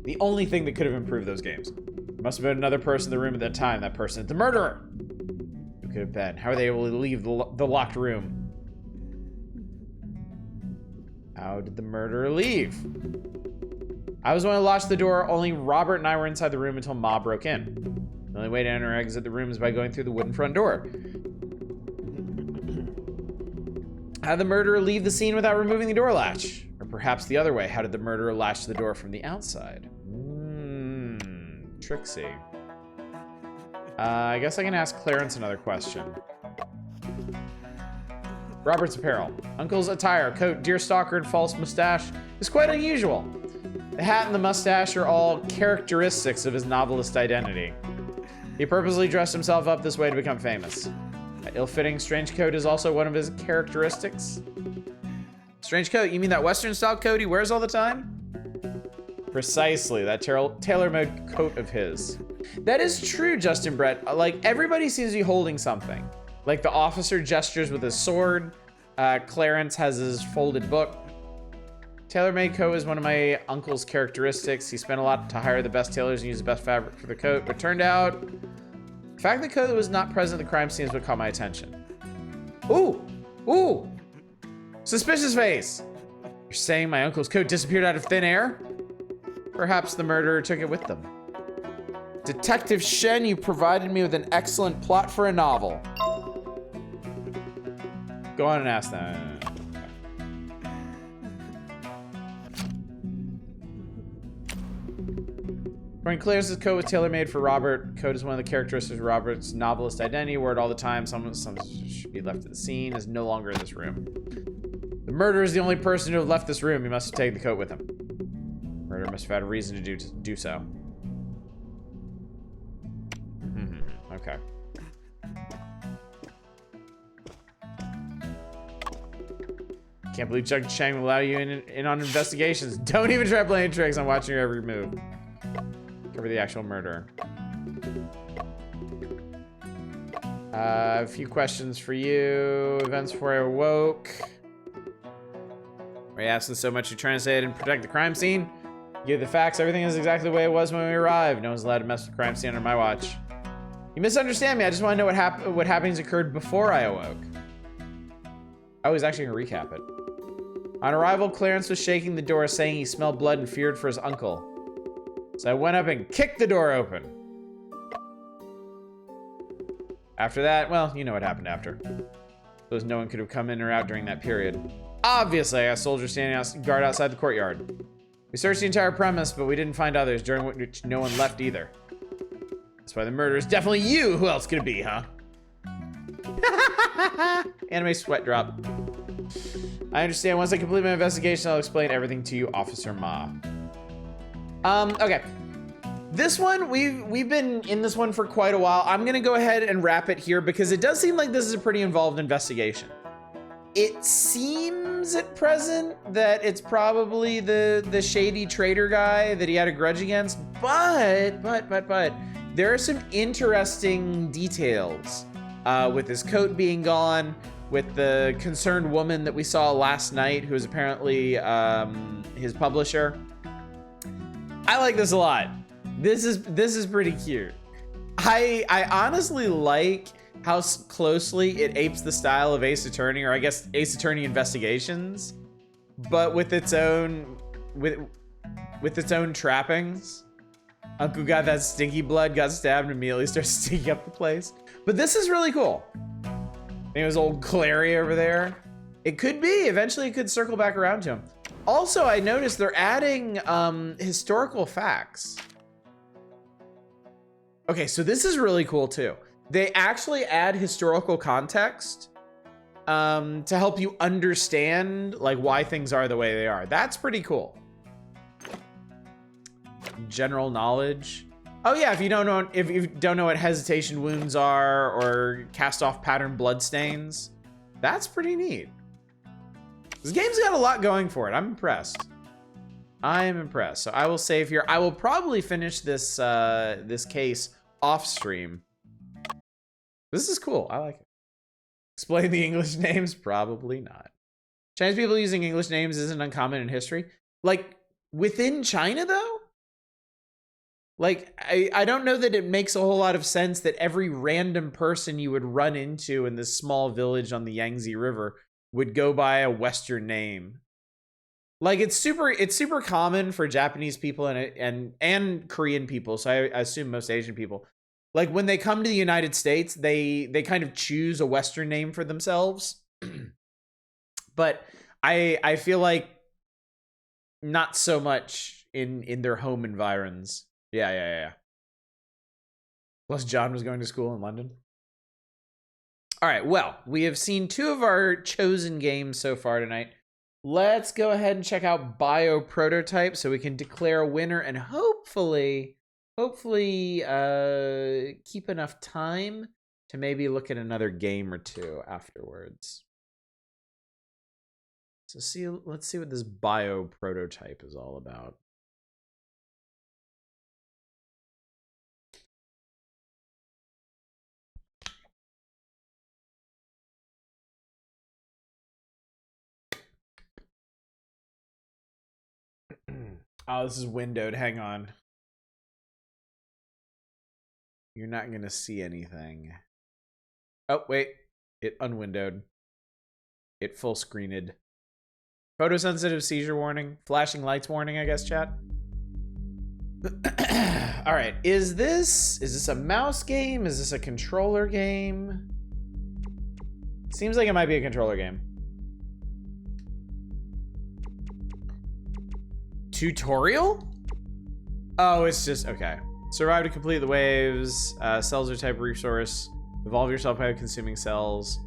The only thing that could have improved those games. There must have been another person in the room at that time. That person is the murderer. Who could have been? How were they able to leave the locked room? How did the murderer leave? I was the one who locked the door. Only Robert and I were inside the room until Ma broke in. The only way to enter or exit the room is by going through the wooden front door. How did the murderer leave the scene without removing the door latch? Or perhaps the other way, how did the murderer latch the door from the outside? Tricksy. I guess I can ask Clarence another question. Robert's apparel. Uncle's attire, coat, deerstalker, and false mustache is quite unusual. The hat and the mustache are all characteristics of his novelist identity. He purposely dressed himself up this way to become famous. That ill-fitting strange coat is also one of his characteristics. Strange coat? You mean that Western-style coat he wears all the time? Precisely, that tailor-made coat of his. That is true, Justin Brett. Like, everybody seems to be holding something. Like, the officer gestures with his sword. Clarence has his folded book. Tailor-made coat is one of my uncle's characteristics. He spent a lot to hire the best tailors and use the best fabric for the coat, but turned out, the fact that the coat was not present at the crime scene is what caught my attention. Ooh! Ooh! Suspicious face! You're saying my uncle's coat disappeared out of thin air? Perhaps the murderer took it with them. Detective Shen, you provided me with an excellent plot for a novel. Go on and ask them. According to Clarence's coat was tailor-made for Robert. Coat is one of the characteristics of Robert's novelist identity. Wore it all the time. Someone should be left at the scene. Is no longer in this room. The murderer is the only person to have left this room. He must have taken the coat with him. Murderer must have had a reason to do so. Okay. Can't believe Chuck Chang will allow you in on investigations. Don't even try playing tricks. I'm watching your every move. Cover the actual murderer. A few questions for you. Events before I awoke. Are you asking so much you trying to say I didn't protect the crime scene? Give the facts. Everything is exactly the way it was when we arrived. No one's allowed to mess with the crime scene under my watch. You misunderstand me. I just want to know what happenings occurred before I awoke. I was actually going to recap it. On arrival, Clarence was shaking the door, saying he smelled blood and feared for his uncle. So I went up and kicked the door open. After that, well, you know what happened after. Suppose no one could have come in or out during that period. Obviously, I got soldiers standing guard outside the courtyard. We searched the entire premise, but we didn't find others, during which no one left either. I That's why the murder is definitely you. Who else could it be, huh? Anime sweat drop. I understand. Once I complete my investigation, I'll explain everything to you, Officer Ma. Okay. This one, we've been in this one for quite a while. I'm gonna go ahead and wrap it here because it does seem like this is a pretty involved investigation. It seems at present that it's probably the shady trader guy that he had a grudge against, but there are some interesting details with his coat being gone, with the concerned woman that we saw last night, who is apparently his publisher. I like this a lot. This is pretty cute. I honestly like how closely it apes the style of Ace Attorney, or I guess Ace Attorney Investigations, but with its own trappings. Uncle got that stinky blood, got stabbed, and immediately starts stinking up the place. But this is really cool. It was old Clary over there. It could be, eventually it could circle back around to him. Also, I noticed they're adding historical facts. Okay, so this is really cool too. They actually add historical context to help you understand like why things are the way they are. That's pretty cool. General knowledge. Oh yeah, if you don't know what hesitation wounds are or cast off pattern blood stains, that's pretty neat. This game's got a lot going for it. I'm impressed. I am impressed. So I will save here. I will probably finish this this case off stream. This is cool. I like it. Explain the English names? Probably not. Chinese people using English names isn't uncommon in history. Like within China though? Like, I don't know that it makes a whole lot of sense that every random person you would run into in this small village on the Yangtze River would go by a Western name. Like, it's super common for Japanese people and Korean people, so I assume most Asian people. Like, when they come to the United States, they kind of choose a Western name for themselves. But I feel like not so much in their home environs. Yeah. Plus, John was going to school in London. All right, well, we have seen 2 of our chosen games so far tonight. Let's go ahead and check out Bio Prototype so we can declare a winner and hopefully keep enough time to maybe look at another game or 2 afterwards. So let's see what this Bio Prototype is all about. Oh, this is windowed. Hang on. You're not going to see anything. Oh, wait. It unwindowed. It full screened. Photosensitive seizure warning. Flashing lights warning, I guess, chat. All right. Is this a mouse game? Is this a controller game? Seems like it might be a controller game. Tutorial? Oh, it's just, okay. Survive to complete the waves. Cells are type resource. Evolve yourself by consuming cells.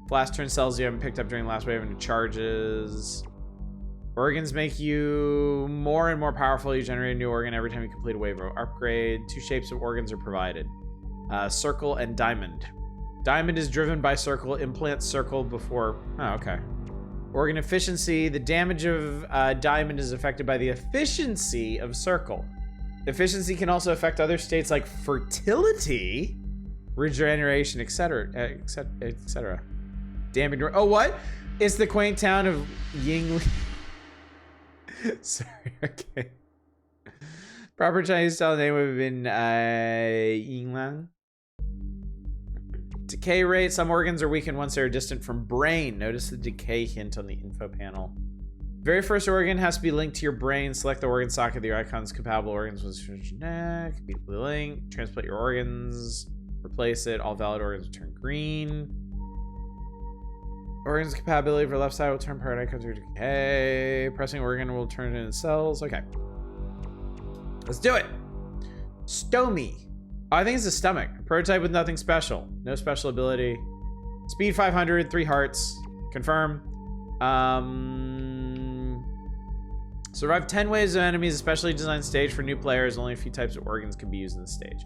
Blast turn cells you haven't picked up during the last wave into charges. Organs make you more and more powerful. You generate a new organ every time you complete a wave or upgrade. 2 shapes of organs are provided. Circle and diamond. Diamond is driven by circle. Implant circle before, oh, okay. Organ efficiency. The damage of diamond is affected by the efficiency of circle. Efficiency can also affect other states like fertility, regeneration, etc., etc. Damage. Oh, what? It's the quaint town of Yingli. Sorry. Okay. Proper Chinese style name would have been Yinglang. Decay rate. Some organs are weakened once they're distant from brain. Notice the decay hint on the info panel. Very first organ has to be linked to your brain. Select the organ socket. The icons compatible organs with neck. Be linked. Transplant your organs. Replace it. All valid organs will turn green. Organs compatibility for left side will turn part icons to decay. Pressing organ will turn it into cells. Okay. Let's do it. Stomy. Oh, I think it's the stomach. Prototype with nothing special. No special ability. Speed 500, 3 hearts. Confirm. Survive 10 waves of enemies, especially designed stage for new players. Only a few types of organs can be used in the stage.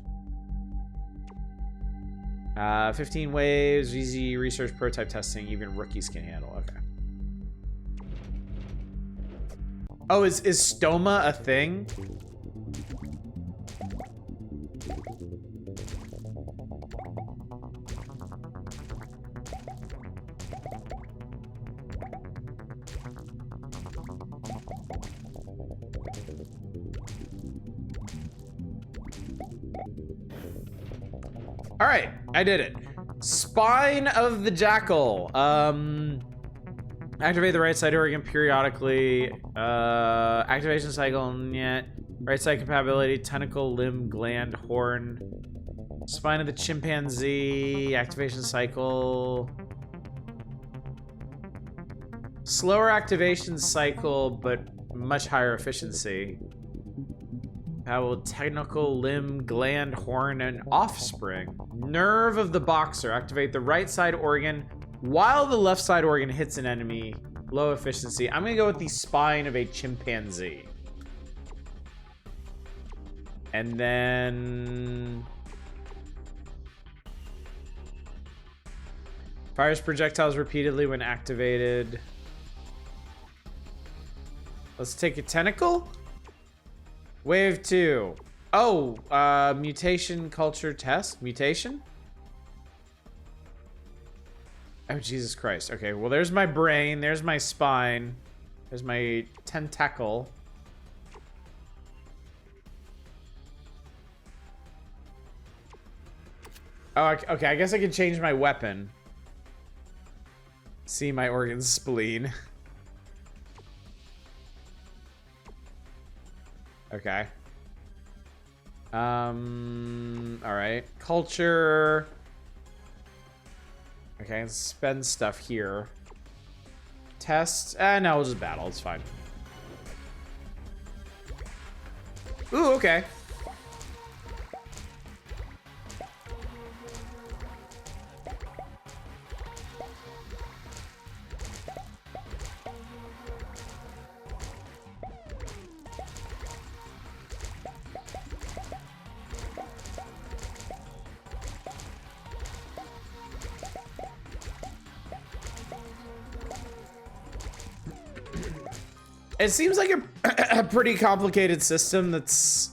15 waves, easy research prototype testing, even rookies can handle. Okay. Oh, is stoma a thing? All right, I did it. Spine of the Jackal. Activate the right side organ periodically. Activation cycle, yet. Right side compatibility, tentacle, limb, gland, horn. Spine of the chimpanzee, activation cycle. Slower activation cycle, but much higher efficiency. How technical, limb, gland, horn, and offspring. Nerve of the boxer. Activate the right side organ while the left side organ hits an enemy. Low efficiency. I'm gonna go with the spine of a chimpanzee. And then... fires projectiles repeatedly when activated. Let's take a tentacle. Wave 2. Oh, mutation culture test? Mutation? Oh, Jesus Christ. Okay, well, there's my brain. There's my spine. There's my tentacle. Oh, okay, I guess I can change my weapon. See my organ spleen. Okay. All right. Culture. Okay, let's spend stuff here. Test. No, we'll just battle. It's fine. Ooh, okay. It seems like a pretty complicated system that's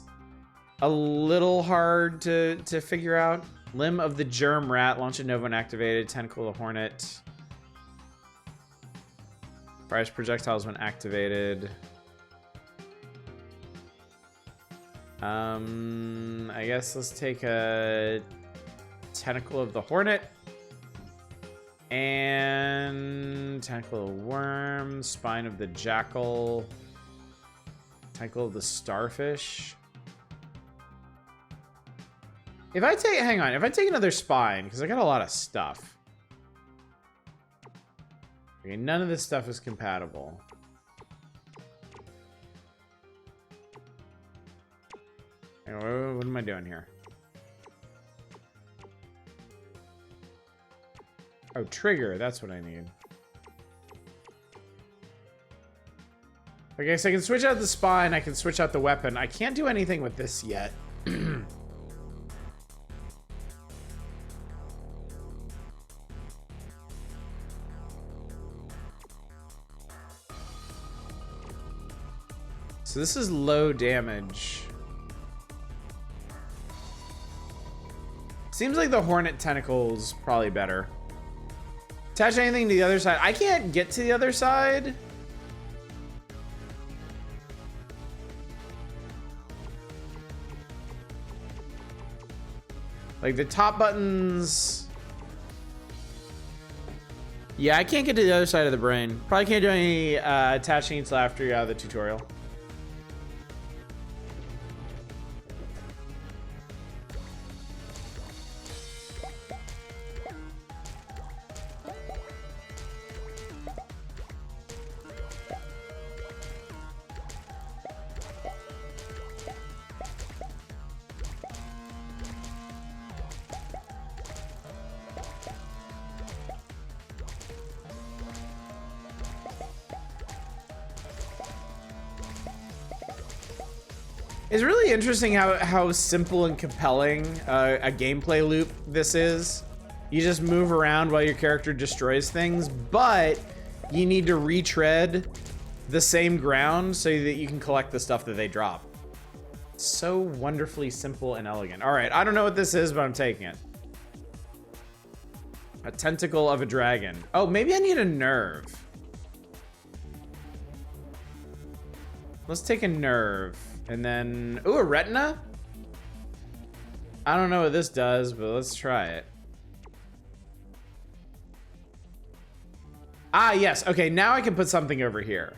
a little hard to figure out. Limb of the germ rat, launch a nova when activated. Tentacle of the hornet. Fires projectiles when activated. I guess let's take a tentacle of the hornet. And tentacle of the worm, spine of the jackal, tentacle of the starfish. If I take, hang on, if I take another spine, because I got a lot of stuff. Okay, none of this stuff is compatible. Hang on, what am I doing here? Oh, trigger, that's what I need. Okay, so I can switch out the spine, I can switch out the weapon. I can't do anything with this yet. So this is low damage. Seems like the hornet tentacle's probably better. Attach anything to the other side. I can't get to the other side. Like the top buttons. Yeah, I can't get to the other side of the brain. Probably can't do any attaching until after you're out of the tutorial. It's really interesting how simple and compelling a gameplay loop this is. You just move around while your character destroys things, but you need to retread the same ground so that you can collect the stuff that they drop. So wonderfully simple and elegant. All right, I don't know what this is, but I'm taking it. A tentacle of a dragon. Oh, maybe I need a nerve. Let's take a nerve. And then, ooh, a retina? I don't know what this does, but let's try it. Ah, yes. Okay, now I can put something over here.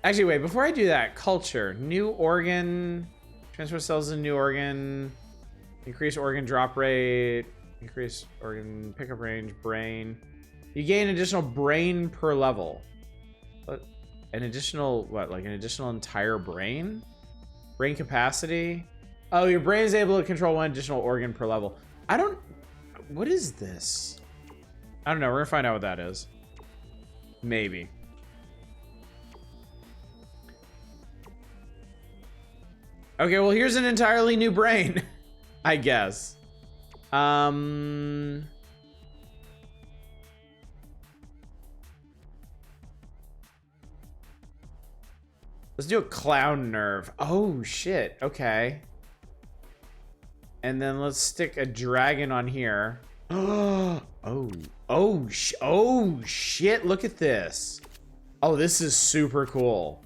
Actually, wait, before I do that, culture. New organ. Transfer cells to new organ. Increase organ drop rate. Increase organ pickup range. Brain. You gain additional brain per level. What? An additional, what, like an additional entire brain? Brain capacity? Oh, your brain is able to control one additional organ per level. I don't, what is this? I don't know, we're gonna find out what that is. Maybe. Okay, well here's an entirely new brain, I guess. Let's do a clown nerve. Oh, shit. Okay. And then let's stick a dragon on here. Oh shit. Look at this. Oh, this is super cool.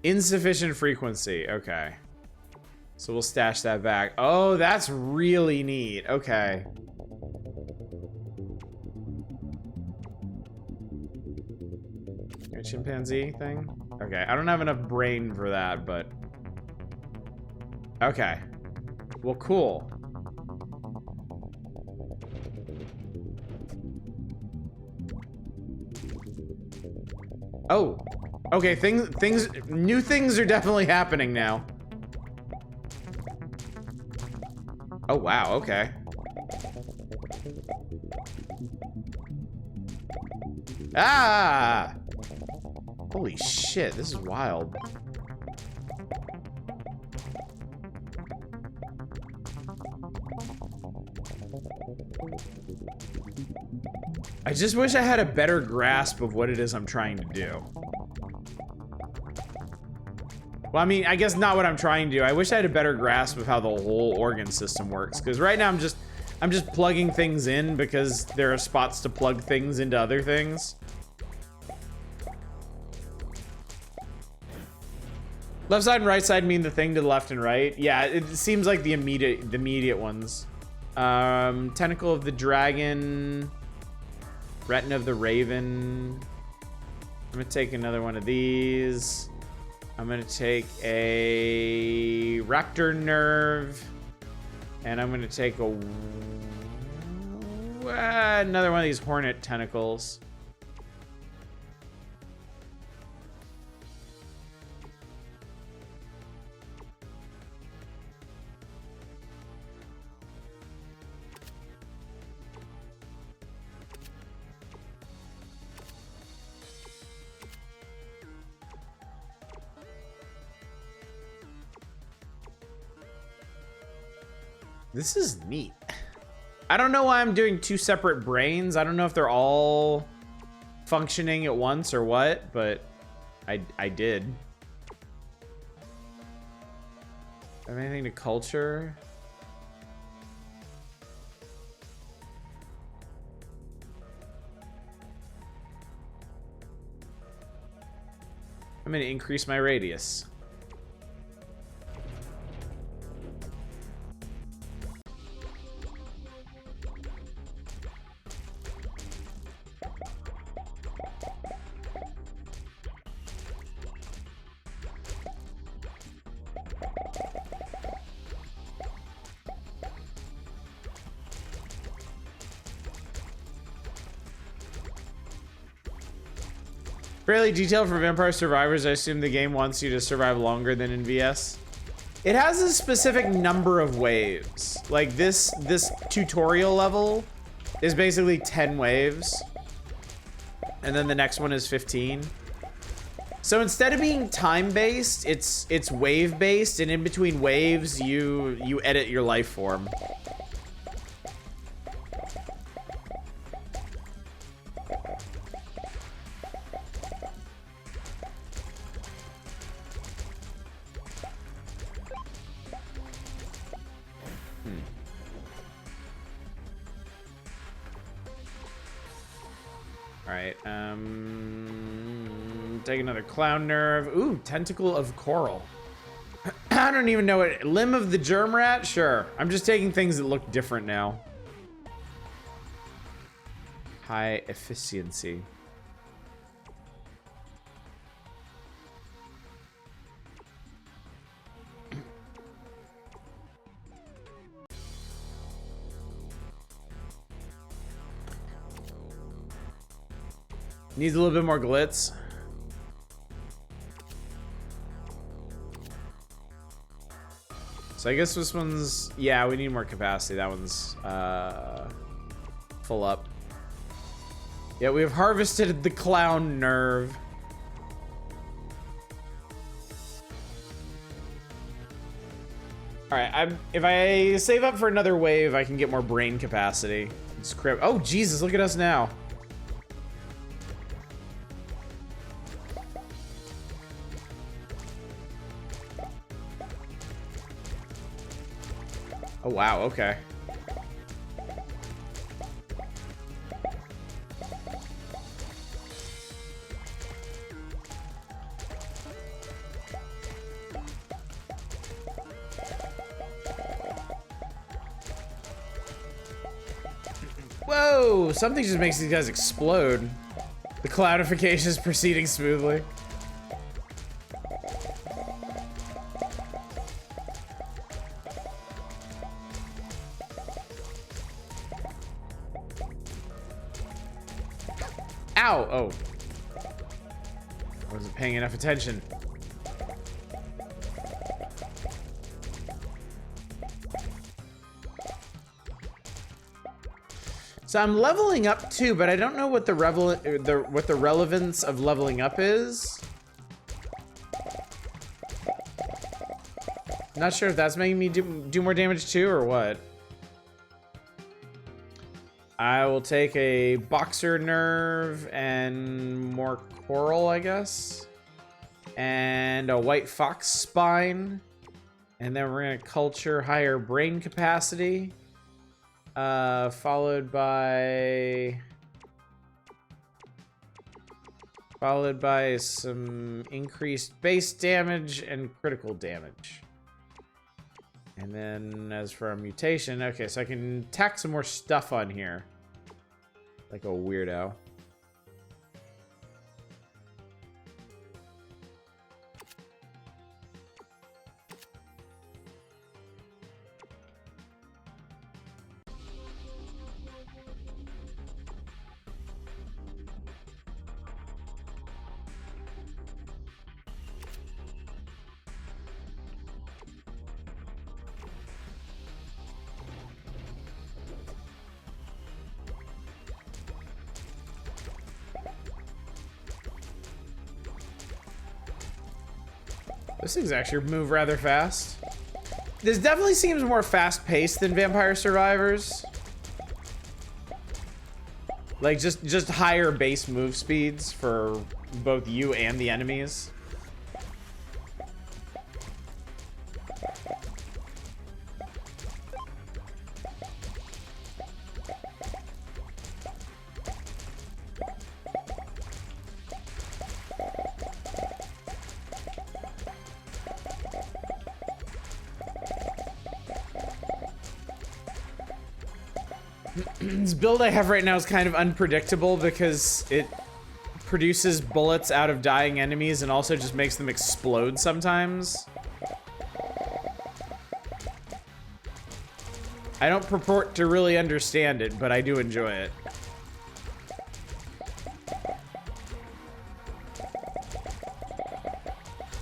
Insufficient frequency. Okay. So we'll stash that back. Oh, that's really neat. Okay. A chimpanzee thing? Okay, I don't have enough brain for that, but... Okay. Well, cool. Oh. Okay, new things are definitely happening now. Oh, wow, okay. Ah! Holy shit, this is wild. I just wish I had a better grasp of what it is I'm trying to do. Well, I mean, I guess not what I'm trying to do. I wish I had a better grasp of how the whole organ system works. Because right now I'm just plugging things in because there are spots to plug things into other things. Left side and right side mean the thing to the left and right. Yeah, it seems like the immediate ones. Tentacle of the dragon. Retina of the raven. I'm gonna take another one of these. I'm gonna take a raptor nerve. And I'm gonna take another one of these hornet tentacles. This is neat. I don't know why I'm doing two separate brains. I don't know if they're all functioning at once or what, but I did. Have anything to culture? I'm gonna increase my radius. Fairly detailed for Vampire Survivors. I assume the game wants you to survive longer than in VS. It has a specific number of waves. Like this tutorial level is basically 10 waves. And then the next one is 15. So instead of being time-based, it's wave-based, and in between waves, you edit your life form. Alright, take another clown nerve. Ooh, tentacle of coral. I don't even know what, limb of the germ rat? Sure. I'm just taking things that look different now. High efficiency. Needs a little bit more glitz. So I guess this one's, yeah, we need more capacity. That one's full up. Yeah, we have harvested the clown nerve. All right, if I save up for another wave, I can get more brain capacity. Oh, Jesus, look at us now. Oh, wow, okay. Whoa, something just makes these guys explode. The cloudification is proceeding smoothly. Ow! Oh. I wasn't paying enough attention. So I'm leveling up too, but I don't know what the relevance of leveling up is. Not sure if that's making me do more damage too or what. I will take a boxer nerve and more coral, I guess. And a white fox spine. And then we're gonna culture higher brain capacity. Followed by some increased base damage and critical damage. And then as for a mutation, okay, so I can tack some more stuff on here. Like a weirdo. This thing's actually move rather fast. This definitely seems more fast-paced than Vampire Survivors. Like just higher base move speeds for both you and the enemies. This build I have right now is kind of unpredictable because it produces bullets out of dying enemies and also just makes them explode sometimes. I don't purport to really understand it, but I do enjoy it.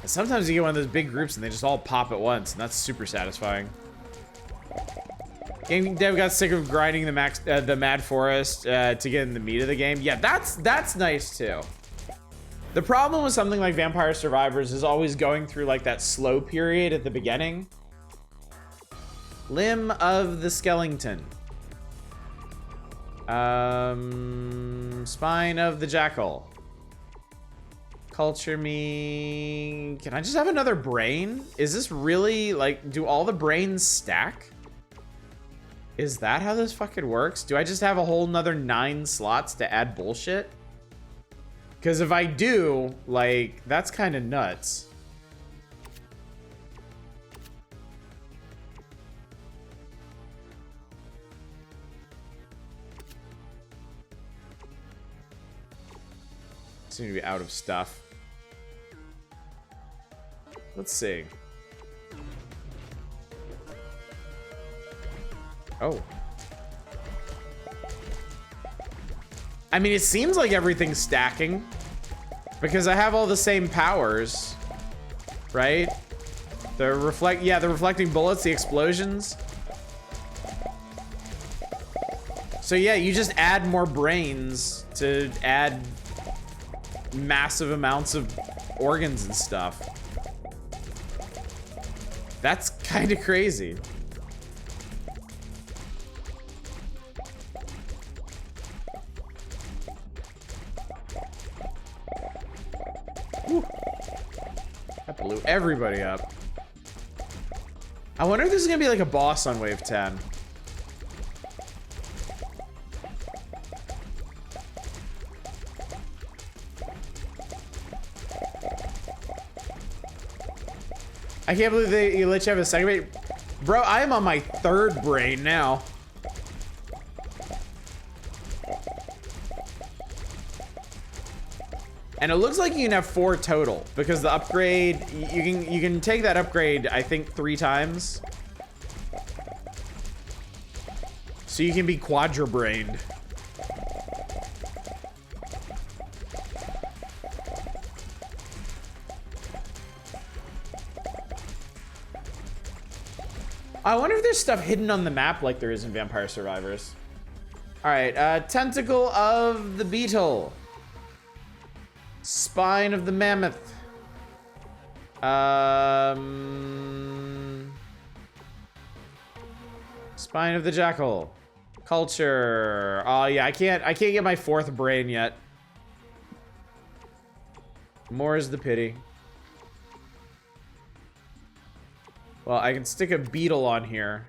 And sometimes you get one of those big groups and they just all pop at once, and that's super satisfying. Game dev got sick of grinding the Mad Forest to get in the meat of the game. Yeah, that's nice too. The problem with something like Vampire Survivors is always going through like that slow period at the beginning. Limb of the skeleton. Spine of the jackal. Culture me. Can I just have another brain? Is this really like, do all the brains stack? Is that how this fucking works? Do I just have a whole nother 9 slots to add bullshit? Because if I do, like, that's kind of nuts. Seem to be out of stuff. Let's see. Oh. I mean, it seems like everything's stacking because I have all the same powers, right? The reflecting bullets, the explosions. So yeah, you just add more brains to add massive amounts of organs and stuff. That's kind of crazy. Whew. That blew everybody up. I wonder if this is gonna be like a boss on wave 10. I can't believe they let you have a second brain. Bro, I am on my 3rd brain now. And it looks like you can have 4 total because the upgrade, you can take that upgrade, I think 3 times. So you can be quadra-brained. I wonder if there's stuff hidden on the map like there is in Vampire Survivors. All right, tentacle of the beetle. Spine of the mammoth. Spine of the jackal. Culture. Oh yeah, I can't get my 4th brain yet. More is the pity. Well, I can stick a beetle on here.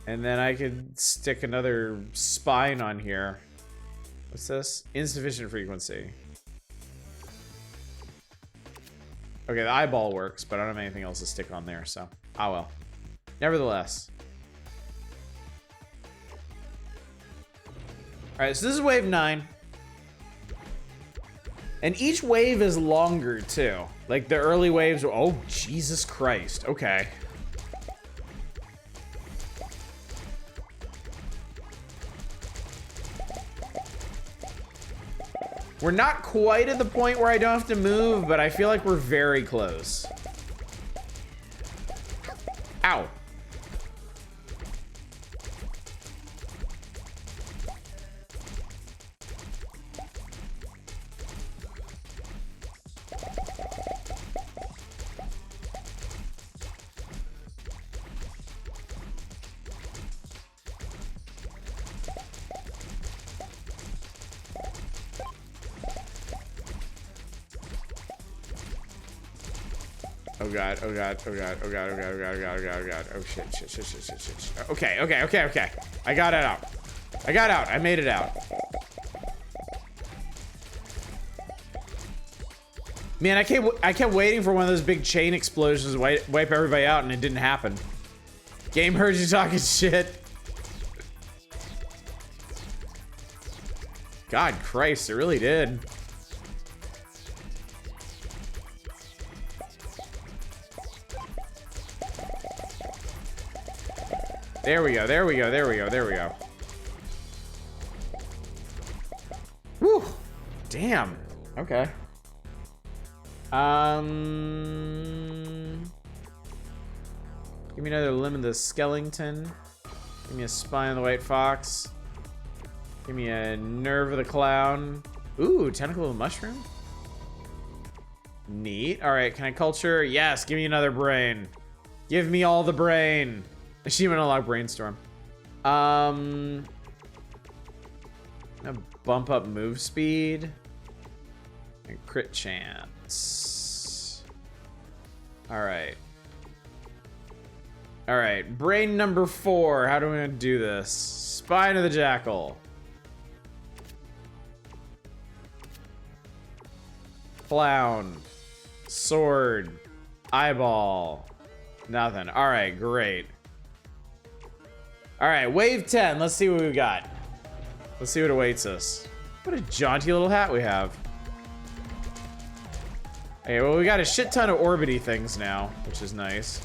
And then I could stick another spine on here. What's this? Insufficient frequency. Okay, the eyeball works, but I don't have anything else to stick on there, so. Ah, well. Nevertheless. Alright, so this is wave 9. And each wave is longer, too. Like, the early waves were... Oh, Jesus Christ. Okay. We're not quite at the point where I don't have to move, but I feel like we're very close. Ow. Oh god, oh god, oh god, oh god, oh god, oh god, oh god, oh god, oh god. Oh shit. Okay. I got it out. I made it out. Man, I kept waiting for one of those big chain explosions to wipe everybody out, and it didn't happen. Game heard you talking shit. God Christ, it really did. There we go. Whew. Damn. Okay. Give me another limb of the skeleton. Give me a spine of the white fox. Give me a nerve of the clown. Ooh, tentacle of the mushroom. Neat. All right, can I culture? Yes, give me another brain. Give me all the brain. Achievement unlock brainstorm. Bump up move speed. And crit chance. All right. All right, brain number 4. How do we do this? Spine of the jackal. Clown. Sword. Eyeball. Nothing. All right, great. All right, wave 10. Let's see what we got. Let's see what awaits us. What a jaunty little hat we have. Okay, well, we got a shit ton of orbity things now, which is nice.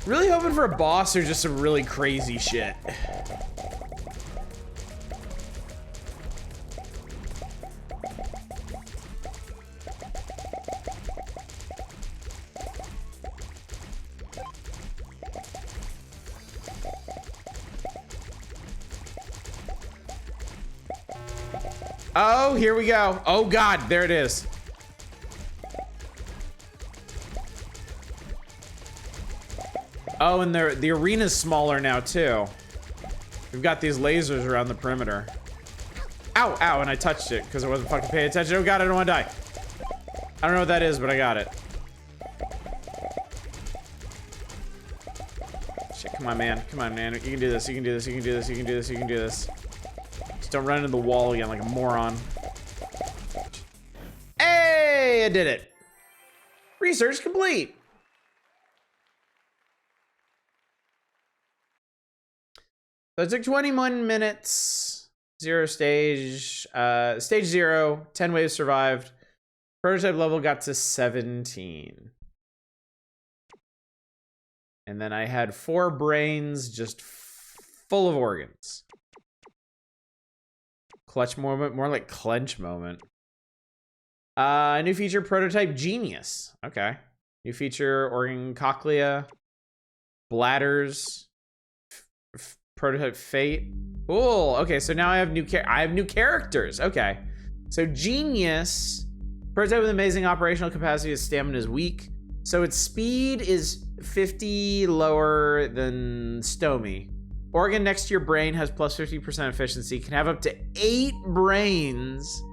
Really hoping for a boss or just some really crazy shit. Oh, here we go. Oh God, there it is. Oh, and the arena's smaller now too. We've got these lasers around the perimeter. Ow, ow, and I touched it because I wasn't fucking paying attention. Oh God, I don't want to die. I don't know what that is, but I got it. Shit, come on, man. Come on, man. You can do this. You can do this. You can do this. You can do this. You can do this. Just don't run into the wall again like a moron. Hey, I did it. Research complete. So it took 21 minutes, 0 stage, stage 0, 10 waves survived. Prototype level got to 17. And then I had 4 brains just full of organs. Clutch moment, more like clench moment. New feature, prototype genius. Okay. New feature, organ cochlea, bladders, prototype fate. Cool. Okay, so now I have new characters. Okay. So genius, prototype with amazing operational capacity, its stamina is weak. So its speed is 50 lower than Stomy. Organ next to your brain has plus 50% efficiency, can have up to 8 brains,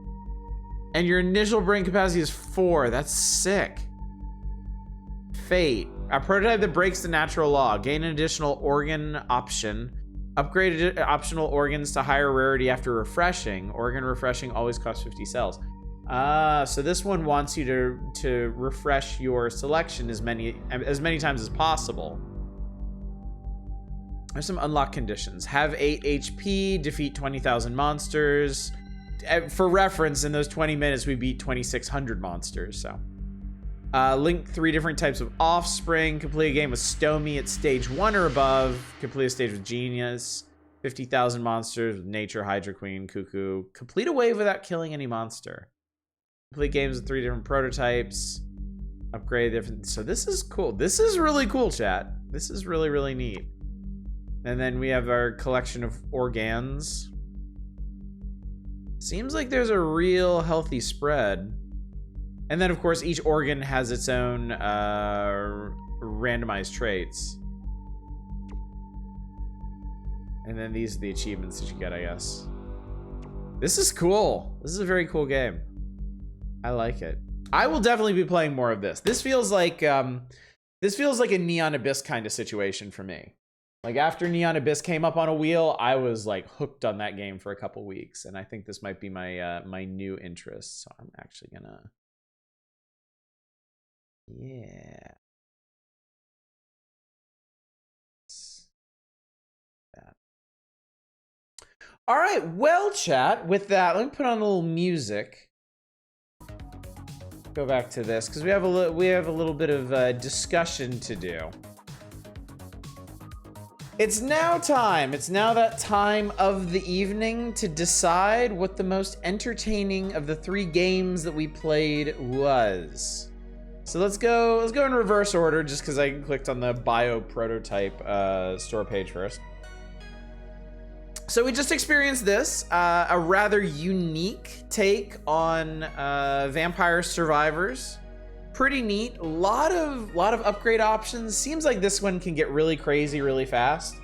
and your initial brain capacity is 4. That's sick. Fate, a prototype that breaks the natural law. Gain an additional organ option. Upgrade optional organs to higher rarity after refreshing. Organ refreshing always costs 50 cells. So this one wants you to refresh your selection as many times as possible. There's some unlock conditions. Have 8 HP, defeat 20,000 monsters. For reference, in those 20 minutes, we beat 2,600 monsters, so. Link 3 different types of offspring. Complete a game with Stomy at stage 1 or above. Complete a stage with Genius. 50,000 monsters with Nature, Hydra Queen, Cuckoo. Complete a wave without killing any monster. Complete games with 3 different prototypes. Upgrade different. So this is cool. This is really cool, chat. This is really, really neat. And then we have our collection of organs. Seems like there's a real healthy spread. And then, of course, each organ has its own randomized traits. And then these are the achievements that you get, I guess. This is cool. This is a very cool game. I like it. I will definitely be playing more of this. This feels like a Neon Abyss kind of situation for me. Like after Neon Abyss came up on a wheel, I was like hooked on that game for a couple weeks, and I think this might be my my new interest. So I'm actually gonna, yeah. That. All right, well, chat. With that, let me put on a little music. Go back to this because we have a little bit of discussion to do. It's now time. It's now that time of the evening to decide what the most entertaining of the 3 games that we played was. So let's go in reverse order just because I clicked on the bio prototype store page first. So we just experienced this, a rather unique take on Vampire Survivors. Pretty neat. A lot of upgrade options. Seems like this one can get really crazy really fast.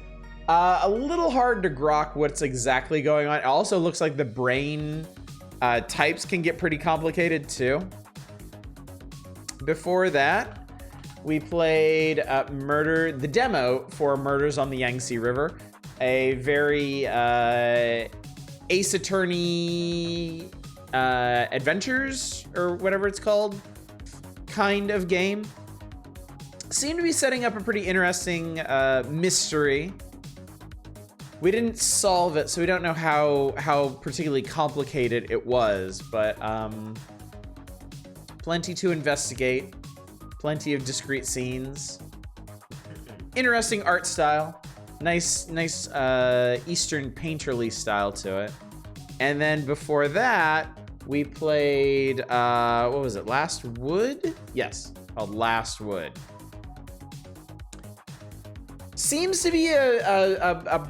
A little hard to grok what's exactly going on. It also looks like the brain types can get pretty complicated too. Before that, we played the demo for Murders on the Yangtze River, a very Ace Attorney Adventures or whatever it's called kind of game. Seemed to be setting up a pretty interesting mystery. We didn't solve it, so we don't know how particularly complicated it was, but plenty to investigate, plenty of discrete scenes, interesting art style, nice Eastern painterly style to it. And then before that, we played, what was it, Last Wood? Yes, called Last Wood. Seems to be a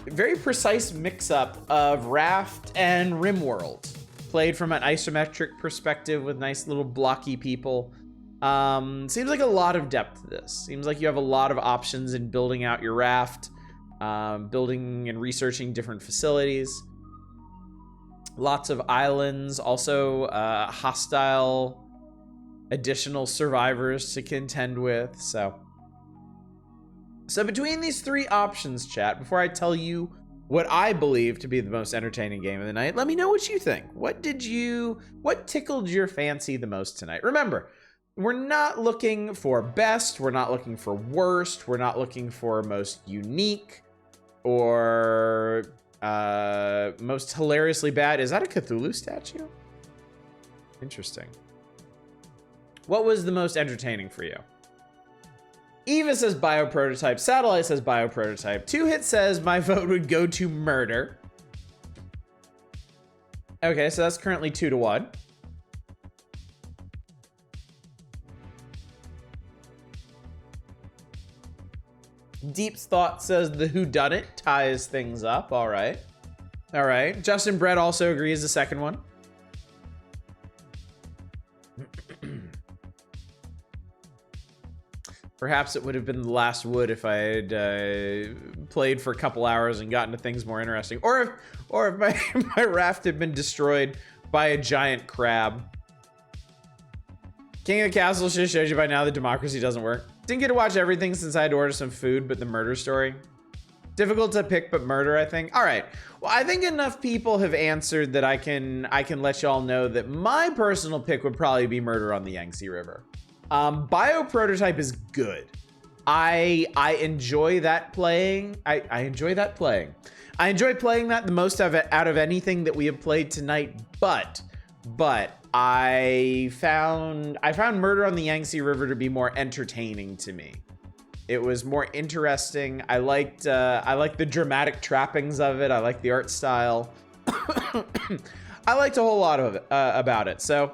very precise mix-up of Raft and RimWorld, played from an isometric perspective with nice little blocky people. Seems like a lot of depth to this. Seems like you have a lot of options in building out your raft, building and researching different facilities. Lots of islands, also hostile additional survivors to contend with. So between these 3 options, chat, before I tell you what I believe to be the most entertaining game of the night, let me know what you think. What tickled your fancy the most tonight? Remember, we're not looking for best, we're not looking for worst, we're not looking for most unique or most hilariously bad. Is that a Cthulhu statue? Interesting. What was the most entertaining for you? Eva says bioprototype. Satellite says bioprototype. 2Hit says my vote would go to murder. Okay, so that's currently 2-1. Deep's Thought says the whodunit ties things up. All right. All right. Justin Brett also agrees the second one. Perhaps it would have been the Last Wood if I had played for a couple hours and gotten to things more interesting. Or if my raft had been destroyed by a giant crab. King of the Castle should have showed you by now that democracy doesn't work. Didn't get to watch everything since I had to order some food, but the murder story. Difficult to pick, but murder, I think. All right. Well, I think enough people have answered that I can let y'all know that my personal pick would probably be Murder on the Yangtze River. Bioprototype is good. I enjoy that playing. I enjoy that playing. I enjoy playing that the most out of anything that we have played tonight, but I found Murder on the Yangtze River to be more entertaining to me. It was more interesting. I liked the dramatic trappings of it. I liked the art style. I liked a whole lot of it about it. So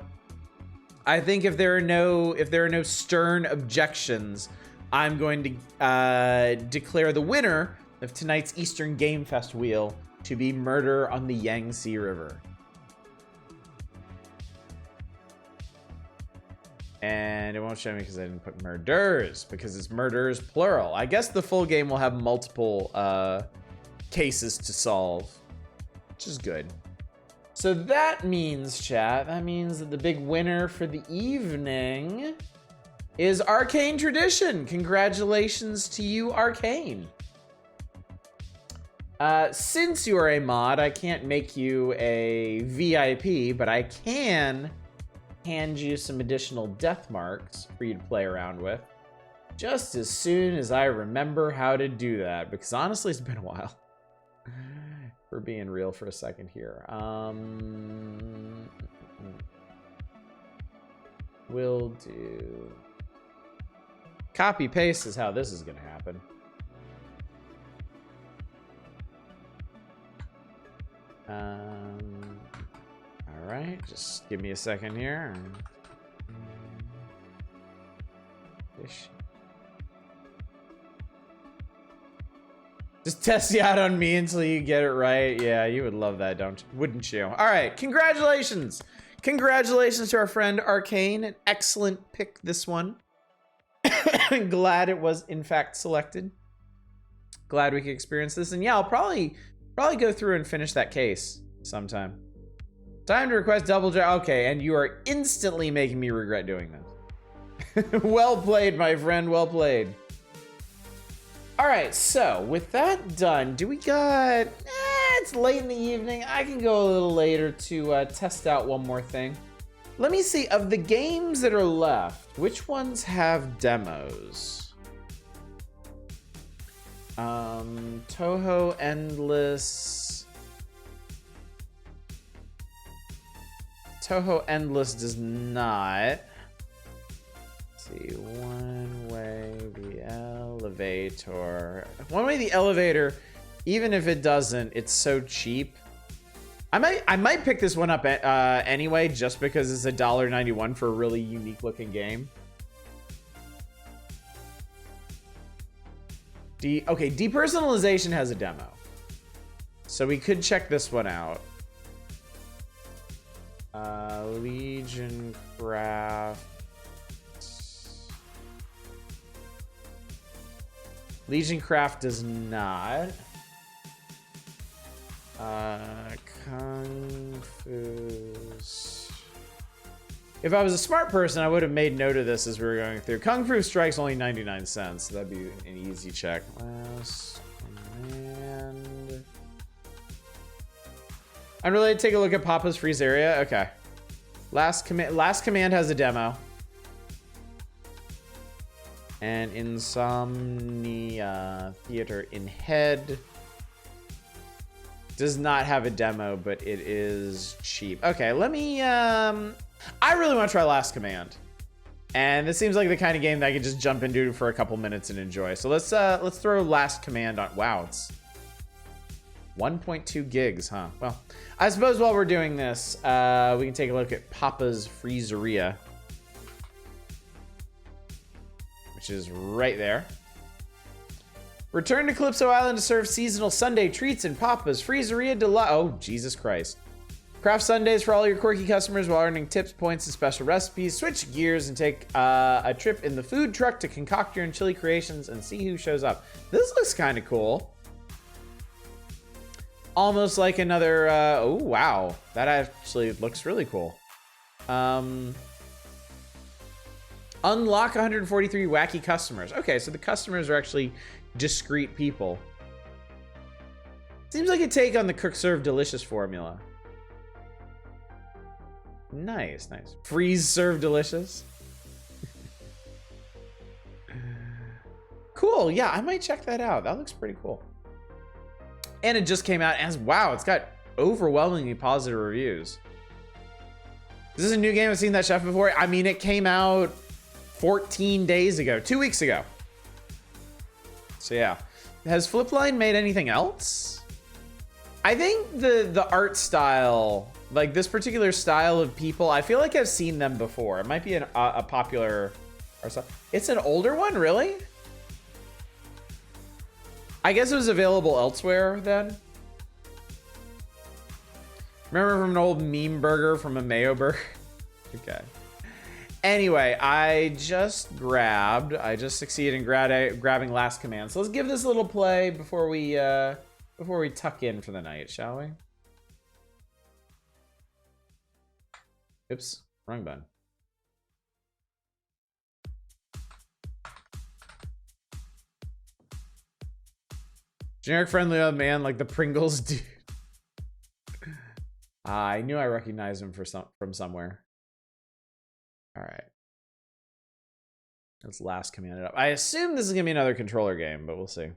I think if there are no stern objections, I'm going to declare the winner of tonight's Eastern Game Fest wheel to be Murder on the Yangtze River. And it won't show me because I didn't put murders, because it's murders plural. I guess the full game will have multiple cases to solve, which is good. So that means, chat, that the big winner for the evening is Arcane Tradition. Congratulations to you, Arcane. Since you are a mod, I can't make you a VIP, but I can hand you some additional death marks for you to play around with, just as soon as I remember how to do that, because honestly, it's been a while. We're being real for a second here. We'll do... Copy paste is how this is gonna happen. All right, just give me a second here. Fish. Just test you out on me until you get it right. Yeah, you would love that, wouldn't you? All right, congratulations. Congratulations to our friend Arcane. An excellent pick, this one. Glad it was, in fact, selected. Glad we could experience this. And yeah, I'll probably go through and finish that case sometime. Time to request double draft. Okay, and you are instantly making me regret doing this. Well played, my friend. Well played. All right, so with that done, do we got... it's late in the evening. I can go a little later to test out one more thing. Let me see, of the games that are left, which ones have demos? Toho Endless... Toho Endless does not. See, one way the elevator. One way the elevator, even if it doesn't, it's so cheap. I might pick this one up anyway, just because it's $1.91 for a really unique looking game. Okay, Depersonalization has a demo, so we could check this one out. Legion Craft. Legion Craft does not. Kung Fu. If I was a smart person, I would have made note of this as we were going through. Kung Fu Strike's only 99 cents. So that'd be an easy check. Last command. Unrelated, take a look at Papa's Freeze Area. Okay. Last command has a demo. And Insomnia Theater in Head does not have a demo, but it is cheap. Okay, let me, I really want to try Last Command. And this seems like the kind of game that I could just jump into for a couple minutes and enjoy. So let's throw Last Command on. Wow, it's 1.2 gigs, huh? Well, I suppose while we're doing this, we can take a look at Papa's Freezeria, which is right there. Return to Calypso Island to serve seasonal Sunday treats in Papa's Freezeria Delight. Oh, Jesus Christ. Craft Sundays for all your quirky customers while earning tips, points, and special recipes. Switch gears and take a trip in the food truck to concoct your own chili creations and see who shows up. This looks kind of cool. Almost like another, oh, wow. That actually looks really cool. Unlock 143 wacky customers. Okay, so the customers are actually discreet people. Seems like a take on the Cook Serve Delicious formula. Nice, nice. Freeze Serve Delicious. Cool, yeah, I might check that out. That looks pretty cool. And it just came out as, wow, it's got overwhelmingly positive reviews. This is a new game. I've seen that chef before. I mean, it came out 14 days ago, 2 weeks ago. So yeah, has Flipline made anything else? I think the art style, like this particular style of people, I feel like I've seen them before. It might be a popular or something. It's an older one, really? I guess it was available elsewhere then. Remember from an old meme burger from a mayo burger? Okay. Anyway, I just succeeded in grabbing Last Command. So let's give this a little play before we tuck in for the night, shall we? Oops, wrong button. Generic friendly old man like the Pringles dude. I knew I recognized him from somewhere. All right. Let's Last Command it up. I assume this is gonna be another controller game, but we'll see.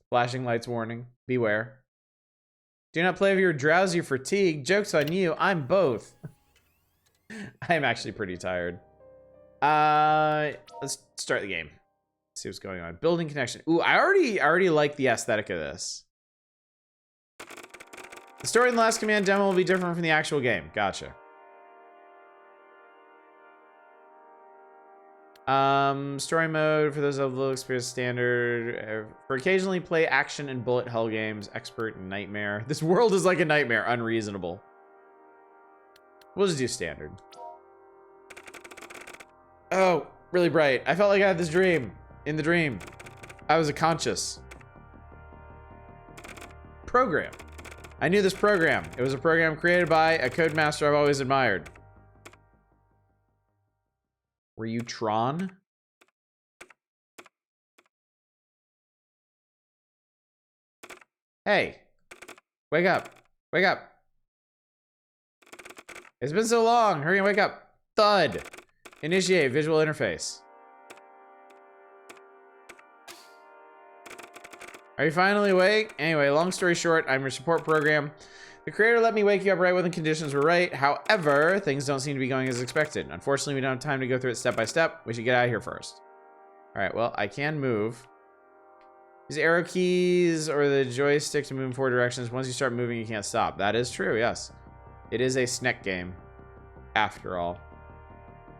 Flashing lights warning. Beware. Do not play if you're drowsy or fatigued. Joke's on you. I'm both. I'm actually pretty tired. Let's start the game. See what's going on. Building connection. Ooh, I already like the aesthetic of this. The story in the last command demo will be different from the actual game. Gotcha. Story mode for those of low experience standard. For occasionally play action and bullet hell games. Expert and nightmare. This world is like a nightmare. Unreasonable. We'll just do standard. Oh, really bright. I felt like I had this dream. In the dream, I was a conscious program. I knew this program. It was a program created by a codemaster I've always admired. Were you Tron? Hey, wake up. Wake up. It's been so long. Hurry and wake up. Thud. Initiate visual interface. Are you finally awake? Anyway, long story short, I'm your support program. The creator let me wake you up right when the conditions were right. However, things don't seem to be going as expected. Unfortunately, we don't have time to go through it step by step. We should get out of here first. All right, well, I can move. These arrow keys or the joystick to move in 4 directions. Once you start moving, you can't stop. That is true, yes. It is a SNEC game, after all.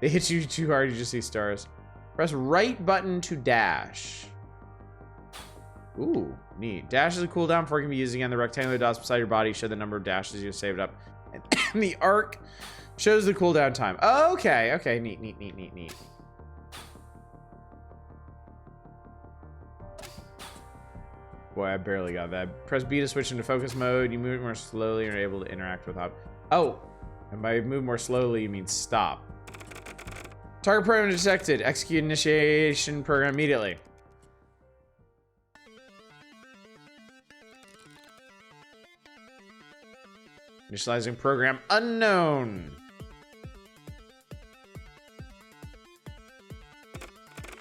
They hit you too hard, you just see stars. Press right button to dash. Ooh, neat. Dash is a cooldown before it can be used again. The rectangular dots beside your body show the number of dashes you saved up. And the arc shows the cooldown time. Oh, okay, okay, neat. Boy, I barely got that. Press B to switch into focus mode. You move more slowly and are able to interact with Oh, and by move more slowly, you mean stop. Target program detected. Execute initiation program immediately. Initializing program unknown.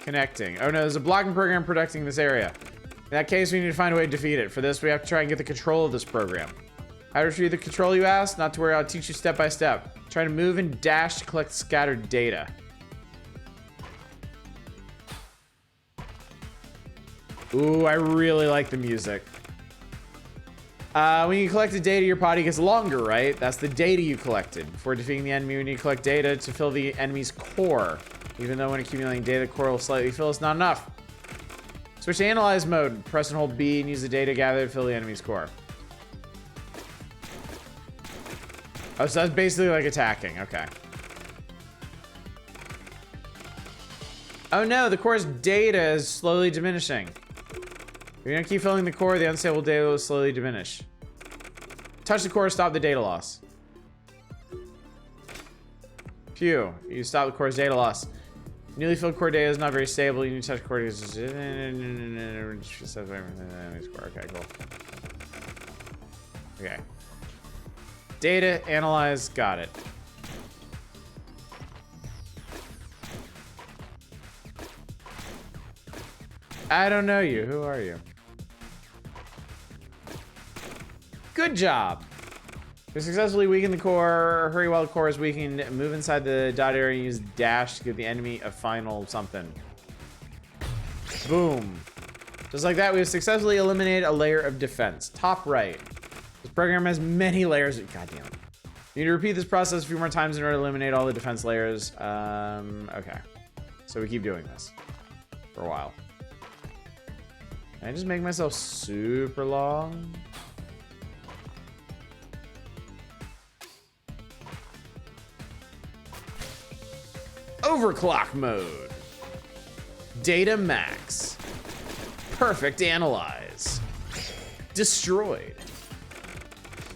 Connecting. Oh no, there's a blocking program protecting this area. In that case, we need to find a way to defeat it. For this, we have to try and get the control of this program. How to retrieve the control, you ask? Not to worry, I'll teach you step by step. Try to move and dash to collect scattered data. Ooh, I really like the music. When you collect the data, your body gets longer, right? That's the data you collected. Before defeating the enemy, we need to collect data to fill the enemy's core. Even though when accumulating data, the core will slightly fill, it's not enough. Switch to analyze mode. Press and hold B and use the data gathered to fill the enemy's core. Oh, so that's basically like attacking. Okay. Oh no, the core's data is slowly diminishing. If you don't keep filling the core, the unstable data will slowly diminish. Touch the core to stop the data loss. Phew, you stop the core's data loss. Newly filled core data is not very stable. You need to touch the core data. Okay, cool. Okay. Data, analyze, got it. I don't know you. Who are you? Good job. To successfully weaken the core, hurry while the core is weakened, move inside the dot area and use dash to give the enemy a final something. Boom. Just like that, we have successfully eliminated a layer of defense. Top right. This program has many layers. God damn it. You need to repeat this process a few more times in order to eliminate all the defense layers. Okay. So we keep doing this for a while. Can I just make myself super long? Overclock mode. Data max. Perfect analyze. Destroyed.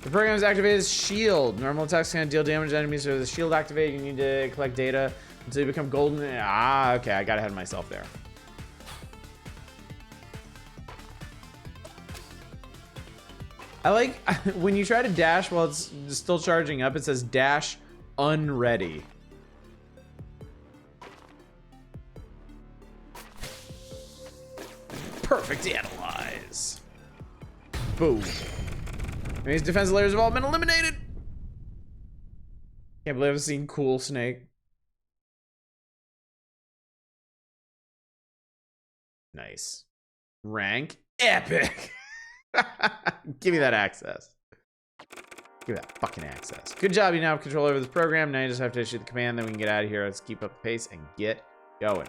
The program is activated as shield. Normal attacks can deal damage to enemies. So the shield activated, you need to collect data until you become golden. Ah, okay, I got ahead of myself there. I like when you try to dash while it's still charging up, it says dash unready. Perfect analyze. Boom. These defense layers have all been eliminated. Can't believe I've seen cool Snake. Nice. Rank epic. Give me that access. Give me that fucking access. Good job. You now have control over this program. Now you just have to issue the command. Then we can get out of here. Let's keep up the pace and get going.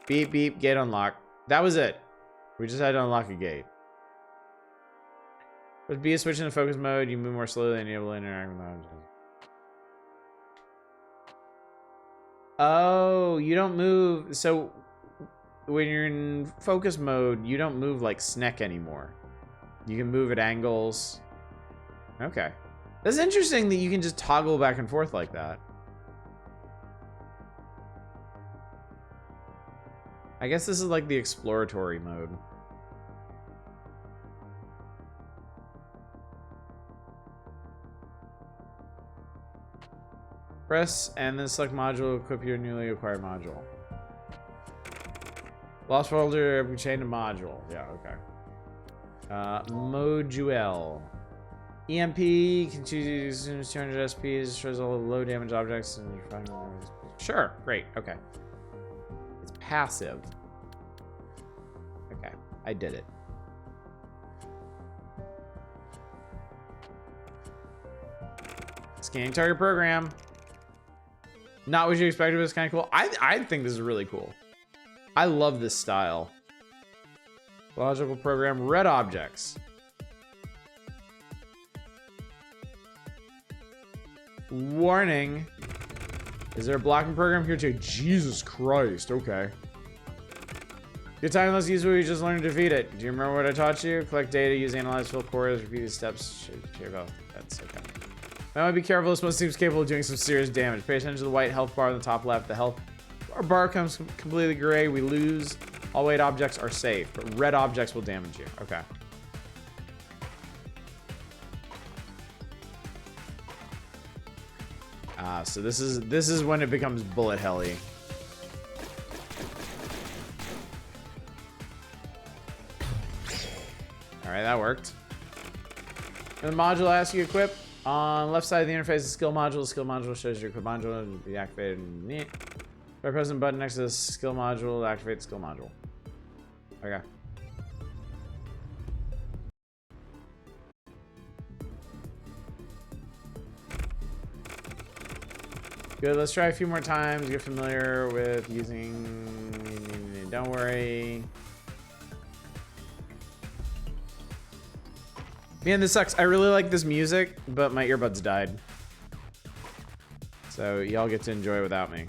Beep, beep. Gate unlocked. That was it. We just had to unlock a gate. With B, switch into focus mode. You move more slowly and you're able to interact with objects. Oh, you don't move. So when you're in focus mode, you don't move like Snek anymore. You can move at angles. Okay. That's interesting that you can just toggle back and forth like that. I guess this is like the exploratory mode. Press and then select module, equip your newly acquired module. Lost folder, chain to module. Yeah, okay. Module. EMP can choose 200 SP, destroys all low damage objects and you find. Sure, great, okay. It's passive. Okay, I did it. Scanning target program. Not what you expected, but it's kind of cool. I think this is really cool. I love this style. Logical program, red objects. Warning. Is there a blocking program here too? Jesus Christ, okay. Good time, let's use what we just learned to defeat it. Do you remember what I taught you? Collect data, use analyze, fill cores, repeat these steps. That's okay. I might be careful, this one seems capable of doing some serious damage. Pay attention to the white health bar on the top left. The health bar comes completely gray. We lose. All white objects are safe, but red objects will damage you. Okay. So this is when it becomes bullet helly. All right, that worked. And the module asks you to equip. On left side of the interface, the skill module. The skill module shows your equip module and be activated. By pressing the button next to the skill module, activate the skill module. Okay. Good, let's try a few more times. Get familiar with using... Don't worry. Man, this sucks. I really like this music, but my earbuds died. So y'all get to enjoy without me.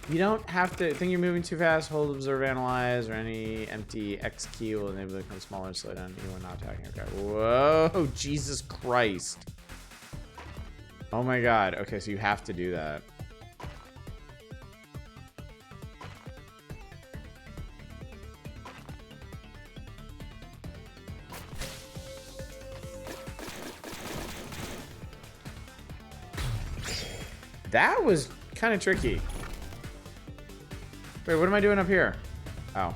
You don't have to think you're moving too fast. Hold, observe, analyze, or any empty X key will enable it to become smaller and slow down even when not attacking. Okay. Whoa, Jesus Christ. Oh my God. Okay, so you have to do that. That was kind of tricky. Wait, what am I doing up here? Oh.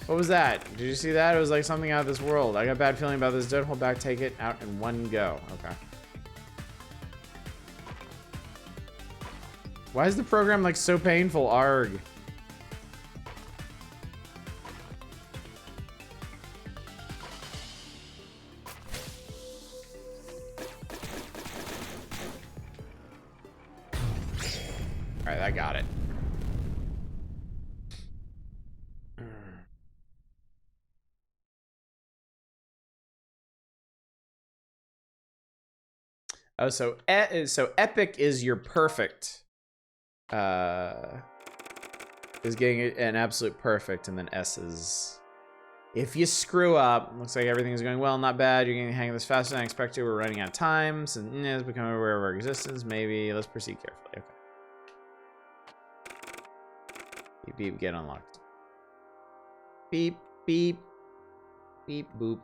What was that? Did you see that? It was like something out of this world. I got a bad feeling about this. Don't hold back. Take it out in one go. Okay. Why is the program like so painful? Arg. All right, I got it. Oh, so epic is your perfect. Is getting an absolute perfect, and then S is if you screw up. Looks like everything is going well, not bad. You're getting the hang of this faster than I expected. We're running out of time, so it's becoming aware of our existence. Maybe let's proceed carefully. Okay. Beep beep, get unlocked. Beep beep, beep boop.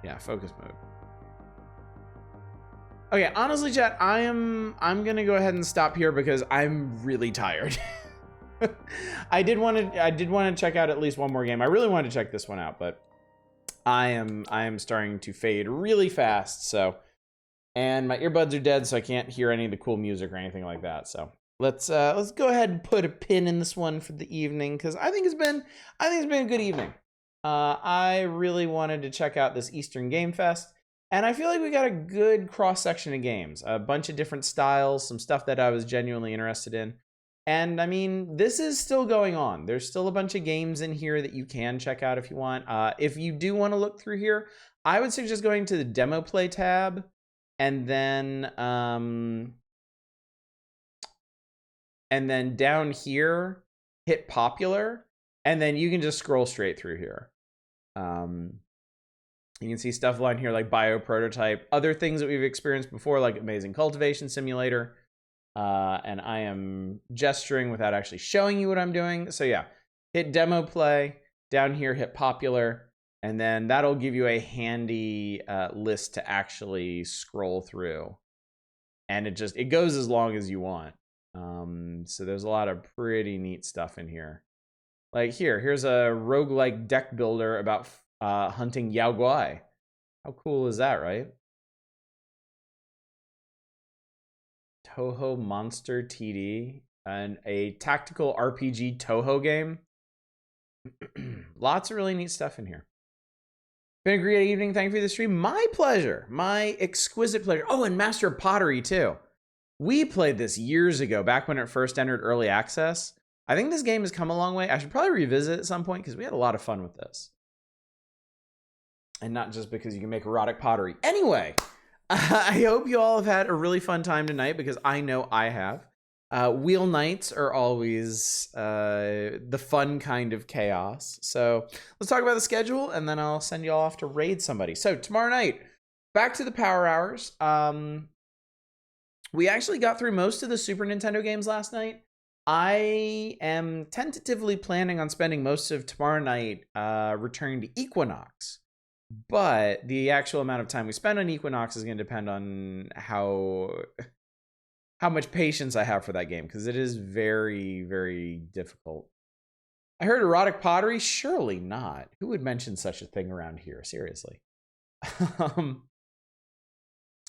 Yeah, focus mode. Okay, honestly, chat, I'm gonna go ahead and stop here because I'm really tired. I did want to check out at least one more game. I really wanted to check this one out, but I am starting to fade really fast. So, and my earbuds are dead, so I can't hear any of the cool music or anything like that. So let's go ahead and put a pin in this one for the evening because I think it's been a good evening. I really wanted to check out this Eastern Game Fest, and I feel like we got a good cross section of games, a bunch of different styles, some stuff that I was genuinely interested in. And I mean, this is still going on. There's still a bunch of games in here that you can check out if you want. If you do want to look through here, I would suggest going to the demo play tab and then down here, hit popular, and then you can just scroll straight through here. You can see stuff on here like Bio Prototype, other things that we've experienced before, like Amazing Cultivation Simulator. And I am gesturing without actually showing you what I'm doing. So yeah, hit demo play, down here hit popular, and then that'll give you a handy list to actually scroll through. And it goes as long as you want. So there's a lot of pretty neat stuff in here. Like here's a roguelike deck builder about hunting Yangtze. How cool is that, right? Toho Monster TD, and a tactical RPG Toho game. Lots of really neat stuff in here. Been a great evening. Thank you for the stream. My pleasure. My exquisite pleasure. Oh, and Master of Pottery, too. We played this years ago, back when it first entered early access. I think this game has come a long way. I should probably revisit it at some point because we had a lot of fun with this. And not just because you can make erotic pottery. Anyway, I hope you all have had a really fun time tonight because I know I have. Wheel nights are always the fun kind of chaos. So let's talk about the schedule and then I'll send you all off to raid somebody. So tomorrow night, back to the power hours. We actually got through most of the Super Nintendo games last night. I am tentatively planning on spending most of tomorrow night returning to Equinox. But the actual amount of time we spend on Equinox is going to depend on how much patience I have for that game, because it is very, very difficult. I heard erotic pottery? Surely not. Who would mention such a thing around here? Seriously.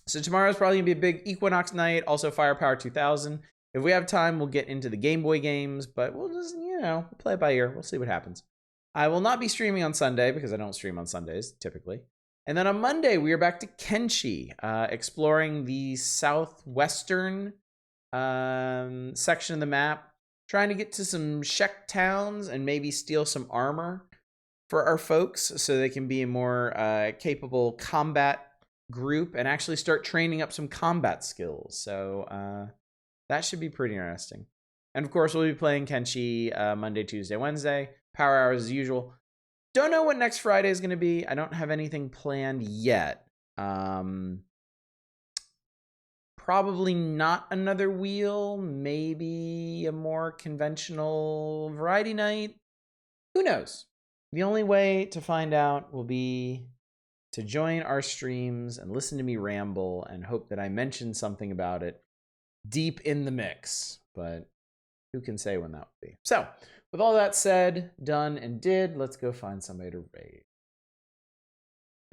So tomorrow's probably going to be a big Equinox night, also Firepower 2000. If we have time, we'll get into the Game Boy games, but we'll just, we'll play it by ear. We'll see what happens. I will not be streaming on Sunday because I don't stream on Sundays, typically. And then on Monday, we are back to Kenshi, exploring the southwestern section of the map, trying to get to some Shek towns and maybe steal some armor for our folks so they can be a more capable combat group and actually start training up some combat skills. So that should be pretty interesting. And of course, we'll be playing Kenshi Monday, Tuesday, Wednesday. Power hours as usual. Don't know what next Friday is going to be. I don't have anything planned yet. Probably not another wheel. Maybe a more conventional variety night. Who knows? The only way to find out will be to join our streams and listen to me ramble and hope that I mention something about it deep in the mix. But who can say when that will be? So, with all that said, done, and did, let's go find somebody to raid.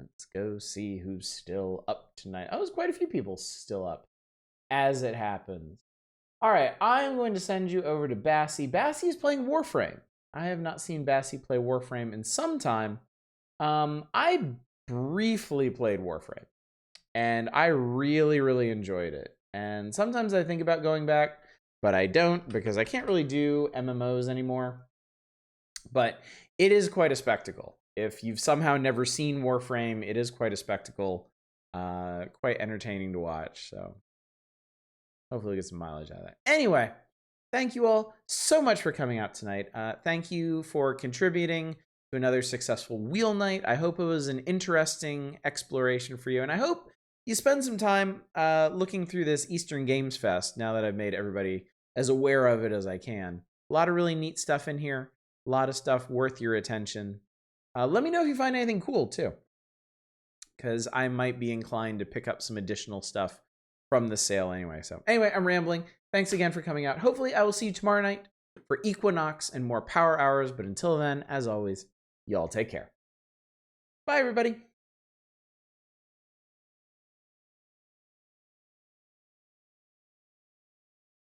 Let's go see who's still up tonight. Oh, there's quite a few people still up, as it happens. All right, I'm going to send you over to Bassie. Bassie is playing Warframe. I have not seen Bassie play Warframe in some time. I briefly played Warframe, and I really, really enjoyed it. And sometimes I think about going back, but I don't because I can't really do MMOs anymore. But it is quite a spectacle. If you've somehow never seen Warframe, it is quite a spectacle. Quite entertaining to watch. So hopefully get some mileage out of that. Anyway, thank you all so much for coming out tonight. Thank you for contributing to another successful wheel night. I hope it was an interesting exploration for you. And I hope you spend some time looking through this Eastern Games Fest now that I've made everybody as aware of it as I can. A lot of really neat stuff in here. A lot of stuff worth your attention. Let me know if you find anything cool, too. because I might be inclined to pick up some additional stuff from the sale anyway. So anyway, I'm rambling. Thanks again for coming out. Hopefully I will see you tomorrow night for Equinox and more Power Hours. But until then, as always, y'all take care. Bye, everybody.